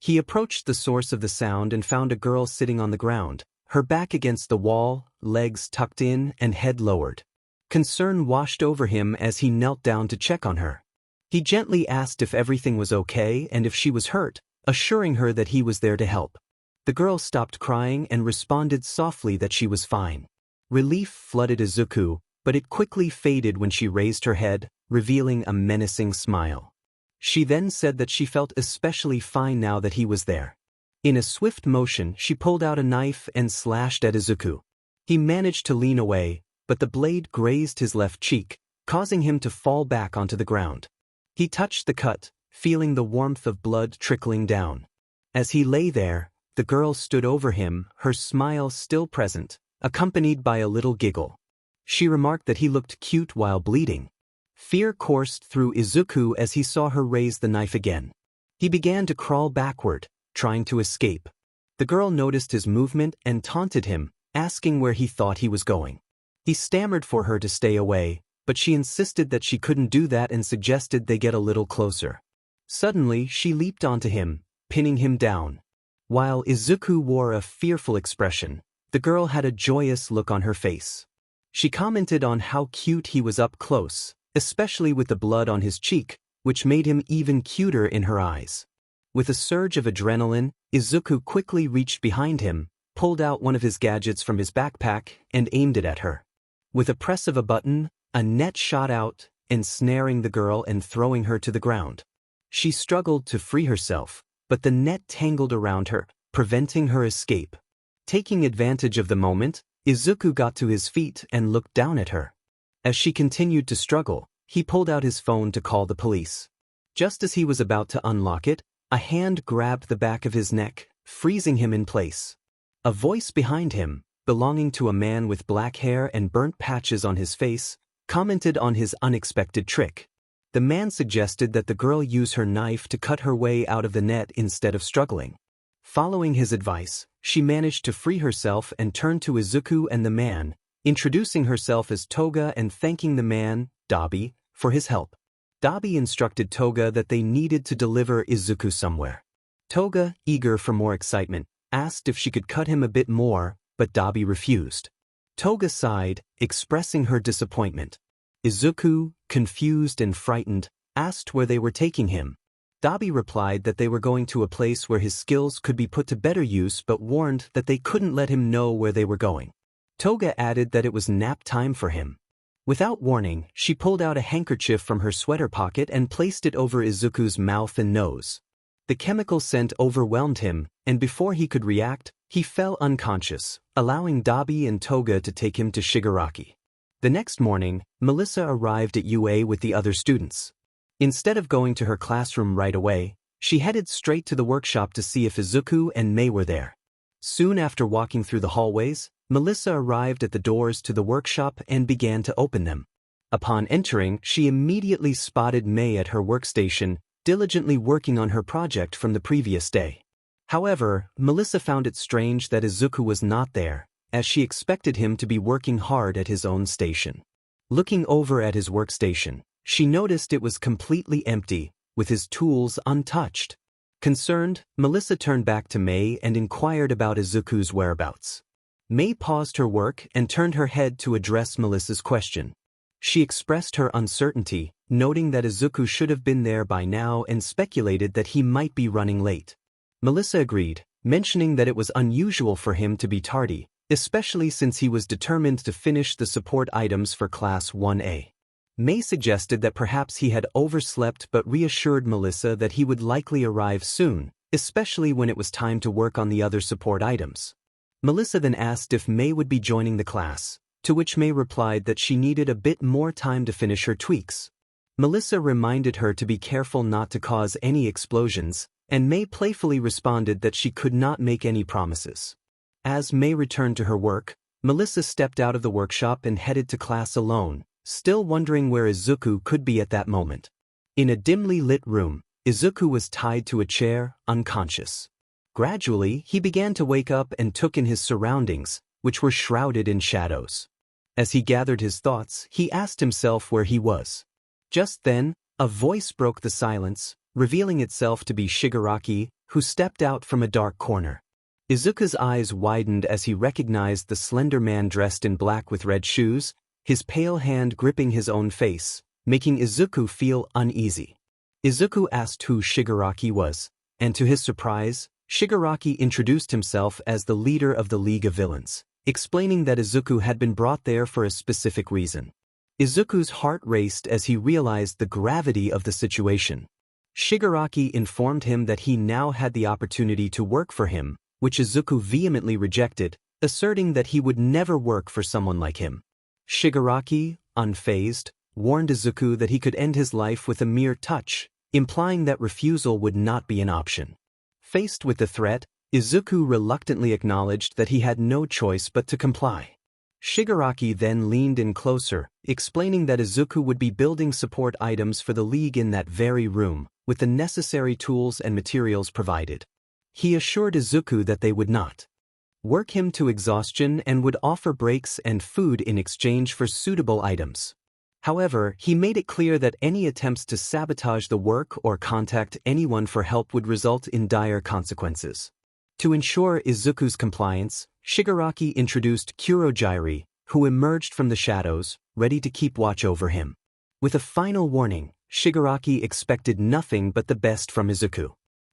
He approached the source of the sound and found a girl sitting on the ground, her back against the wall, legs tucked in and head lowered. Concern washed over him as he knelt down to check on her. He gently asked if everything was okay and if she was hurt, assuring her that he was there to help. The girl stopped crying and responded softly that she was fine. Relief flooded Izuku, but it quickly faded when she raised her head, revealing a menacing smile. She then said that she felt especially fine now that he was there. In a swift motion, she pulled out a knife and slashed at Izuku. He managed to lean away, but the blade grazed his left cheek, causing him to fall back onto the ground. He touched the cut, feeling the warmth of blood trickling down. As he lay there, the girl stood over him, her smile still present, accompanied by a little giggle. She remarked that he looked cute while bleeding. Fear coursed through Izuku as he saw her raise the knife again. He began to crawl backward, trying to escape. The girl noticed his movement and taunted him, asking where he thought he was going. He stammered for her to stay away, but she insisted that she couldn't do that and suggested they get a little closer. Suddenly, she leaped onto him, pinning him down. While Izuku wore a fearful expression, the girl had a joyous look on her face. She commented on how cute he was up close, especially with the blood on his cheek, which made him even cuter in her eyes. With a surge of adrenaline, Izuku quickly reached behind him, pulled out one of his gadgets from his backpack, and aimed it at her. With a press of a button, a net shot out, ensnaring the girl and throwing her to the ground. She struggled to free herself, but the net tangled around her, preventing her escape. Taking advantage of the moment, Izuku got to his feet and looked down at her. As she continued to struggle, he pulled out his phone to call the police. Just as he was about to unlock it, a hand grabbed the back of his neck, freezing him in place. A voice behind him, belonging to a man with black hair and burnt patches on his face, commented on his unexpected trick. The man suggested that the girl use her knife to cut her way out of the net instead of struggling. Following his advice, she managed to free herself and turned to Izuku and the man, introducing herself as Toga and thanking the man, Dabi, for his help. Dabi instructed Toga that they needed to deliver Izuku somewhere. Toga, eager for more excitement, asked if she could cut him a bit more, but Dabi refused. Toga sighed, expressing her disappointment. Izuku, confused and frightened, asked where they were taking him. Dabi replied that they were going to a place where his skills could be put to better use but warned that they couldn't let him know where they were going. Toga added that it was nap time for him. Without warning, she pulled out a handkerchief from her sweater pocket and placed it over Izuku's mouth and nose. The chemical scent overwhelmed him, and before he could react, he fell unconscious, allowing Dabi and Toga to take him to Shigaraki. The next morning, Melissa arrived at UA with the other students. Instead of going to her classroom right away, she headed straight to the workshop to see if Izuku and Mei were there. Soon after walking through the hallways, Melissa arrived at the doors to the workshop and began to open them. Upon entering, she immediately spotted Mei at her workstation, diligently working on her project from the previous day. However, Melissa found it strange that Izuku was not there, as she expected him to be working hard at his own station. Looking over at his workstation, she noticed it was completely empty, with his tools untouched. Concerned, Melissa turned back to Mei and inquired about Izuku's whereabouts. Mei paused her work and turned her head to address Melissa's question. She expressed her uncertainty, noting that Izuku should have been there by now and speculated that he might be running late. Melissa agreed, mentioning that it was unusual for him to be tardy, especially since he was determined to finish the support items for Class 1A. Mei suggested that perhaps he had overslept but reassured Melissa that he would likely arrive soon, especially when it was time to work on the other support items. Melissa then asked if Mei would be joining the class, to which Mei replied that she needed a bit more time to finish her tweaks. Melissa reminded her to be careful not to cause any explosions, and Mei playfully responded that she could not make any promises. As Mei returned to her work, Melissa stepped out of the workshop and headed to class alone, still wondering where Izuku could be at that moment. In a dimly lit room, Izuku was tied to a chair, unconscious. Gradually, he began to wake up and took in his surroundings, which were shrouded in shadows. As he gathered his thoughts, he asked himself where he was. Just then, a voice broke the silence, revealing itself to be Shigaraki, who stepped out from a dark corner. Izuku's eyes widened as he recognized the slender man dressed in black with red shoes, his pale hand gripping his own face, making Izuku feel uneasy. Izuku asked who Shigaraki was, and to his surprise, Shigaraki introduced himself as the leader of the League of Villains, explaining that Izuku had been brought there for a specific reason. Izuku's heart raced as he realized the gravity of the situation. Shigaraki informed him that he now had the opportunity to work for him, which Izuku vehemently rejected, asserting that he would never work for someone like him. Shigaraki, unfazed, warned Izuku that he could end his life with a mere touch, implying that refusal would not be an option. Faced with the threat, Izuku reluctantly acknowledged that he had no choice but to comply. Shigaraki then leaned in closer, explaining that Izuku would be building support items for the League in that very room, with the necessary tools and materials provided. He assured Izuku that they would not work him to exhaustion and would offer breaks and food in exchange for suitable items. However, he made it clear that any attempts to sabotage the work or contact anyone for help would result in dire consequences. To ensure Izuku's compliance, Shigaraki introduced Kurojairi, who emerged from the shadows, ready to keep watch over him. With a final warning, Shigaraki expected nothing but the best from Izuku.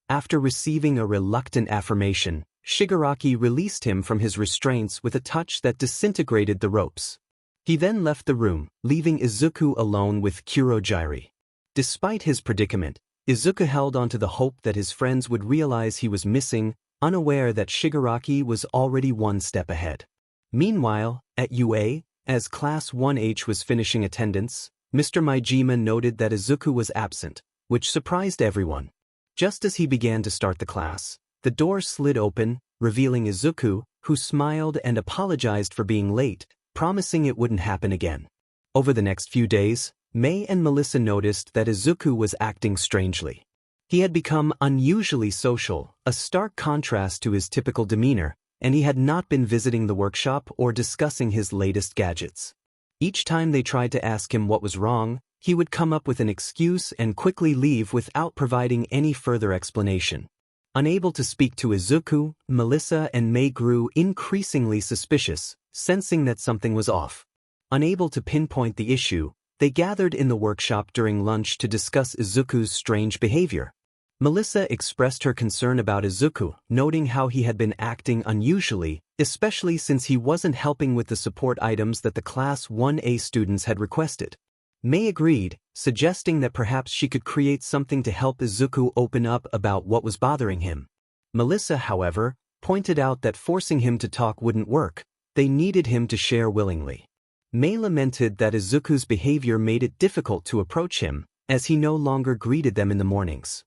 After receiving a reluctant affirmation, Shigaraki released him from his restraints with a touch that disintegrated the ropes. He then left the room, leaving Izuku alone with Kurogiri. Despite his predicament, Izuku held on to the hope that his friends would realize he was missing, unaware that Shigaraki was already one step ahead. Meanwhile, at UA, as Class 1H was finishing attendance, Mr. Maijima noted that Izuku was absent, which surprised everyone. Just as he began to start the class, the door slid open, revealing Izuku, who smiled and apologized for being late, promising it wouldn't happen again. Over the next few days, Mei and Melissa noticed that Izuku was acting strangely. He had become unusually social, a stark contrast to his typical demeanor, and he had not been visiting the workshop or discussing his latest gadgets. Each time they tried to ask him what was wrong, he would come up with an excuse and quickly leave without providing any further explanation. Unable to speak to Izuku, Melissa and Mei grew increasingly suspicious, sensing that something was off. Unable to pinpoint the issue, they gathered in the workshop during lunch to discuss Izuku's strange behavior. Melissa expressed her concern about Izuku, noting how he had been acting unusually, especially since he wasn't helping with the support items that the Class 1A students had requested. Mei agreed, suggesting that perhaps she could create something to help Izuku open up about what was bothering him. Melissa, however, pointed out that forcing him to talk wouldn't work. They needed him to share willingly. Mei lamented that Izuku's behavior made it difficult to approach him, as he no longer greeted them in the mornings.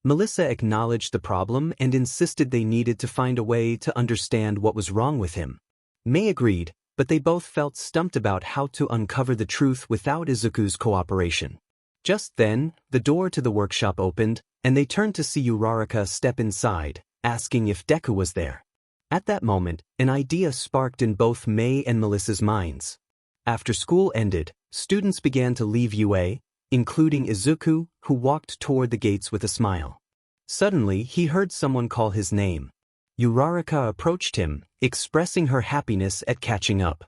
Melissa acknowledged the problem and insisted they needed to find a way to understand what was wrong with him. Mei agreed, but they both felt stumped about how to uncover the truth without Izuku's cooperation. Just then, the door to the workshop opened, and they turned to see Uraraka step inside, asking if Deku was there. At that moment, an idea sparked in both Mei and Melissa's minds. After school ended, students began to leave UA, including Izuku, who walked toward the gates with a smile. Suddenly, he heard someone call his name. Uraraka approached him, expressing her happiness at catching up.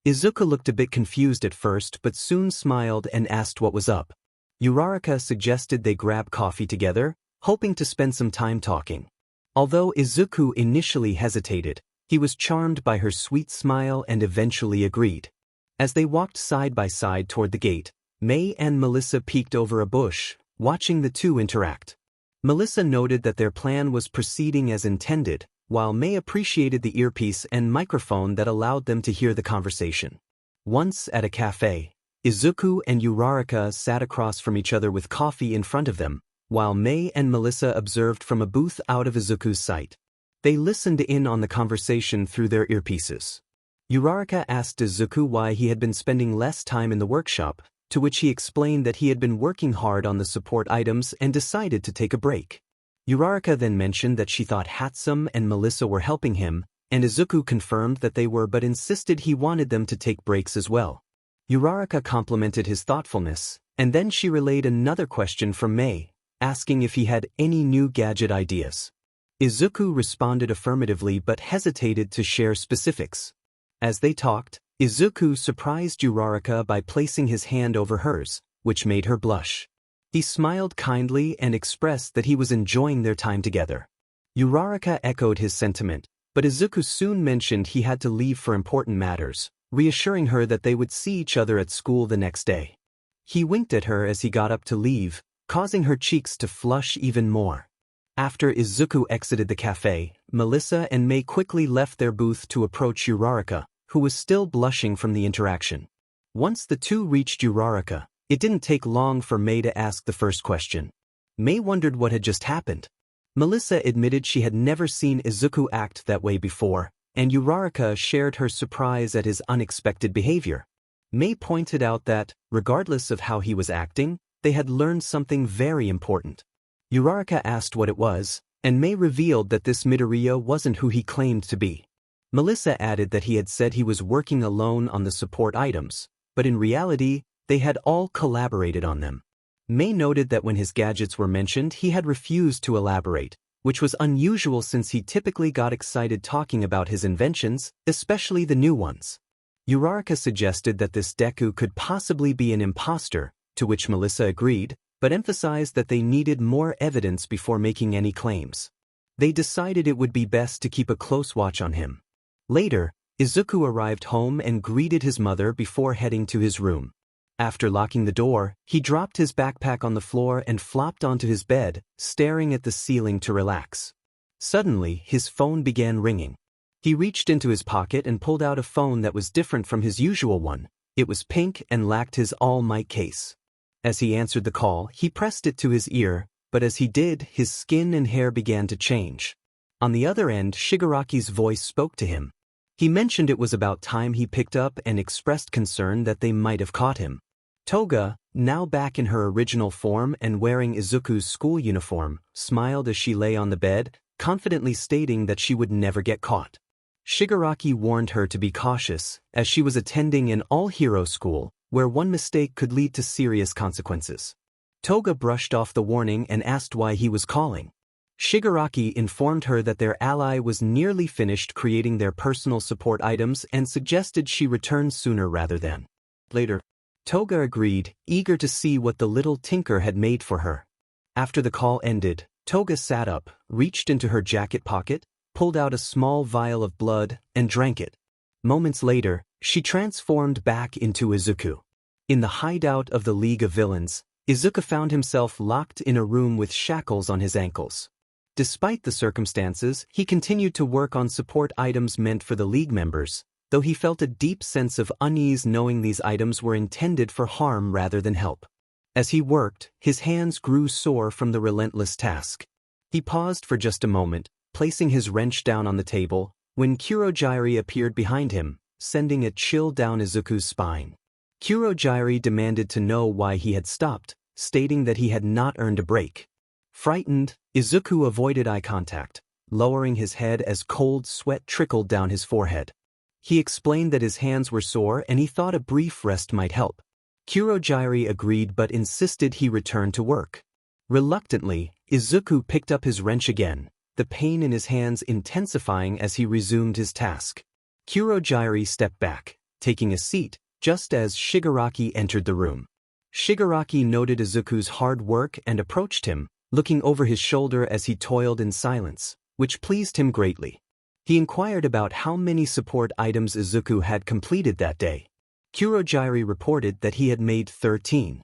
Izuku looked a bit confused at first but soon smiled and asked what was up. Uraraka suggested they grab coffee together, hoping to spend some time talking. Although Izuku initially hesitated, he was charmed by her sweet smile and eventually agreed. As they walked side by side toward the gate, Mei and Melissa peeked over a bush, watching the two interact. Melissa noted that their plan was proceeding as intended, while Mei appreciated the earpiece and microphone that allowed them to hear the conversation. Once at a cafe, Izuku and Uraraka sat across from each other with coffee in front of them, while Mei and Melissa observed from a booth out of Izuku's sight. They listened in on the conversation through their earpieces. Uraraka asked Izuku why he had been spending less time in the workshop, to which he explained that he had been working hard on the support items and decided to take a break. Uraraka then mentioned that she thought Hatsum and Melissa were helping him, and Izuku confirmed that they were but insisted he wanted them to take breaks as well. Uraraka complimented his thoughtfulness, and then she relayed another question from Mei, asking if he had any new gadget ideas. Izuku responded affirmatively but hesitated to share specifics. As they talked, Izuku surprised Uraraka by placing his hand over hers, which made her blush. He smiled kindly and expressed that he was enjoying their time together. Uraraka echoed his sentiment, but Izuku soon mentioned he had to leave for important matters, reassuring her that they would see each other at school the next day. He winked at her as he got up to leave, causing her cheeks to flush even more. After Izuku exited the cafe, Melissa and Mei quickly left their booth to approach Uraraka, who was still blushing from the interaction. Once the two reached Uraraka, it didn't take long for Mei to ask the first question. Mei wondered what had just happened. Melissa admitted she had never seen Izuku act that way before, and Uraraka shared her surprise at his unexpected behavior. Mei pointed out that, regardless of how he was acting, they had learned something very important. Uraraka asked what it was, and Mei revealed that this Midoriya wasn't who he claimed to be. Melissa added that he had said he was working alone on the support items, but in reality, they had all collaborated on them. Mei noted that when his gadgets were mentioned he had refused to elaborate, which was unusual since he typically got excited talking about his inventions, especially the new ones. Uraraka suggested that this Deku could possibly be an imposter, to which Melissa agreed, but emphasized that they needed more evidence before making any claims. They decided it would be best to keep a close watch on him. Later, Izuku arrived home and greeted his mother before heading to his room. After locking the door, he dropped his backpack on the floor and flopped onto his bed, staring at the ceiling to relax. Suddenly, his phone began ringing. He reached into his pocket and pulled out a phone that was different from his usual one. It was pink and lacked his All Might case. As he answered the call, he pressed it to his ear, but as he did, his skin and hair began to change. On the other end, Shigaraki's voice spoke to him. He mentioned it was about time he picked up and expressed concern that they might have caught him. Toga, now back in her original form and wearing Izuku's school uniform, smiled as she lay on the bed, confidently stating that she would never get caught. Shigaraki warned her to be cautious, as she was attending an all-hero school, where one mistake could lead to serious consequences. Toga brushed off the warning and asked why he was calling. Shigaraki informed her that their ally was nearly finished creating their personal support items and suggested she return sooner rather than later. Toga agreed, eager to see what the little tinker had made for her. After the call ended, Toga sat up, reached into her jacket pocket, pulled out a small vial of blood, and drank it. Moments later, she transformed back into Izuku. In the hideout of the League of Villains, Izuku found himself locked in a room with shackles on his ankles. Despite the circumstances, he continued to work on support items meant for the League members, though he felt a deep sense of unease knowing these items were intended for harm rather than help. As he worked, his hands grew sore from the relentless task. He paused for just a moment, placing his wrench down on the table, when Kurogyari appeared behind him, sending a chill down Izuku's spine. Kurogyari demanded to know why he had stopped, stating that he had not earned a break. Frightened, Izuku avoided eye contact, lowering his head as cold sweat trickled down his forehead. He explained that his hands were sore and he thought a brief rest might help. Kurogyari agreed but insisted he return to work. Reluctantly, Izuku picked up his wrench again, the pain in his hands intensifying as he resumed his task. Kurogyari stepped back, taking a seat, just as Shigaraki entered the room. Shigaraki noted Izuku's hard work and approached him, looking over his shoulder as he toiled in silence, which pleased him greatly. He inquired about how many support items Izuku had completed that day. Kurogyari reported that he had made 13.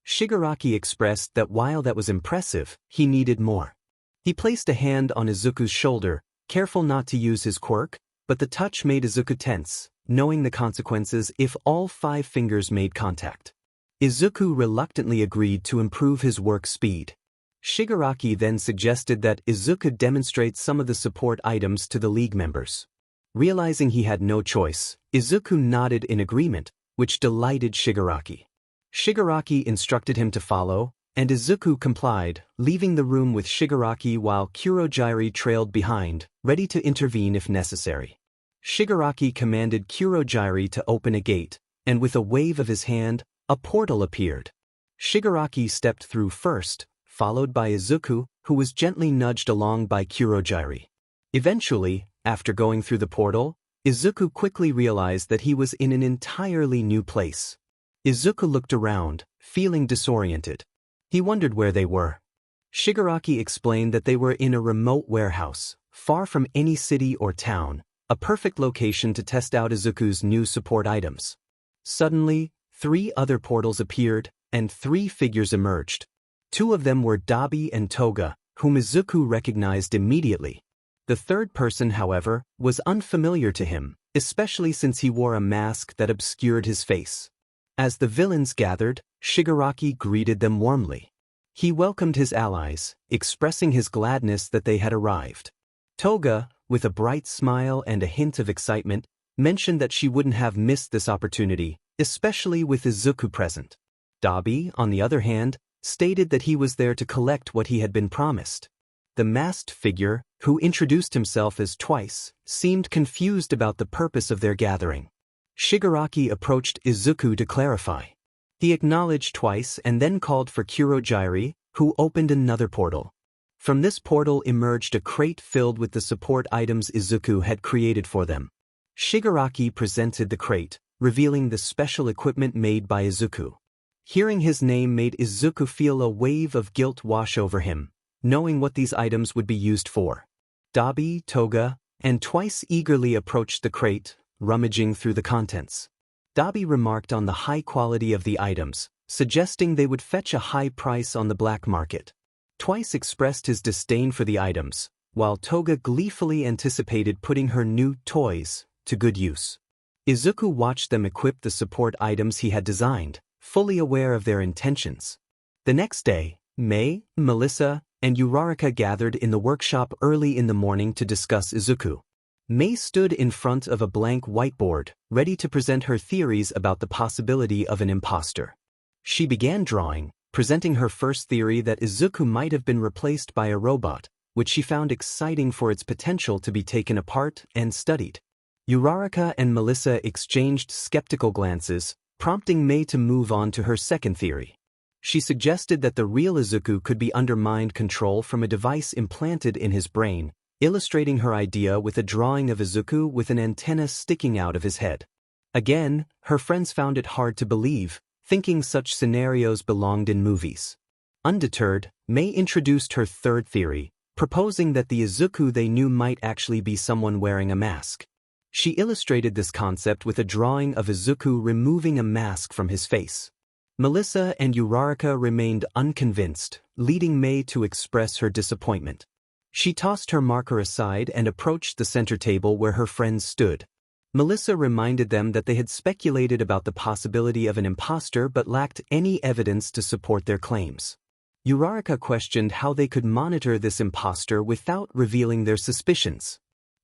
Shigaraki expressed that while that was impressive, he needed more. He placed a hand on Izuku's shoulder, careful not to use his quirk, but the touch made Izuku tense, knowing the consequences if all 5 fingers made contact. Izuku reluctantly agreed to improve his work speed. Shigaraki then suggested that Izuku demonstrate some of the support items to the League members. Realizing he had no choice, Izuku nodded in agreement, which delighted Shigaraki. Shigaraki instructed him to follow, and Izuku complied, leaving the room with Shigaraki while Kurogyari trailed behind, ready to intervene if necessary. Shigaraki commanded Kurogyari to open a gate, and with a wave of his hand, a portal appeared. Shigaraki stepped through first, followed by Izuku, who was gently nudged along by Kurogyari. Eventually, after going through the portal, Izuku quickly realized that he was in an entirely new place. Izuku looked around, feeling disoriented. He wondered where they were. Shigaraki explained that they were in a remote warehouse, far from any city or town, a perfect location to test out Izuku's new support items. Suddenly, 3 other portals appeared, and 3 figures emerged. 2 of them were Dabi and Toga, whom Izuku recognized immediately. The third person, however, was unfamiliar to him, especially since he wore a mask that obscured his face. As the villains gathered, Shigaraki greeted them warmly. He welcomed his allies, expressing his gladness that they had arrived. Toga, with a bright smile and a hint of excitement, mentioned that she wouldn't have missed this opportunity, especially with Izuku present. Dabi, on the other hand, stated that he was there to collect what he had been promised. The masked figure, who introduced himself as Twice, seemed confused about the purpose of their gathering. Shigaraki approached Izuku to clarify. He acknowledged Twice and then called for Kurogyari, who opened another portal. From this portal emerged a crate filled with the support items Izuku had created for them. Shigaraki presented the crate, revealing the special equipment made by Izuku. Hearing his name made Izuku feel a wave of guilt wash over him, knowing what these items would be used for. Dabi, Toga, and Twice eagerly approached the crate, rummaging through the contents. Dabi remarked on the high quality of the items, suggesting they would fetch a high price on the black market. Twice expressed his disdain for the items, while Toga gleefully anticipated putting her new toys to good use. Izuku watched them equip the support items he had designed, fully aware of their intentions. The next day, Mei, Melissa, and Uraraka gathered in the workshop early in the morning to discuss Izuku. Mei stood in front of a blank whiteboard, ready to present her theories about the possibility of an imposter. She began drawing, presenting her first theory that Izuku might have been replaced by a robot, which she found exciting for its potential to be taken apart and studied. Uraraka and Melissa exchanged skeptical glances, prompting Mei to move on to her second theory. She suggested that the real Izuku could be under mind control from a device implanted in his brain, illustrating her idea with a drawing of Izuku with an antenna sticking out of his head. Again, her friends found it hard to believe, thinking such scenarios belonged in movies. Undeterred, Mei introduced her third theory, proposing that the Izuku they knew might actually be someone wearing a mask. She illustrated this concept with a drawing of Izuku removing a mask from his face. Melissa and Uraraka remained unconvinced, leading Mei to express her disappointment. She tossed her marker aside and approached the center table where her friends stood. Melissa reminded them that they had speculated about the possibility of an imposter but lacked any evidence to support their claims. Uraraka questioned how they could monitor this imposter without revealing their suspicions.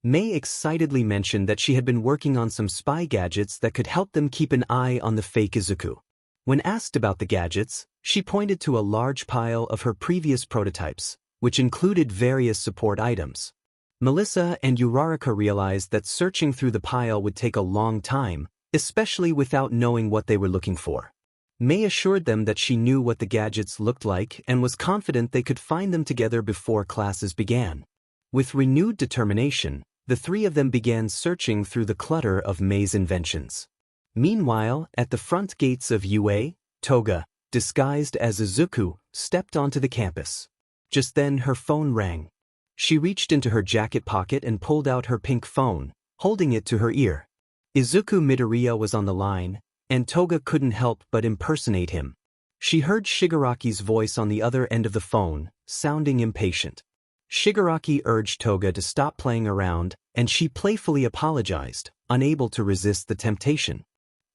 Mei excitedly mentioned that she had been working on some spy gadgets that could help them keep an eye on the fake Izuku. When asked about the gadgets, she pointed to a large pile of her previous prototypes, which included various support items. Melissa and Uraraka realized that searching through the pile would take a long time, especially without knowing what they were looking for. Mei assured them that she knew what the gadgets looked like and was confident they could find them together before classes began. With renewed determination, the three of them began searching through the clutter of Mei's inventions. Meanwhile, at the front gates of UA, Toga, disguised as Izuku, stepped onto the campus. Just then her phone rang. She reached into her jacket pocket and pulled out her pink phone, holding it to her ear. Izuku Midoriya was on the line, and Toga couldn't help but impersonate him. She heard Shigaraki's voice on the other end of the phone, sounding impatient. Shigaraki urged Toga to stop playing around, and she playfully apologized, unable to resist the temptation.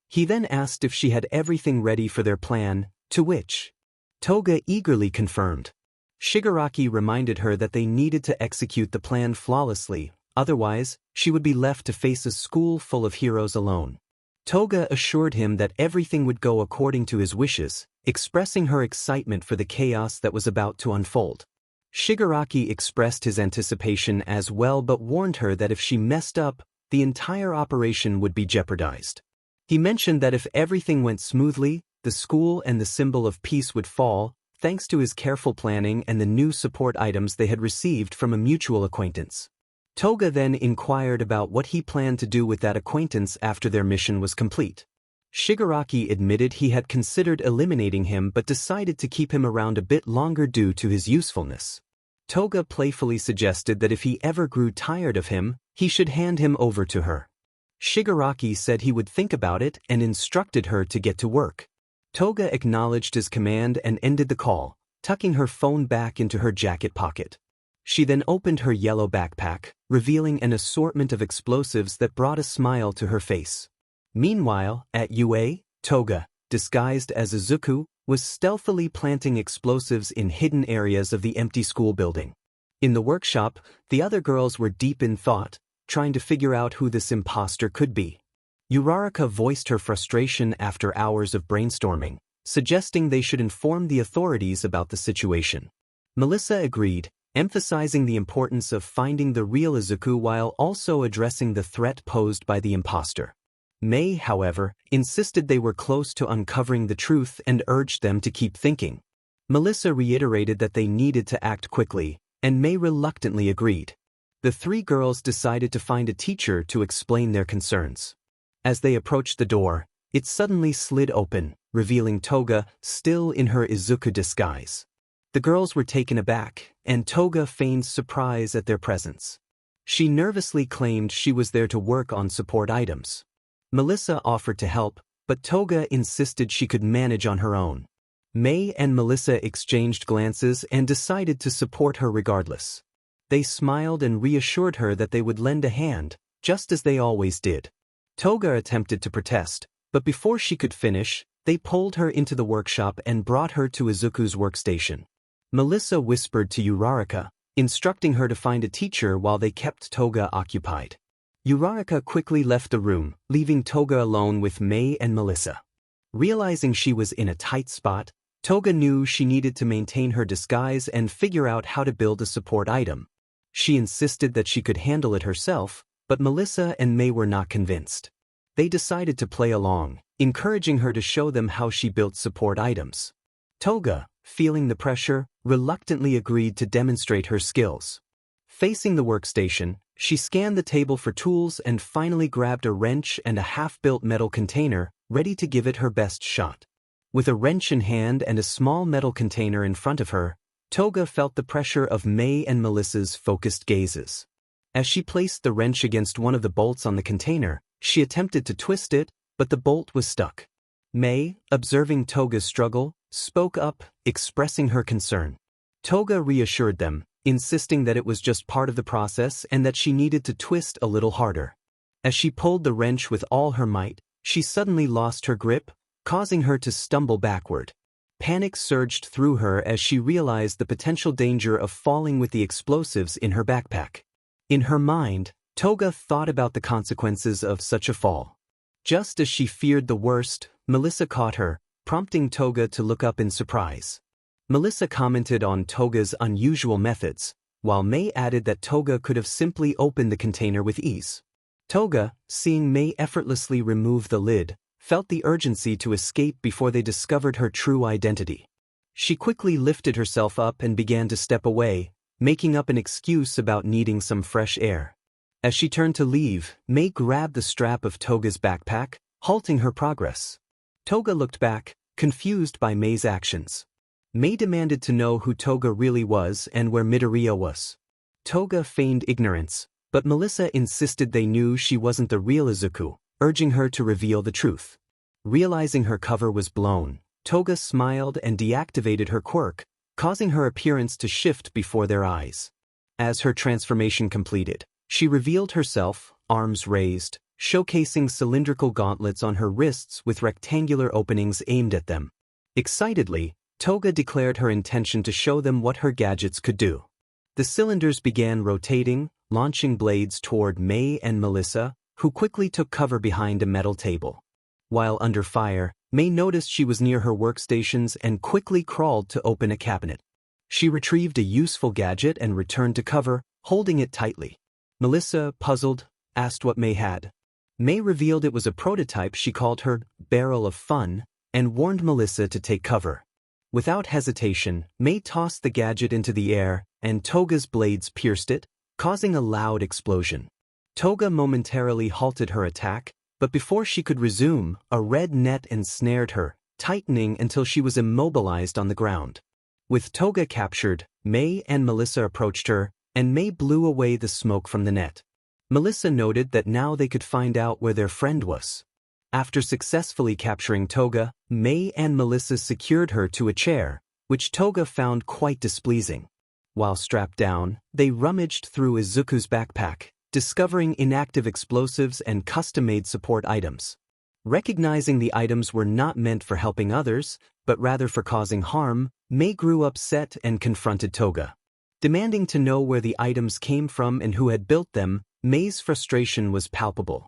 He then asked if she had everything ready for their plan, to which Toga eagerly confirmed. Shigaraki reminded her that they needed to execute the plan flawlessly, otherwise, she would be left to face a school full of heroes alone. Toga assured him that everything would go according to his wishes, expressing her excitement for the chaos that was about to unfold. Shigaraki expressed his anticipation as well but warned her that if she messed up, the entire operation would be jeopardized. He mentioned that if everything went smoothly, the school and the symbol of peace would fall, thanks to his careful planning and the new support items they had received from a mutual acquaintance. Toga then inquired about what he planned to do with that acquaintance after their mission was complete. Shigaraki admitted he had considered eliminating him but decided to keep him around a bit longer due to his usefulness. Toga playfully suggested that if he ever grew tired of him, he should hand him over to her. Shigaraki said he would think about it and instructed her to get to work. Toga acknowledged his command and ended the call, tucking her phone back into her jacket pocket. She then opened her yellow backpack, revealing an assortment of explosives that brought a smile to her face. Meanwhile, at UA, Toga, disguised as Izuku, was stealthily planting explosives in hidden areas of the empty school building. In the workshop, the other girls were deep in thought, trying to figure out who this imposter could be. Uraraka voiced her frustration after hours of brainstorming, suggesting they should inform the authorities about the situation. Melissa agreed, emphasizing the importance of finding the real Izuku while also addressing the threat posed by the imposter. Mei, however, insisted they were close to uncovering the truth and urged them to keep thinking. Melissa reiterated that they needed to act quickly, and Mei reluctantly agreed. The three girls decided to find a teacher to explain their concerns. As they approached the door, it suddenly slid open, revealing Toga, still in her Izuku disguise. The girls were taken aback, and Toga feigned surprise at their presence. She nervously claimed she was there to work on support items. Melissa offered to help, but Toga insisted she could manage on her own. May and Melissa exchanged glances and decided to support her regardless. They smiled and reassured her that they would lend a hand, just as they always did. Toga attempted to protest, but before she could finish, they pulled her into the workshop and brought her to Izuku's workstation. Melissa whispered to Uraraka, instructing her to find a teacher while they kept Toga occupied. Uraraka quickly left the room, leaving Toga alone with May and Melissa. Realizing she was in a tight spot, Toga knew she needed to maintain her disguise and figure out how to build a support item. She insisted that she could handle it herself, but Melissa and May were not convinced. They decided to play along, encouraging her to show them how she built support items. Toga, feeling the pressure, reluctantly agreed to demonstrate her skills. Facing the workstation, she scanned the table for tools and finally grabbed a wrench and a half-built metal container, ready to give it her best shot. With a wrench in hand and a small metal container in front of her, Toga felt the pressure of May and Melissa's focused gazes. As she placed the wrench against one of the bolts on the container, she attempted to twist it, but the bolt was stuck. May, observing Toga's struggle, spoke up, expressing her concern. Toga reassured them, insisting that it was just part of the process and that she needed to twist a little harder. As she pulled the wrench with all her might, she suddenly lost her grip, causing her to stumble backward. Panic surged through her as she realized the potential danger of falling with the explosives in her backpack. In her mind, Toga thought about the consequences of such a fall. Just as she feared the worst, Melissa caught her, prompting Toga to look up in surprise. Melissa commented on Toga's unusual methods, while May added that Toga could have simply opened the container with ease. Toga, seeing May effortlessly remove the lid, felt the urgency to escape before they discovered her true identity. She quickly lifted herself up and began to step away, making up an excuse about needing some fresh air. As she turned to leave, May grabbed the strap of Toga's backpack, halting her progress. Toga looked back, confused by May's actions. May demanded to know who Toga really was and where Midoriya was. Toga feigned ignorance, but Melissa insisted they knew she wasn't the real Izuku, urging her to reveal the truth. Realizing her cover was blown, Toga smiled and deactivated her quirk, causing her appearance to shift before their eyes. As her transformation completed, she revealed herself, arms raised, showcasing cylindrical gauntlets on her wrists with rectangular openings aimed at them. Excitedly, Toga declared her intention to show them what her gadgets could do. The cylinders began rotating, launching blades toward May and Melissa, who quickly took cover behind a metal table. While under fire, May noticed she was near her workstations and quickly crawled to open a cabinet. She retrieved a useful gadget and returned to cover, holding it tightly. Melissa, puzzled, asked what May had. May revealed it was a prototype she called her Barrel of Fun, and warned Melissa to take cover. Without hesitation, May tossed the gadget into the air, and Toga's blades pierced it, causing a loud explosion. Toga momentarily halted her attack, but before she could resume, a red net ensnared her, tightening until she was immobilized on the ground. With Toga captured, May and Melissa approached her, and May blew away the smoke from the net. Melissa noted that now they could find out where their friend was. After successfully capturing Toga, May and Melissa secured her to a chair, which Toga found quite displeasing. While strapped down, they rummaged through Izuku's backpack, discovering inactive explosives and custom-made support items. Recognizing the items were not meant for helping others, but rather for causing harm, May grew upset and confronted Toga. Demanding to know where the items came from and who had built them, May's frustration was palpable.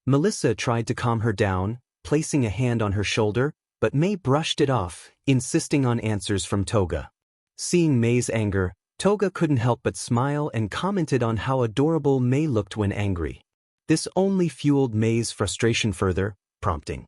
Melissa tried to calm her down, placing a hand on her shoulder, but May brushed it off, insisting on answers from Toga. Seeing May's anger, Toga couldn't help but smile and commented on how adorable May looked when angry. This only fueled May's frustration further, prompting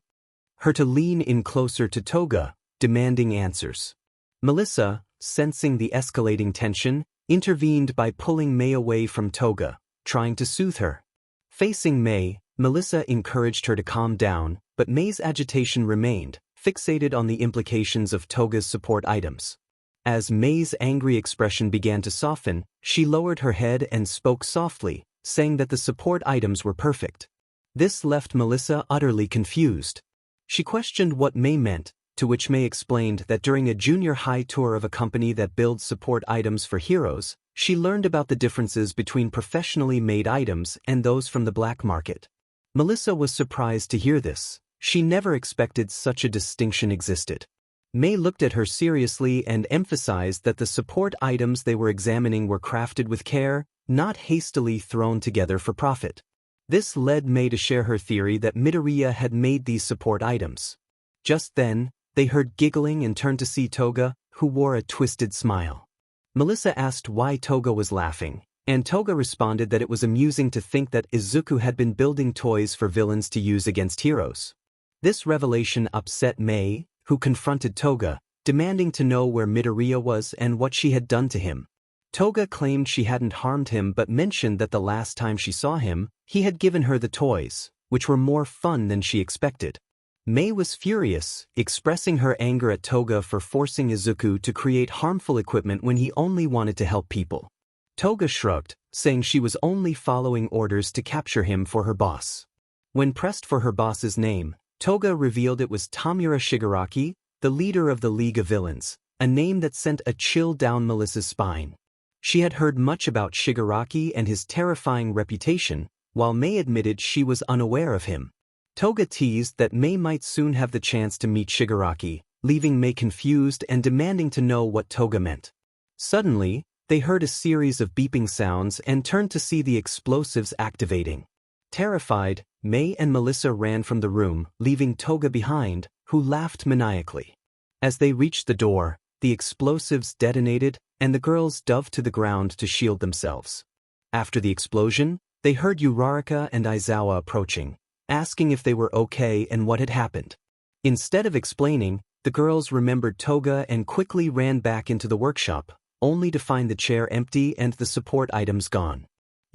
her to lean in closer to Toga, demanding answers. Melissa, sensing the escalating tension, intervened by pulling May away from Toga, trying to soothe her. Facing May, Melissa encouraged her to calm down, but May's agitation remained, fixated on the implications of Toga's support items. As May's angry expression began to soften, she lowered her head and spoke softly, saying that the support items were perfect. This left Melissa utterly confused. She questioned what May meant, to which May explained that during a junior high tour of a company that builds support items for heroes, she learned about the differences between professionally made items and those from the black market. Melissa was surprised to hear this. She never expected such a distinction existed. May looked at her seriously and emphasized that the support items they were examining were crafted with care, not hastily thrown together for profit. This led May to share her theory that Midoriya had made these support items. Just then, they heard giggling and turned to see Toga, who wore a twisted smile. Melissa asked why Toga was laughing, and Toga responded that it was amusing to think that Izuku had been building toys for villains to use against heroes. This revelation upset May, who confronted Toga, demanding to know where Midoriya was and what she had done to him. Toga claimed she hadn't harmed him but mentioned that the last time she saw him, he had given her the toys, which were more fun than she expected. May was furious, expressing her anger at Toga for forcing Izuku to create harmful equipment when he only wanted to help people. Toga shrugged, saying she was only following orders to capture him for her boss. When pressed for her boss's name, Toga revealed it was Tamura Shigaraki, the leader of the League of Villains, a name that sent a chill down Melissa's spine. She had heard much about Shigaraki and his terrifying reputation, while May admitted she was unaware of him. Toga teased that May might soon have the chance to meet Shigaraki, leaving May confused and demanding to know what Toga meant. Suddenly, they heard a series of beeping sounds and turned to see the explosives activating. Terrified, May and Melissa ran from the room, leaving Toga behind, who laughed maniacally. As they reached the door, the explosives detonated, and the girls dove to the ground to shield themselves. After the explosion, they heard Uraraka and Aizawa approaching, asking if they were okay and what had happened. Instead of explaining, the girls remembered Toga and quickly ran back into the workshop, only to find the chair empty and the support items gone.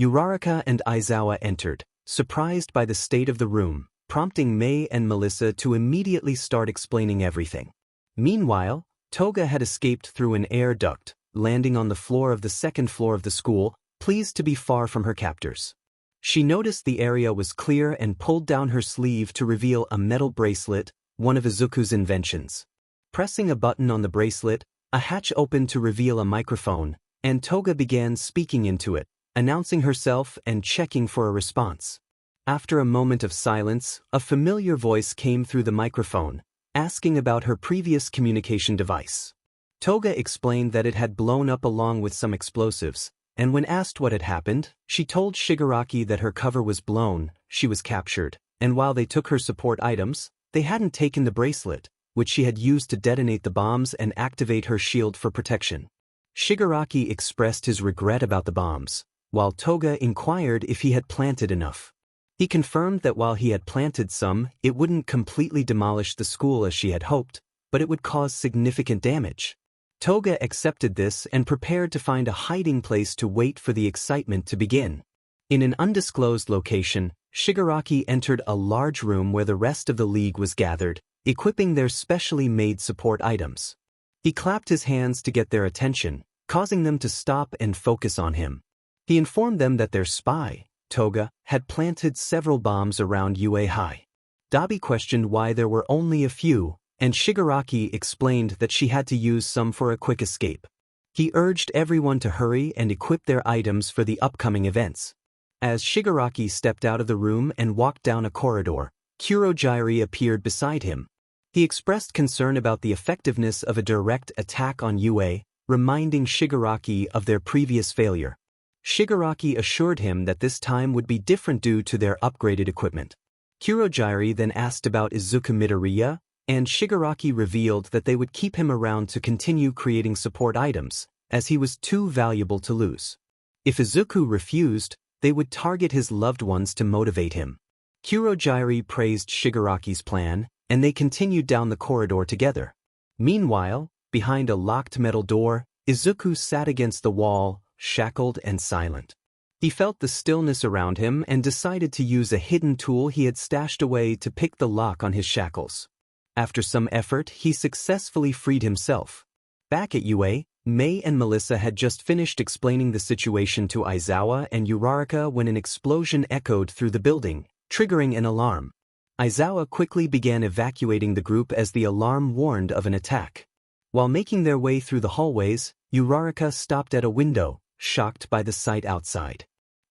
Uraraka and Aizawa entered, surprised by the state of the room, prompting May and Melissa to immediately start explaining everything. Meanwhile, Toga had escaped through an air duct, landing on the floor of the second floor of the school, pleased to be far from her captors. She noticed the area was clear and pulled down her sleeve to reveal a metal bracelet, one of Izuku's inventions. Pressing a button on the bracelet, a hatch opened to reveal a microphone, and Toga began speaking into it, announcing herself and checking for a response. After a moment of silence, a familiar voice came through the microphone, asking about her previous communication device. Toga explained that it had blown up along with some explosives, and when asked what had happened, she told Shigaraki that her cover was blown, she was captured, and while they took her support items, they hadn't taken the bracelet, which she had used to detonate the bombs and activate her shield for protection. Shigaraki expressed his regret about the bombs, while Toga inquired if he had planted enough. He confirmed that while he had planted some, it wouldn't completely demolish the school as she had hoped, but it would cause significant damage. Toga accepted this and prepared to find a hiding place to wait for the excitement to begin. In an undisclosed location, Shigaraki entered a large room where the rest of the league was gathered, equipping their specially made support items. He clapped his hands to get their attention, causing them to stop and focus on him. He informed them that their spy, Toga, had planted several bombs around UA High. Dabi questioned why there were only a few, and Shigaraki explained that she had to use some for a quick escape. He urged everyone to hurry and equip their items for the upcoming events. As Shigaraki stepped out of the room and walked down a corridor, Kurojairi appeared beside him. He expressed concern about the effectiveness of a direct attack on UA, reminding Shigaraki of their previous failure. Shigaraki assured him that this time would be different due to their upgraded equipment. Kurojairi then asked about Izuku Midoriya, and Shigaraki revealed that they would keep him around to continue creating support items, as he was too valuable to lose. If Izuku refused, they would target his loved ones to motivate him. Kurojairi praised Shigaraki's plan, and they continued down the corridor together. Meanwhile, behind a locked metal door, Izuku sat against the wall, shackled and silent. He felt the stillness around him and decided to use a hidden tool he had stashed away to pick the lock on his shackles. After some effort, he successfully freed himself. Back at UA, Mei and Melissa had just finished explaining the situation to Aizawa and Uraraka when an explosion echoed through the building, triggering an alarm. Aizawa quickly began evacuating the group as the alarm warned of an attack. While making their way through the hallways, Uraraka stopped at a window, shocked by the sight outside.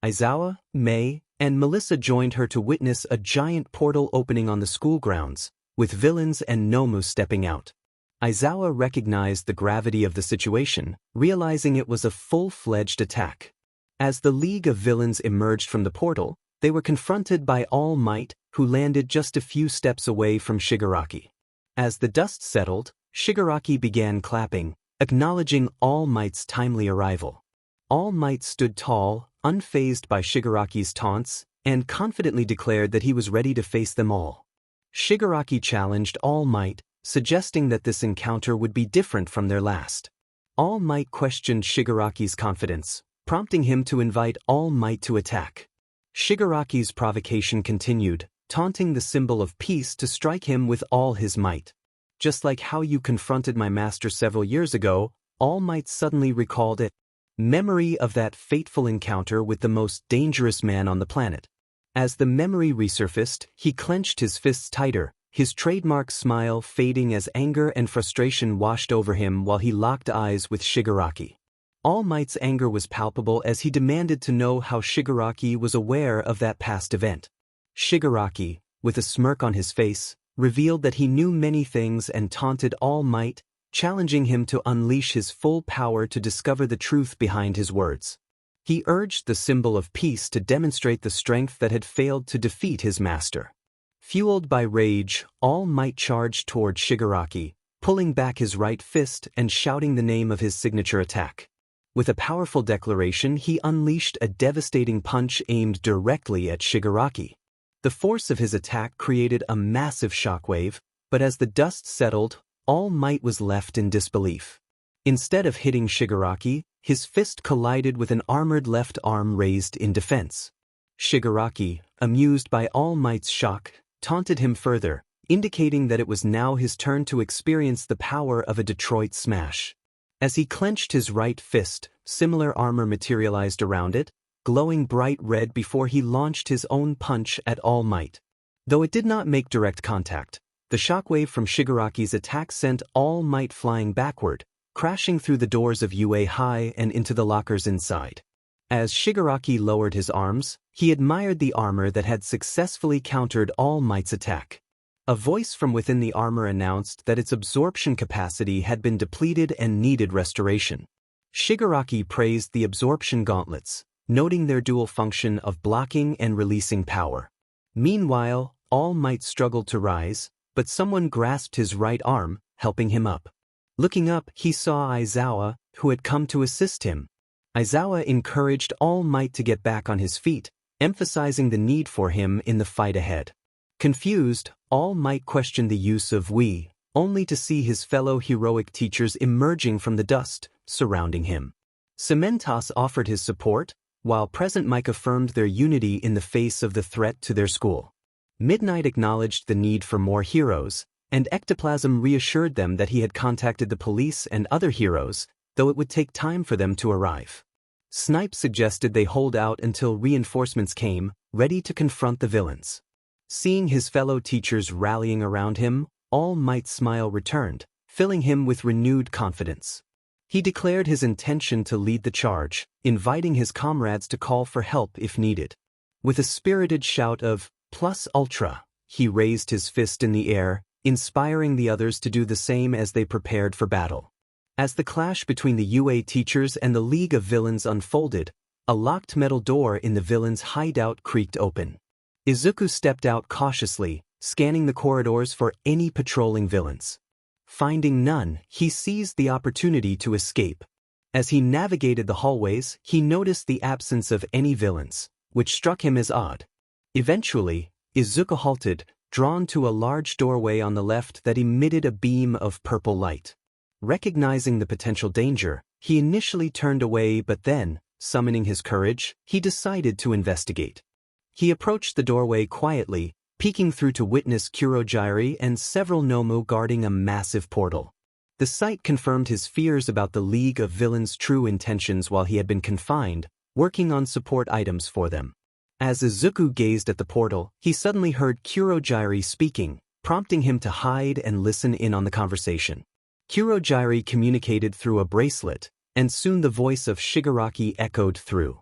Aizawa, Mei, and Melissa joined her to witness a giant portal opening on the school grounds, with villains and Nomu stepping out. Aizawa recognized the gravity of the situation, realizing it was a full-fledged attack. As the League of Villains emerged from the portal, they were confronted by All Might, who landed just a few steps away from Shigaraki. As the dust settled, Shigaraki began clapping, acknowledging All Might's timely arrival. All Might stood tall, unfazed by Shigaraki's taunts, and confidently declared that he was ready to face them all. Shigaraki challenged All Might, suggesting that this encounter would be different from their last. All Might questioned Shigaraki's confidence, prompting him to invite All Might to attack. Shigaraki's provocation continued, taunting the symbol of peace to strike him with all his might. Just like how you confronted my master several years ago, All Might suddenly recalled it. Memory of that fateful encounter with the most dangerous man on the planet. As the memory resurfaced, he clenched his fists tighter, his trademark smile fading as anger and frustration washed over him while he locked eyes with Shigaraki. All Might's anger was palpable as he demanded to know how Shigaraki was aware of that past event. Shigaraki, with a smirk on his face, revealed that he knew many things and taunted All Might, challenging him to unleash his full power to discover the truth behind his words. He urged the symbol of peace to demonstrate the strength that had failed to defeat his master. Fueled by rage, All Might charged toward Shigaraki, pulling back his right fist and shouting the name of his signature attack. With a powerful declaration, he unleashed a devastating punch aimed directly at Shigaraki. The force of his attack created a massive shockwave, but as the dust settled, All Might was left in disbelief. Instead of hitting Shigaraki, his fist collided with an armored left arm raised in defense. Shigaraki, amused by All Might's shock, taunted him further, indicating that it was now his turn to experience the power of a Detroit smash. As he clenched his right fist, similar armor materialized around it, glowing bright red before he launched his own punch at All Might. Though it did not make direct contact, the shockwave from Shigaraki's attack sent All Might flying backward, crashing through the doors of UA High and into the lockers inside. As Shigaraki lowered his arms, he admired the armor that had successfully countered All Might's attack. A voice from within the armor announced that its absorption capacity had been depleted and needed restoration. Shigaraki praised the absorption gauntlets, noting their dual function of blocking and releasing power. Meanwhile, All Might struggled to rise, but someone grasped his right arm, helping him up. Looking up, he saw Aizawa, who had come to assist him. Aizawa encouraged All Might to get back on his feet, emphasizing the need for him in the fight ahead. Confused, All Might questioned the use of "we," only to see his fellow heroic teachers emerging from the dust, surrounding him. Cementos offered his support, while Present Mike affirmed their unity in the face of the threat to their school. Midnight acknowledged the need for more heroes, and Ectoplasm reassured them that he had contacted the police and other heroes, though it would take time for them to arrive. Snipe suggested they hold out until reinforcements came, ready to confront the villains. Seeing his fellow teachers rallying around him, All Might's smile returned, filling him with renewed confidence. He declared his intention to lead the charge, inviting his comrades to call for help if needed. With a spirited shout of "Plus Ultra," he raised his fist in the air, inspiring the others to do the same as they prepared for battle. As the clash between the UA teachers and the League of Villains unfolded, a locked metal door in the villains' hideout creaked open. Izuku stepped out cautiously, scanning the corridors for any patrolling villains. Finding none, he seized the opportunity to escape. As he navigated the hallways, he noticed the absence of any villains, which struck him as odd. Eventually, Izuku halted, drawn to a large doorway on the left that emitted a beam of purple light. Recognizing the potential danger, he initially turned away, but then, summoning his courage, he decided to investigate. He approached the doorway quietly, peeking through to witness Kurogiri and several Nomu guarding a massive portal. The sight confirmed his fears about the League of Villains' true intentions while he had been confined, working on support items for them. As Izuku gazed at the portal, he suddenly heard Kurogiri speaking, prompting him to hide and listen in on the conversation. Kurogiri communicated through a bracelet, and soon the voice of Shigaraki echoed through.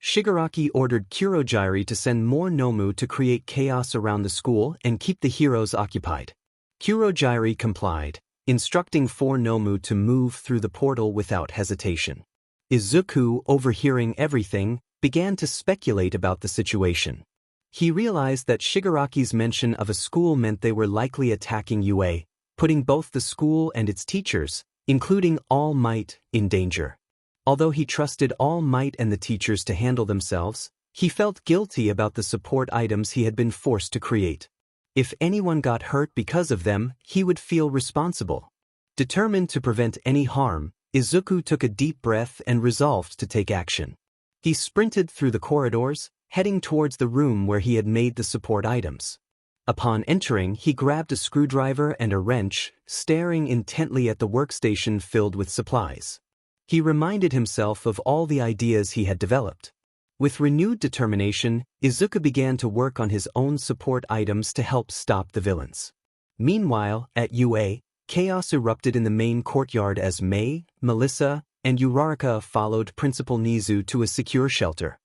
Shigaraki ordered Kurogiri to send more Nomu to create chaos around the school and keep the heroes occupied. Kurogiri complied, instructing 4 Nomu to move through the portal without hesitation. Izuku, overhearing everything, began to speculate about the situation. He realized that Shigaraki's mention of a school meant they were likely attacking UA, putting both the school and its teachers, including All Might, in danger. Although he trusted All Might and the teachers to handle themselves, he felt guilty about the support items he had been forced to create. If anyone got hurt because of them, he would feel responsible. Determined to prevent any harm, Izuku took a deep breath and resolved to take action. He sprinted through the corridors, heading towards the room where he had made the support items. Upon entering, he grabbed a screwdriver and a wrench, staring intently at the workstation filled with supplies. He reminded himself of all the ideas he had developed. With renewed determination, Izuku began to work on his own support items to help stop the villains. Meanwhile, at UA, chaos erupted in the main courtyard as Mei, Melissa, and Uraraka followed Principal Nizu to a secure shelter.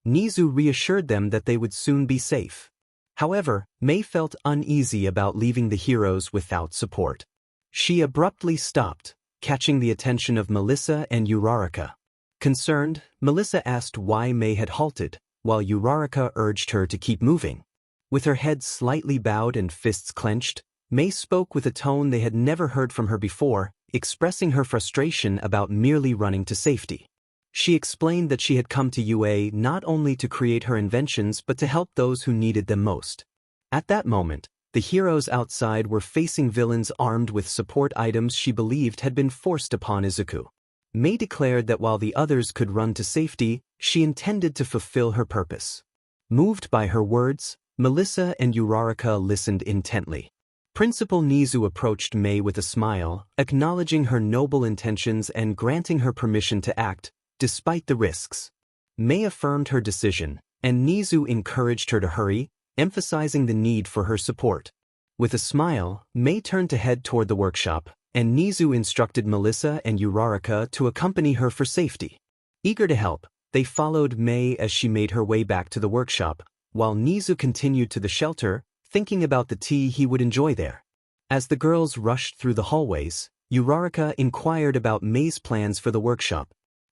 Nizu reassured them that they would soon be safe. However, Mei felt uneasy about leaving the heroes without support. She abruptly stopped, catching the attention of Melissa and Uraraka. Concerned, Melissa asked why Mei had halted, while Uraraka urged her to keep moving. With her head slightly bowed and fists clenched, Mei spoke with a tone they had never heard from her before, expressing her frustration about merely running to safety. She explained that she had come to UA not only to create her inventions but to help those who needed them most. At that moment, the heroes outside were facing villains armed with support items she believed had been forced upon Izuku. Mei declared that while the others could run to safety, she intended to fulfill her purpose. Moved by her words, Melissa and Uraraka listened intently. Principal Nizu approached Mei with a smile, acknowledging her noble intentions and granting her permission to act, despite the risks. Mei affirmed her decision, and Nizu encouraged her to hurry, emphasizing the need for her support. With a smile, Mei turned to head toward the workshop, and Nizu instructed Melissa and Uraraka to accompany her for safety. Eager to help, they followed Mei as she made her way back to the workshop, while Nizu continued to the shelter, thinking about the tea he would enjoy there. As the girls rushed through the hallways, Uraraka inquired about Mei's plans for the workshop.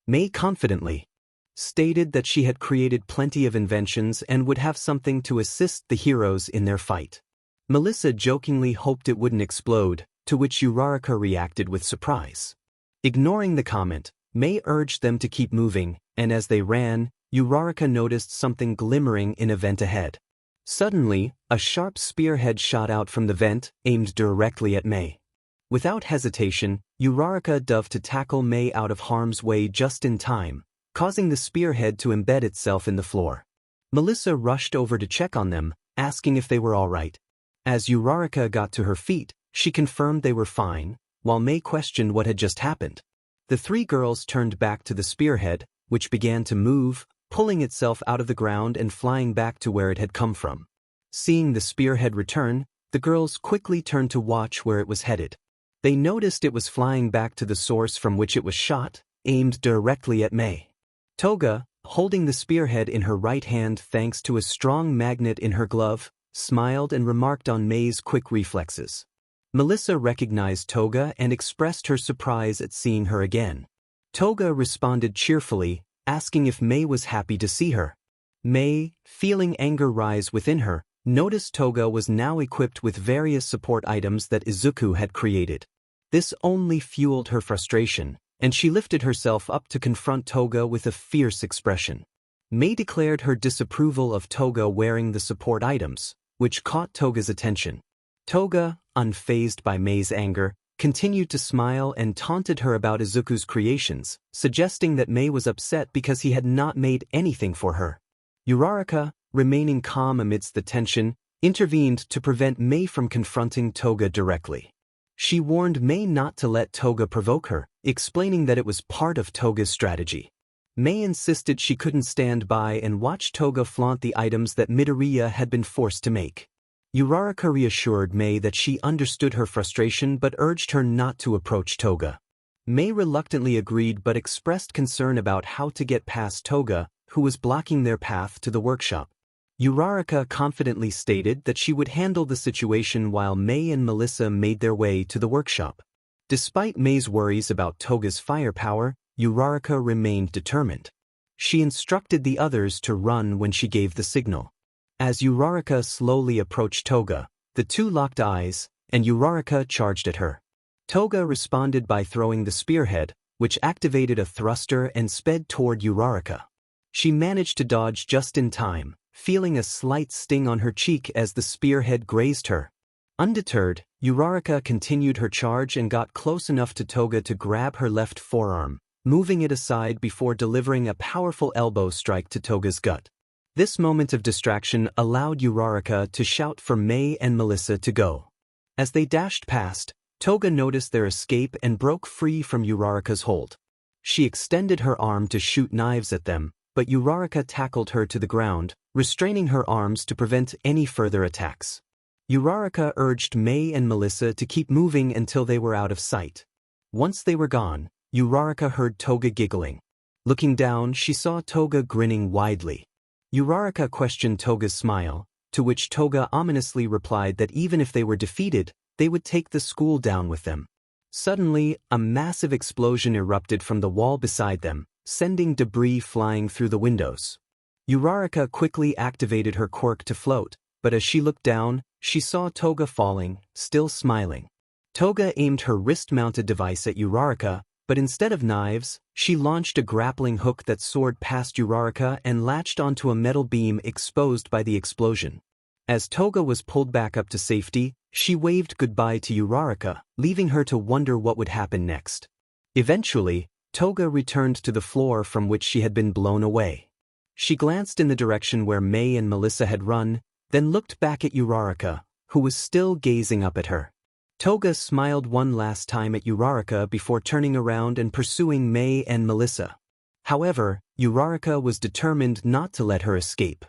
Mei confidently stated that she had created plenty of inventions and would have something to assist the heroes in their fight. Melissa jokingly hoped it wouldn't explode, to which Uraraka reacted with surprise. Ignoring the comment, Mei urged them to keep moving, and as they ran, Uraraka noticed something glimmering in a vent ahead. Suddenly, a sharp spearhead shot out from the vent, aimed directly at Mei. Without hesitation, Uraraka dove to tackle Mei out of harm's way just in time, causing the spearhead to embed itself in the floor. Melissa rushed over to check on them, asking if they were all right. As Uraraka got to her feet, she confirmed they were fine, while Mei questioned what had just happened. The 3 girls turned back to the spearhead, which began to move, pulling itself out of the ground and flying back to where it had come from. Seeing the spearhead return, the girls quickly turned to watch where it was headed. They noticed it was flying back to the source from which it was shot, aimed directly at Mei. Toga, holding the spearhead in her right hand thanks to a strong magnet in her glove, smiled and remarked on Mei's quick reflexes. Melissa recognized Toga and expressed her surprise at seeing her again. Toga responded cheerfully, asking if Mei was happy to see her. Mei, feeling anger rise within her, noticed Toga was now equipped with various support items that Izuku had created. This only fueled her frustration, and she lifted herself up to confront Toga with a fierce expression. Mei declared her disapproval of Toga wearing the support items, which caught Toga's attention. Toga, unfazed by Mei's anger, continued to smile and taunted her about Izuku's creations, suggesting that Mei was upset because he had not made anything for her. Uraraka, remaining calm amidst the tension, intervened to prevent Mei from confronting Toga directly. She warned Mei not to let Toga provoke her, explaining that it was part of Toga's strategy. Mei insisted she couldn't stand by and watch Toga flaunt the items that Midoriya had been forced to make. Uraraka reassured Mei that she understood her frustration but urged her not to approach Toga. Mei reluctantly agreed but expressed concern about how to get past Toga, who was blocking their path to the workshop. Uraraka confidently stated that she would handle the situation while Mei and Melissa made their way to the workshop. Despite Mei's worries about Toga's firepower, Uraraka remained determined. She instructed the others to run when she gave the signal. As Uraraka slowly approached Toga, the two locked eyes, and Uraraka charged at her. Toga responded by throwing the spearhead, which activated a thruster and sped toward Uraraka. She managed to dodge just in time, feeling a slight sting on her cheek as the spearhead grazed her. Undeterred, Uraraka continued her charge and got close enough to Toga to grab her left forearm, moving it aside before delivering a powerful elbow strike to Toga's gut. This moment of distraction allowed Uraraka to shout for Mei and Melissa to go. As they dashed past, Toga noticed their escape and broke free from Uraraka's hold. She extended her arm to shoot knives at them, but Uraraka tackled her to the ground, restraining her arms to prevent any further attacks. Uraraka urged Mei and Melissa to keep moving until they were out of sight. Once they were gone, Uraraka heard Toga giggling. Looking down, she saw Toga grinning widely. Uraraka questioned Toga's smile, to which Toga ominously replied that even if they were defeated, they would take the school down with them. Suddenly, a massive explosion erupted from the wall beside them, sending debris flying through the windows. Uraraka quickly activated her quirk to float, but as she looked down, she saw Toga falling, still smiling. Toga aimed her wrist-mounted device at Uraraka, but instead of knives, she launched a grappling hook that soared past Uraraka and latched onto a metal beam exposed by the explosion. As Toga was pulled back up to safety, she waved goodbye to Uraraka, leaving her to wonder what would happen next. Eventually, Toga returned to the floor from which she had been blown away. She glanced in the direction where Mei and Melissa had run, then looked back at Uraraka, who was still gazing up at her. Toga smiled one last time at Uraraka before turning around and pursuing Mei and Melissa. However, Uraraka was determined not to let her escape.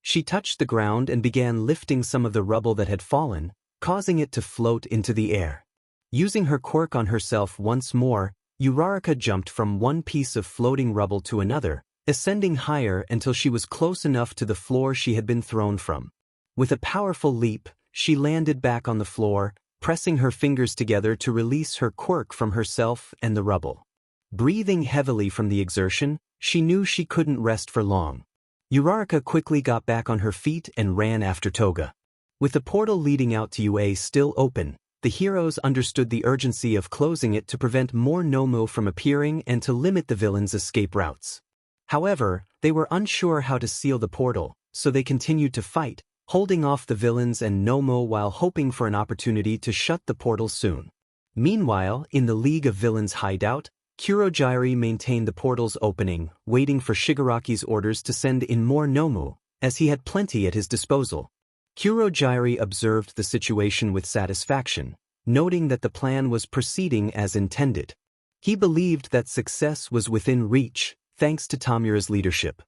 She touched the ground and began lifting some of the rubble that had fallen, causing it to float into the air. Using her quirk on herself once more, Uraraka jumped from one piece of floating rubble to another, ascending higher until she was close enough to the floor she had been thrown from. With a powerful leap, she landed back on the floor, pressing her fingers together to release her quirk from herself and the rubble. Breathing heavily from the exertion, she knew she couldn't rest for long. Uraraka quickly got back on her feet and ran after Toga. With the portal leading out to UA still open, the heroes understood the urgency of closing it to prevent more Nomu from appearing and to limit the villains' escape routes. However, they were unsure how to seal the portal, so they continued to fight, holding off the villains and Nomu while hoping for an opportunity to shut the portal soon. Meanwhile, in the League of Villains hideout, Kurojairi maintained the portal's opening, waiting for Shigaraki's orders to send in more Nomu, as he had plenty at his disposal. Kurojairi observed the situation with satisfaction, noting that the plan was proceeding as intended. He believed that success was within reach, thanks to Tamura's leadership.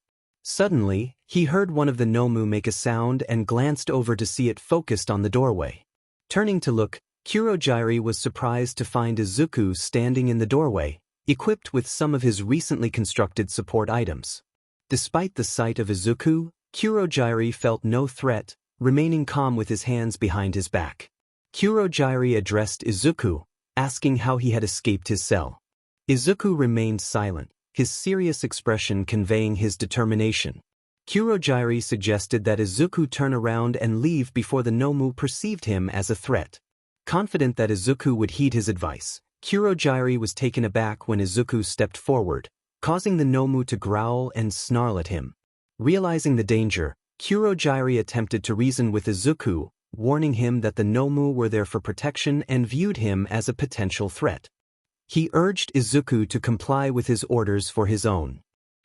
Suddenly, he heard one of the Nomu make a sound and glanced over to see it focused on the doorway. Turning to look, Kurojairi was surprised to find Izuku standing in the doorway, equipped with some of his recently constructed support items. Despite the sight of Izuku, Kurojairi felt no threat, remaining calm with his hands behind his back. Kurojairi addressed Izuku, asking how he had escaped his cell. Izuku remained silent, his serious expression conveying his determination. Kurojairi suggested that Izuku turn around and leave before the Nomu perceived him as a threat. Confident that Izuku would heed his advice, Kurojairi was taken aback when Izuku stepped forward, causing the Nomu to growl and snarl at him. Realizing the danger, Kurojairi attempted to reason with Izuku, warning him that the Nomu were there for protection and viewed him as a potential threat. He urged Izuku to comply with his orders for his own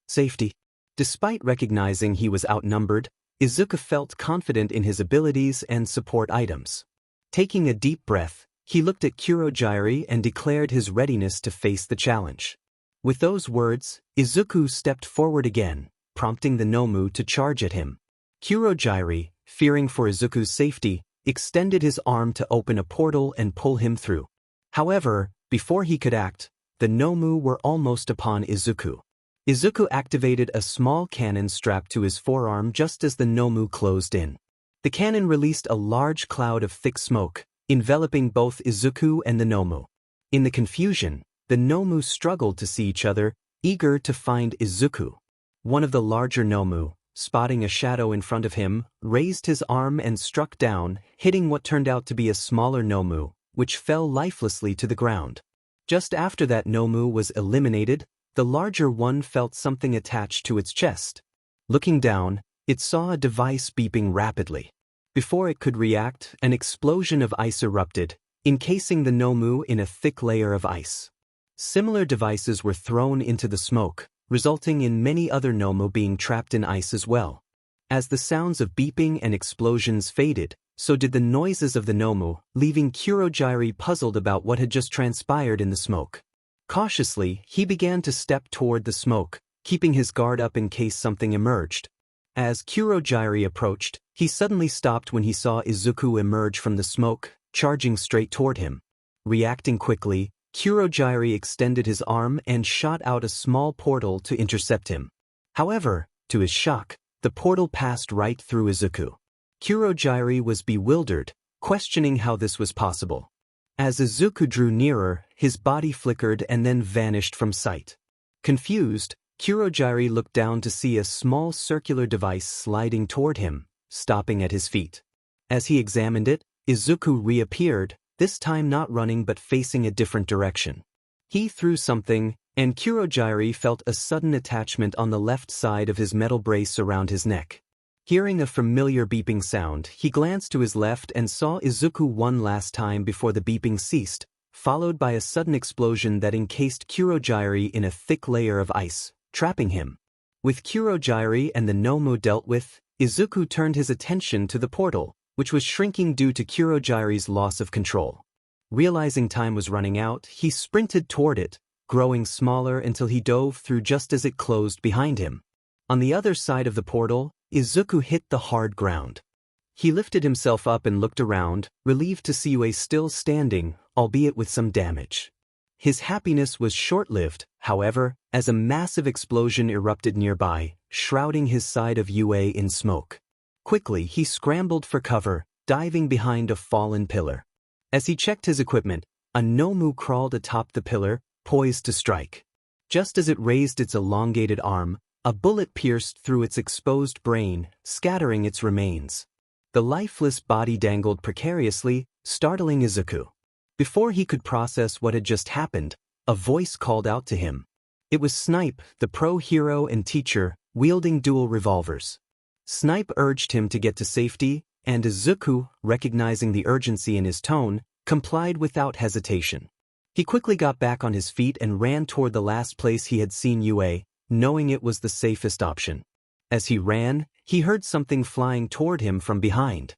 safety. Despite recognizing he was outnumbered, Izuku felt confident in his abilities and support items. Taking a deep breath, he looked at Kurogyari and declared his readiness to face the challenge. With those words, Izuku stepped forward again, prompting the Nomu to charge at him. Kurogyari, fearing for Izuku's safety, extended his arm to open a portal and pull him through. However, before he could act, the Nomu were almost upon Izuku. Izuku activated a small cannon strapped to his forearm just as the Nomu closed in. The cannon released a large cloud of thick smoke, enveloping both Izuku and the Nomu. In the confusion, the Nomu struggled to see each other, eager to find Izuku. One of the larger Nomu, spotting a shadow in front of him, raised his arm and struck down, hitting what turned out to be a smaller Nomu, which fell lifelessly to the ground. Just after that Nomu was eliminated, the larger one felt something attached to its chest. Looking down, it saw a device beeping rapidly. Before it could react, an explosion of ice erupted, encasing the Nomu in a thick layer of ice. Similar devices were thrown into the smoke, resulting in many other Nomu being trapped in ice as well. As the sounds of beeping and explosions faded, so did the noises of the Nomu, leaving Kurogyari puzzled about what had just transpired in the smoke. Cautiously, he began to step toward the smoke, keeping his guard up in case something emerged. As Kurogyari approached, he suddenly stopped when he saw Izuku emerge from the smoke, charging straight toward him. Reacting quickly, Kurogyari extended his arm and shot out a small portal to intercept him. However, to his shock, the portal passed right through Izuku. Kurogyari was bewildered, questioning how this was possible. As Izuku drew nearer, his body flickered and then vanished from sight. Confused, Kurogyari looked down to see a small circular device sliding toward him, stopping at his feet. As he examined it, Izuku reappeared, this time not running but facing a different direction. He threw something, and Kurogyari felt a sudden attachment on the left side of his metal brace around his neck. Hearing a familiar beeping sound, he glanced to his left and saw Izuku one last time before the beeping ceased, followed by a sudden explosion that encased Kurogyari in a thick layer of ice, trapping him. With Kurogyari and the Nomu dealt with, Izuku turned his attention to the portal, which was shrinking due to Kurogyari's loss of control. Realizing time was running out, he sprinted toward it, growing smaller until he dove through just as it closed behind him. On the other side of the portal, Izuku hit the hard ground. He lifted himself up and looked around, relieved to see Yue still standing, albeit with some damage. His happiness was short-lived, however, as a massive explosion erupted nearby, shrouding his side of Yue in smoke. Quickly, he scrambled for cover, diving behind a fallen pillar. As he checked his equipment, a Nomu crawled atop the pillar, poised to strike. Just as it raised its elongated arm, a bullet pierced through its exposed brain, scattering its remains. The lifeless body dangled precariously, startling Izuku. Before he could process what had just happened, a voice called out to him. It was Snipe, the pro hero and teacher, wielding dual revolvers. Snipe urged him to get to safety, and Izuku, recognizing the urgency in his tone, complied without hesitation. He quickly got back on his feet and ran toward the last place he had seen Yue, knowing it was the safest option. As he ran, he heard something flying toward him from behind.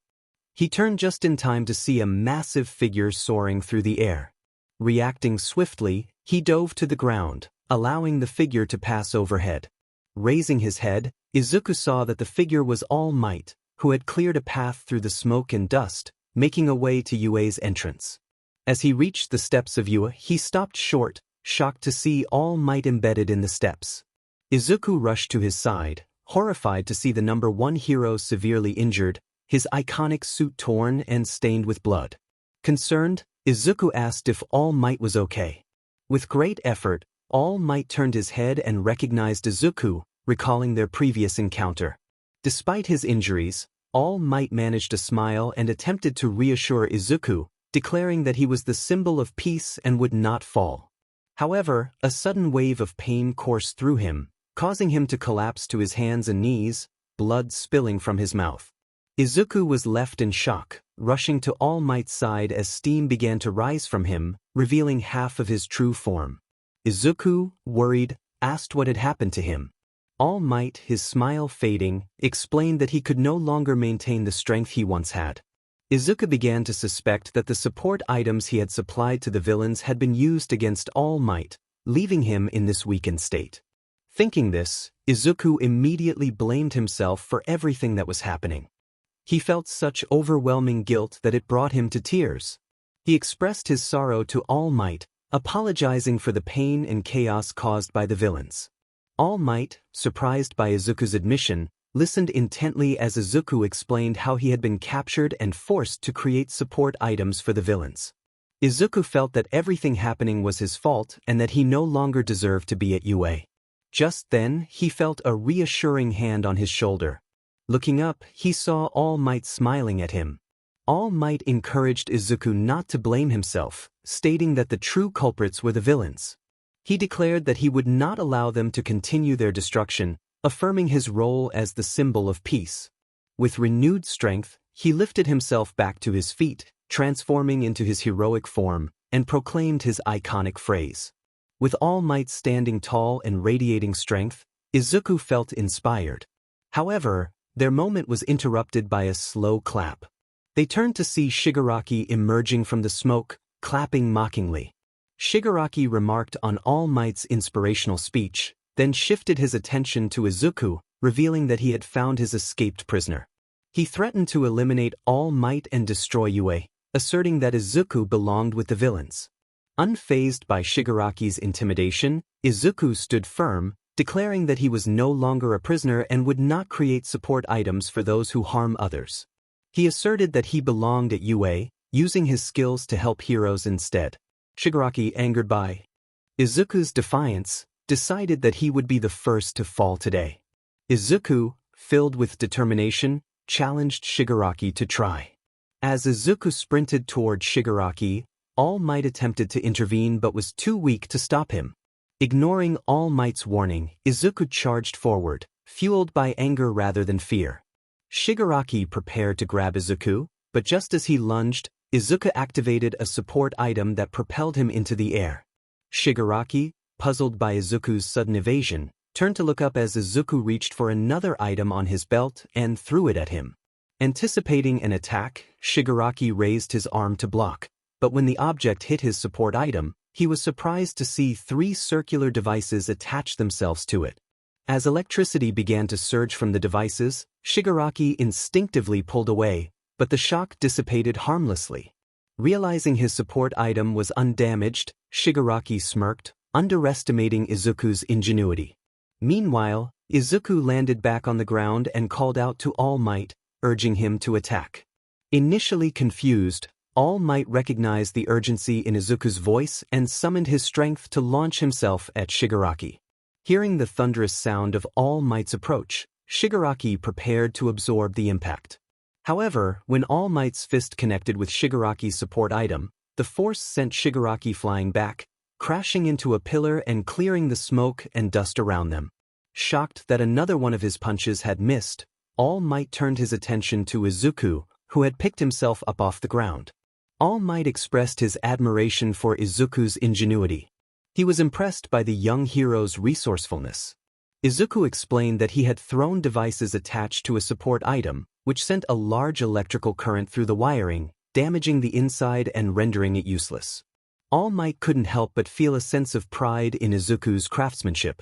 He turned just in time to see a massive figure soaring through the air. Reacting swiftly, he dove to the ground, allowing the figure to pass overhead. Raising his head, Izuku saw that the figure was All Might, who had cleared a path through the smoke and dust, making a way to Yue's entrance. As he reached the steps of Yue, he stopped short, shocked to see All Might embedded in the steps. Izuku rushed to his side, horrified to see the number one hero severely injured, his iconic suit torn and stained with blood. Concerned, Izuku asked if All Might was okay. With great effort, All Might turned his head and recognized Izuku, recalling their previous encounter. Despite his injuries, All Might managed to smile and attempted to reassure Izuku, declaring that he was the symbol of peace and would not fall. However, a sudden wave of pain coursed through him, causing him to collapse to his hands and knees, blood spilling from his mouth. Izuku was left in shock, rushing to All Might's side as steam began to rise from him, revealing half of his true form. Izuku, worried, asked what had happened to him. All Might, his smile fading, explained that he could no longer maintain the strength he once had. Izuku began to suspect that the support items he had supplied to the villains had been used against All Might, leaving him in this weakened state. Thinking this, Izuku immediately blamed himself for everything that was happening. He felt such overwhelming guilt that it brought him to tears. He expressed his sorrow to All Might, apologizing for the pain and chaos caused by the villains. All Might, surprised by Izuku's admission, listened intently as Izuku explained how he had been captured and forced to create support items for the villains. Izuku felt that everything happening was his fault and that he no longer deserved to be at UA. Just then, he felt a reassuring hand on his shoulder. Looking up, he saw All Might smiling at him. All Might encouraged Izuku not to blame himself, stating that the true culprits were the villains. He declared that he would not allow them to continue their destruction, affirming his role as the symbol of peace. With renewed strength, he lifted himself back to his feet, transforming into his heroic form, and proclaimed his iconic phrase. With All Might standing tall and radiating strength, Izuku felt inspired. However, their moment was interrupted by a slow clap. They turned to see Shigaraki emerging from the smoke, clapping mockingly. Shigaraki remarked on All Might's inspirational speech, then shifted his attention to Izuku, revealing that he had found his escaped prisoner. He threatened to eliminate All Might and destroy UA, asserting that Izuku belonged with the villains. Unfazed by Shigaraki's intimidation, Izuku stood firm, declaring that he was no longer a prisoner and would not create support items for those who harm others. He asserted that he belonged at UA, using his skills to help heroes instead. Shigaraki, angered by Izuku's defiance, decided that he would be the first to fall today. Izuku, filled with determination, challenged Shigaraki to try. As Izuku sprinted toward Shigaraki, All Might attempted to intervene but was too weak to stop him. Ignoring All Might's warning, Izuku charged forward, fueled by anger rather than fear. Shigaraki prepared to grab Izuku, but just as he lunged, Izuku activated a support item that propelled him into the air. Shigaraki, puzzled by Izuku's sudden evasion, turned to look up as Izuku reached for another item on his belt and threw it at him. Anticipating an attack, Shigaraki raised his arm to block, but when the object hit his support item, he was surprised to see 3 circular devices attach themselves to it. As electricity began to surge from the devices, Shigaraki instinctively pulled away, but the shock dissipated harmlessly. Realizing his support item was undamaged, Shigaraki smirked, underestimating Izuku's ingenuity. Meanwhile, Izuku landed back on the ground and called out to All Might, urging him to attack. Initially confused, All Might recognized the urgency in Izuku's voice and summoned his strength to launch himself at Shigaraki. Hearing the thunderous sound of All Might's approach, Shigaraki prepared to absorb the impact. However, when All Might's fist connected with Shigaraki's support item, the force sent Shigaraki flying back, crashing into a pillar and clearing the smoke and dust around them. Shocked that another one of his punches had missed, All Might turned his attention to Izuku, who had picked himself up off the ground. All Might expressed his admiration for Izuku's ingenuity. He was impressed by the young hero's resourcefulness. Izuku explained that he had thrown devices attached to a support item, which sent a large electrical current through the wiring, damaging the inside and rendering it useless. All Might couldn't help but feel a sense of pride in Izuku's craftsmanship.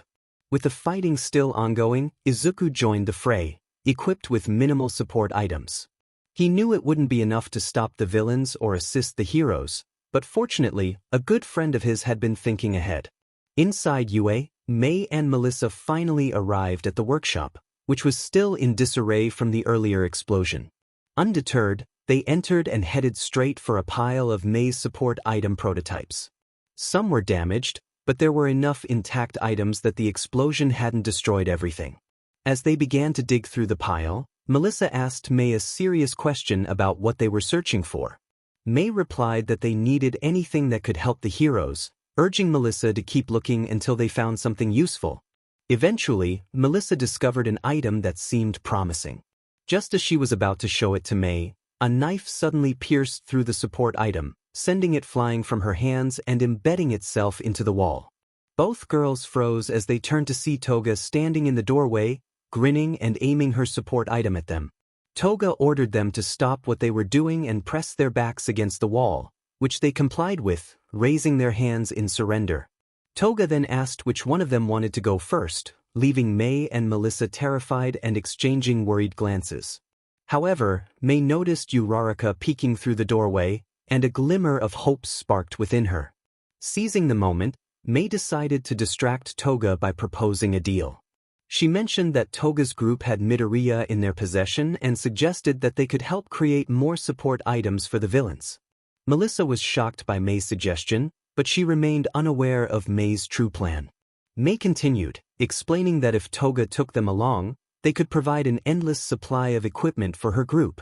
With the fighting still ongoing, Izuku joined the fray, equipped with minimal support items. He knew it wouldn't be enough to stop the villains or assist the heroes, but fortunately, a good friend of his had been thinking ahead. Inside UA, Mei and Melissa finally arrived at the workshop, which was still in disarray from the earlier explosion. Undeterred, they entered and headed straight for a pile of Mei's support item prototypes. Some were damaged, but there were enough intact items that the explosion hadn't destroyed everything. As they began to dig through the pile, Melissa asked Mei a serious question about what they were searching for. Mei replied that they needed anything that could help the heroes, urging Melissa to keep looking until they found something useful. Eventually, Melissa discovered an item that seemed promising. Just as she was about to show it to Mei, a knife suddenly pierced through the support item, sending it flying from her hands and embedding itself into the wall. Both girls froze as they turned to see Toga standing in the doorway, grinning and aiming her support item at them. Toga ordered them to stop what they were doing and press their backs against the wall, which they complied with, raising their hands in surrender. Toga then asked which one of them wanted to go first, leaving May and Melissa terrified and exchanging worried glances. However, May noticed Uraraka peeking through the doorway, and a glimmer of hope sparked within her. Seizing the moment, May decided to distract Toga by proposing a deal. She mentioned that Toga's group had Midoriya in their possession and suggested that they could help create more support items for the villains. Melissa was shocked by May's suggestion, but she remained unaware of May's true plan. May continued, explaining that if Toga took them along, they could provide an endless supply of equipment for her group.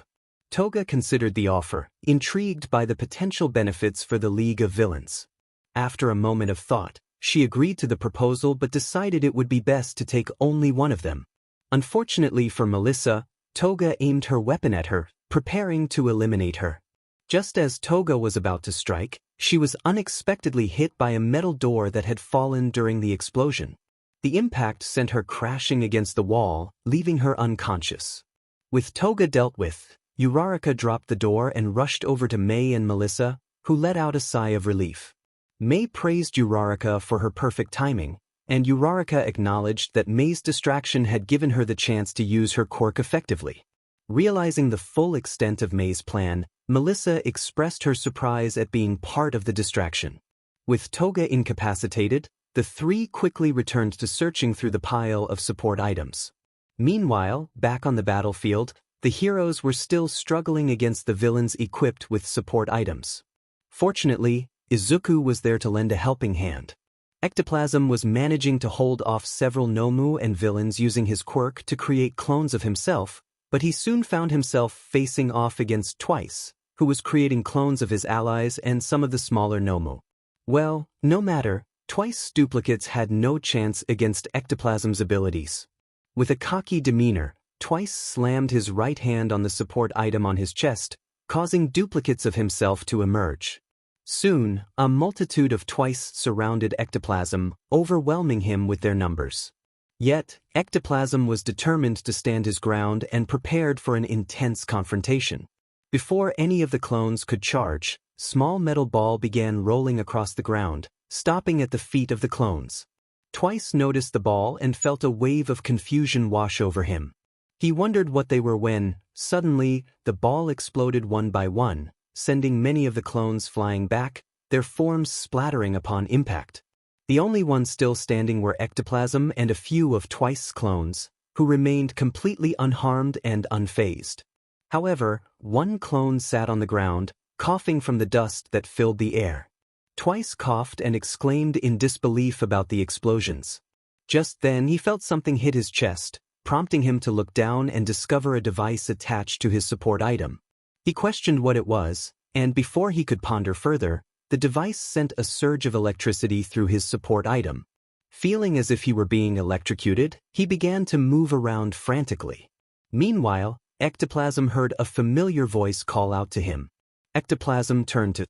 Toga considered the offer, intrigued by the potential benefits for the League of Villains. After a moment of thought, she agreed to the proposal but decided it would be best to take only one of them. Unfortunately for Melissa, Toga aimed her weapon at her, preparing to eliminate her. Just as Toga was about to strike, she was unexpectedly hit by a metal door that had fallen during the explosion. The impact sent her crashing against the wall, leaving her unconscious. With Toga dealt with, Uraraka dropped the door and rushed over to May and Melissa, who let out a sigh of relief. May praised Uraraka for her perfect timing, and Uraraka acknowledged that May's distraction had given her the chance to use her quirk effectively. Realizing the full extent of May's plan, Melissa expressed her surprise at being part of the distraction. With Toga incapacitated, the three quickly returned to searching through the pile of support items. Meanwhile, back on the battlefield, the heroes were still struggling against the villains equipped with support items. Fortunately, Izuku was there to lend a helping hand. Ectoplasm was managing to hold off several Nomu and villains using his quirk to create clones of himself, but he soon found himself facing off against Twice, who was creating clones of his allies and some of the smaller Nomu. Well, no matter, Twice's duplicates had no chance against Ectoplasm's abilities. With a cocky demeanor, Twice slammed his right hand on the support item on his chest, causing duplicates of himself to emerge. Soon, a multitude of Twice surrounded Ectoplasm, overwhelming him with their numbers. Yet, Ectoplasm was determined to stand his ground and prepared for an intense confrontation. Before any of the clones could charge, small metal ball began rolling across the ground, stopping at the feet of the clones. Twice noticed the ball and felt a wave of confusion wash over him. He wondered what they were when, suddenly, the ball exploded one by one, sending many of the clones flying back, their forms splattering upon impact. The only ones still standing were Ectoplasm and a few of Twice's clones, who remained completely unharmed and unfazed. However, one clone sat on the ground, coughing from the dust that filled the air. Twice coughed and exclaimed in disbelief about the explosions. Just then he felt something hit his chest, prompting him to look down and discover a device attached to his support item. He questioned what it was, and before he could ponder further, the device sent a surge of electricity through his support item. Feeling as if he were being electrocuted, he began to move around frantically. Meanwhile, Ectoplasm heard a familiar voice call out to him. Ectoplasm turned to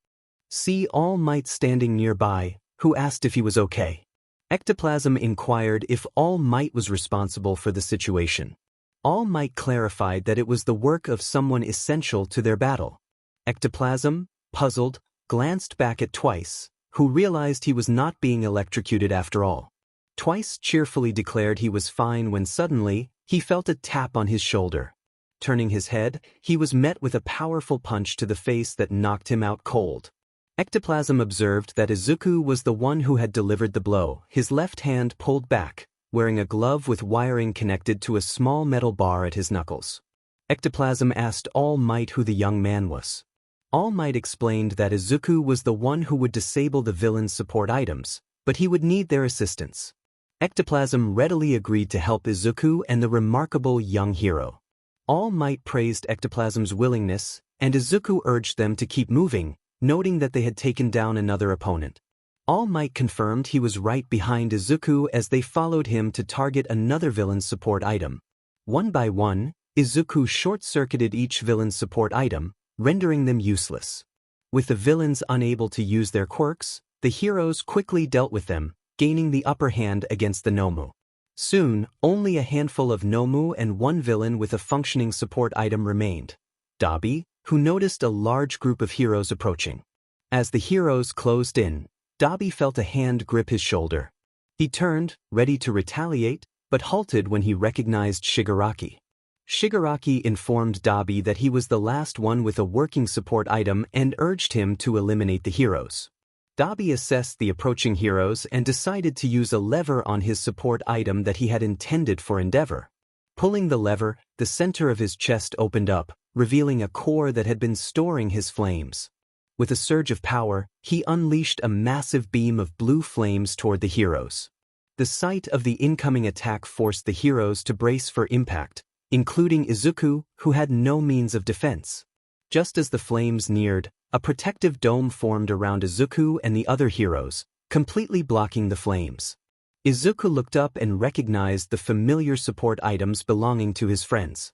see All Might standing nearby, who asked if he was okay. Ectoplasm inquired if All Might was responsible for the situation. All Might clarified that it was the work of someone essential to their battle. Ectoplasm, puzzled, glanced back at Twice, who realized he was not being electrocuted after all. Twice cheerfully declared he was fine when suddenly, he felt a tap on his shoulder. Turning his head, he was met with a powerful punch to the face that knocked him out cold. Ectoplasm observed that Izuku was the one who had delivered the blow, his left hand pulled back, wearing a glove with wiring connected to a small metal bar at his knuckles. Ectoplasm asked All Might who the young man was. All Might explained that Izuku was the one who would disable the villain's support items, but he would need their assistance. Ectoplasm readily agreed to help Izuku and the remarkable young hero. All Might praised Ectoplasm's willingness, and Izuku urged them to keep moving, noting that they had taken down another opponent. All Might confirmed he was right behind Izuku as they followed him to target another villain's support item. One by one, Izuku short-circuited each villain's support item, rendering them useless. With the villains unable to use their quirks, the heroes quickly dealt with them, gaining the upper hand against the Nomu. Soon, only a handful of Nomu and one villain with a functioning support item remained. Dabi, who noticed a large group of heroes approaching. As the heroes closed in, Dabi felt a hand grip his shoulder. He turned, ready to retaliate, but halted when he recognized Shigaraki. Shigaraki informed Dabi that he was the last one with a working support item and urged him to eliminate the heroes. Dabi assessed the approaching heroes and decided to use a lever on his support item that he had intended for Endeavor. Pulling the lever, the center of his chest opened up, revealing a core that had been storing his flames. With a surge of power, he unleashed a massive beam of blue flames toward the heroes. The sight of the incoming attack forced the heroes to brace for impact, including Izuku, who had no means of defense. Just as the flames neared, a protective dome formed around Izuku and the other heroes, completely blocking the flames. Izuku looked up and recognized the familiar support items belonging to his friends.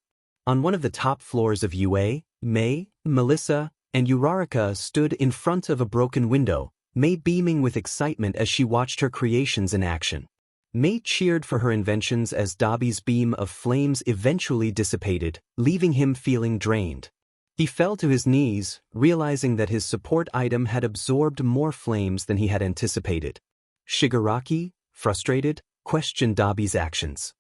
On one of the top floors of Yue, Mei, Melissa, and Uraraka stood in front of a broken window, Mei beaming with excitement as she watched her creations in action. Mei cheered for her inventions as Dabi's beam of flames eventually dissipated, leaving him feeling drained. He fell to his knees, realizing that his support item had absorbed more flames than he had anticipated. Shigaraki, frustrated, questioned Dabi's actions.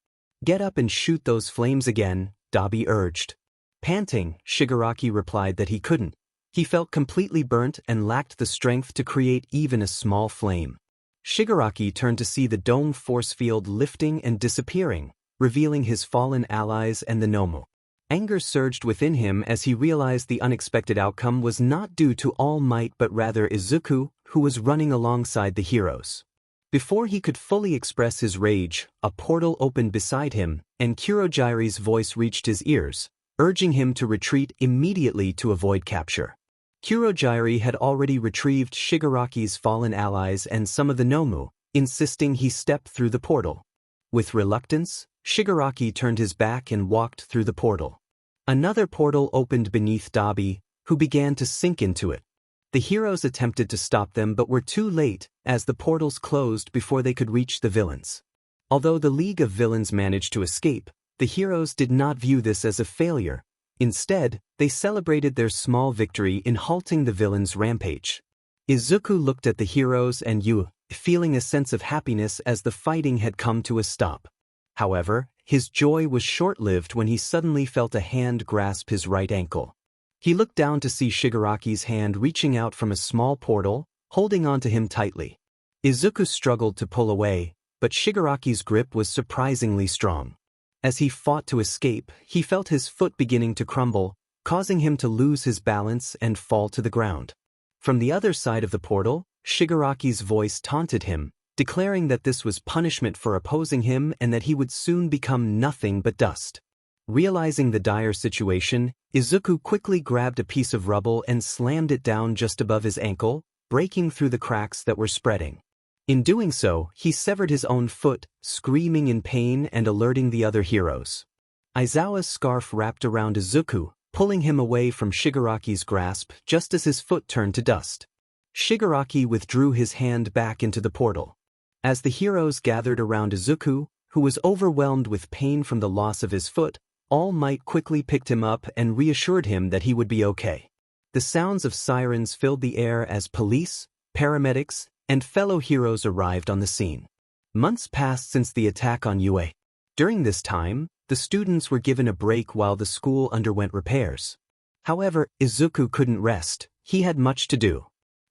"Get up and shoot those flames again," Dabi urged. Panting, Shigaraki replied that he couldn't. He felt completely burnt and lacked the strength to create even a small flame. Shigaraki turned to see the dome force field lifting and disappearing, revealing his fallen allies and the Nomu. Anger surged within him as he realized the unexpected outcome was not due to All Might but rather Izuku, who was running alongside the heroes. Before he could fully express his rage, a portal opened beside him, and Kurojire's voice reached his ears, urging him to retreat immediately to avoid capture. Kurojire had already retrieved Shigaraki's fallen allies and some of the Nomu, insisting he step through the portal. With reluctance, Shigaraki turned his back and walked through the portal. Another portal opened beneath Dabi, who began to sink into it. The heroes attempted to stop them but were too late, as the portals closed before they could reach the villains. Although the League of Villains managed to escape, the heroes did not view this as a failure. Instead, they celebrated their small victory in halting the villains' rampage. Izuku looked at the heroes and Yu, feeling a sense of happiness as the fighting had come to a stop. However, his joy was short-lived when he suddenly felt a hand grasp his right ankle. He looked down to see Shigaraki's hand reaching out from a small portal, holding onto him tightly. Izuku struggled to pull away, but Shigaraki's grip was surprisingly strong. As he fought to escape, he felt his foot beginning to crumble, causing him to lose his balance and fall to the ground. From the other side of the portal, Shigaraki's voice taunted him, declaring that this was punishment for opposing him and that he would soon become nothing but dust. Realizing the dire situation, Izuku quickly grabbed a piece of rubble and slammed it down just above his ankle, breaking through the cracks that were spreading. In doing so, he severed his own foot, screaming in pain and alerting the other heroes. Aizawa's scarf wrapped around Izuku, pulling him away from Shigaraki's grasp just as his foot turned to dust. Shigaraki withdrew his hand back into the portal. As the heroes gathered around Izuku, who was overwhelmed with pain from the loss of his foot, All Might quickly picked him up and reassured him that he would be okay. The sounds of sirens filled the air as police, paramedics, and fellow heroes arrived on the scene. Months passed since the attack on Yue. During this time, the students were given a break while the school underwent repairs. However, Izuku couldn't rest. He had much to do.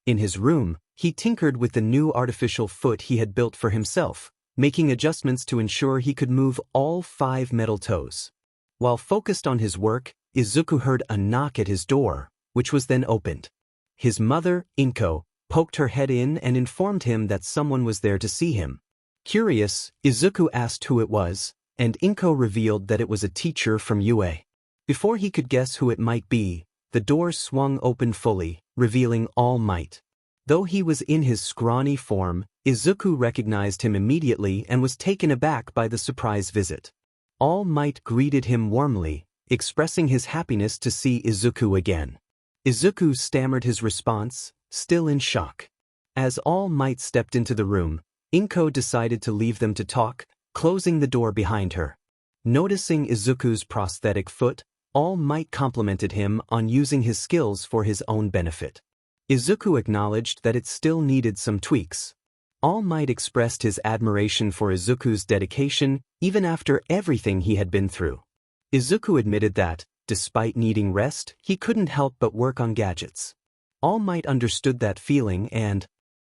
In his room, he tinkered with the new artificial foot he had built for himself, making adjustments to ensure he could move all 5 metal toes. While focused on his work, Izuku heard a knock at his door, which was then opened. His mother, Inko, poked her head in and informed him that someone was there to see him. Curious, Izuku asked who it was, and Inko revealed that it was a teacher from Yue. Before he could guess who it might be, the door swung open fully, revealing All Might. Though he was in his scrawny form, Izuku recognized him immediately and was taken aback by the surprise visit. All Might greeted him warmly, expressing his happiness to see Izuku again. Izuku stammered his response, still in shock. As All Might stepped into the room, Inko decided to leave them to talk, closing the door behind her. Noticing Izuku's prosthetic foot, All Might complimented him on using his skills for his own benefit. Izuku acknowledged that it still needed some tweaks. All Might expressed his admiration for Izuku's dedication even after everything he had been through. Izuku admitted that, despite needing rest, he couldn't help but work on gadgets. All Might understood that feeling and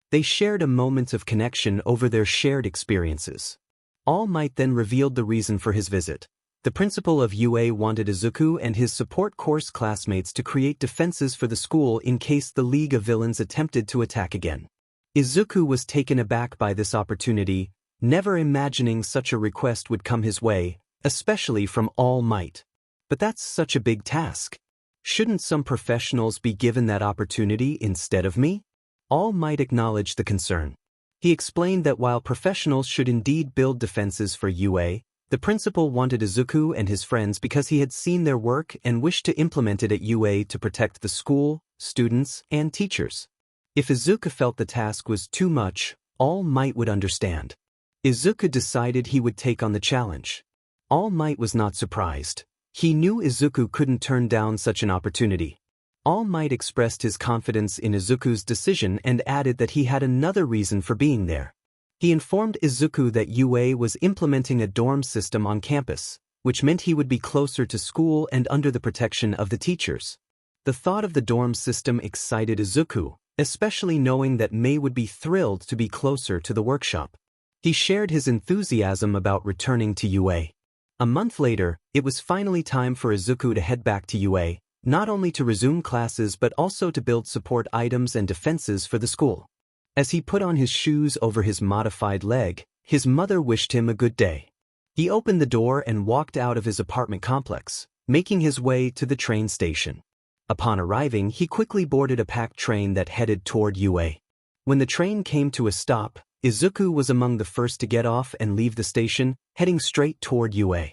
they shared a moment of connection over their shared experiences. All Might then revealed the reason for his visit. The principal of UA wanted Izuku and his support course classmates to create defenses for the school in case the League of Villains attempted to attack again. Izuku was taken aback by this opportunity, never imagining such a request would come his way, especially from All Might. But that's such a big task. Shouldn't some professionals be given that opportunity instead of me? All Might acknowledged the concern. He explained that while professionals should indeed build defenses for UA, the principal wanted Izuku and his friends because he had seen their work and wished to implement it at UA to protect the school, students, and teachers. If Izuku felt the task was too much, All Might would understand. Izuku decided he would take on the challenge. All Might was not surprised. He knew Izuku couldn't turn down such an opportunity. All Might expressed his confidence in Izuku's decision and added that he had another reason for being there. He informed Izuku that UA was implementing a dorm system on campus, which meant he would be closer to school and under the protection of the teachers. The thought of the dorm system excited Izuku, especially knowing that Mei would be thrilled to be closer to the workshop. He shared his enthusiasm about returning to UA. A month later, it was finally time for Izuku to head back to UA, not only to resume classes but also to build support items and defenses for the school. As he put on his shoes over his modified leg, his mother wished him a good day. He opened the door and walked out of his apartment complex, making his way to the train station. Upon arriving, he quickly boarded a packed train that headed toward UA. When the train came to a stop, Izuku was among the first to get off and leave the station, heading straight toward UA.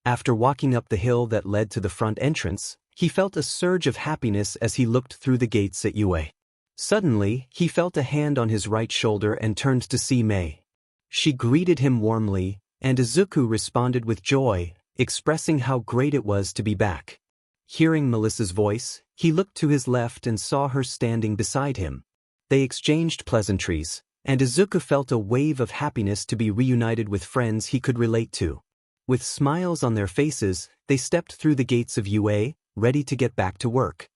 After walking up the hill that led to the front entrance, he felt a surge of happiness as he looked through the gates at UA. Suddenly, he felt a hand on his right shoulder and turned to see Mei. She greeted him warmly, and Izuku responded with joy, expressing how great it was to be back. Hearing Melissa's voice, he looked to his left and saw her standing beside him. They exchanged pleasantries, and Izuku felt a wave of happiness to be reunited with friends he could relate to. With smiles on their faces, they stepped through the gates of UA, ready to get back to work.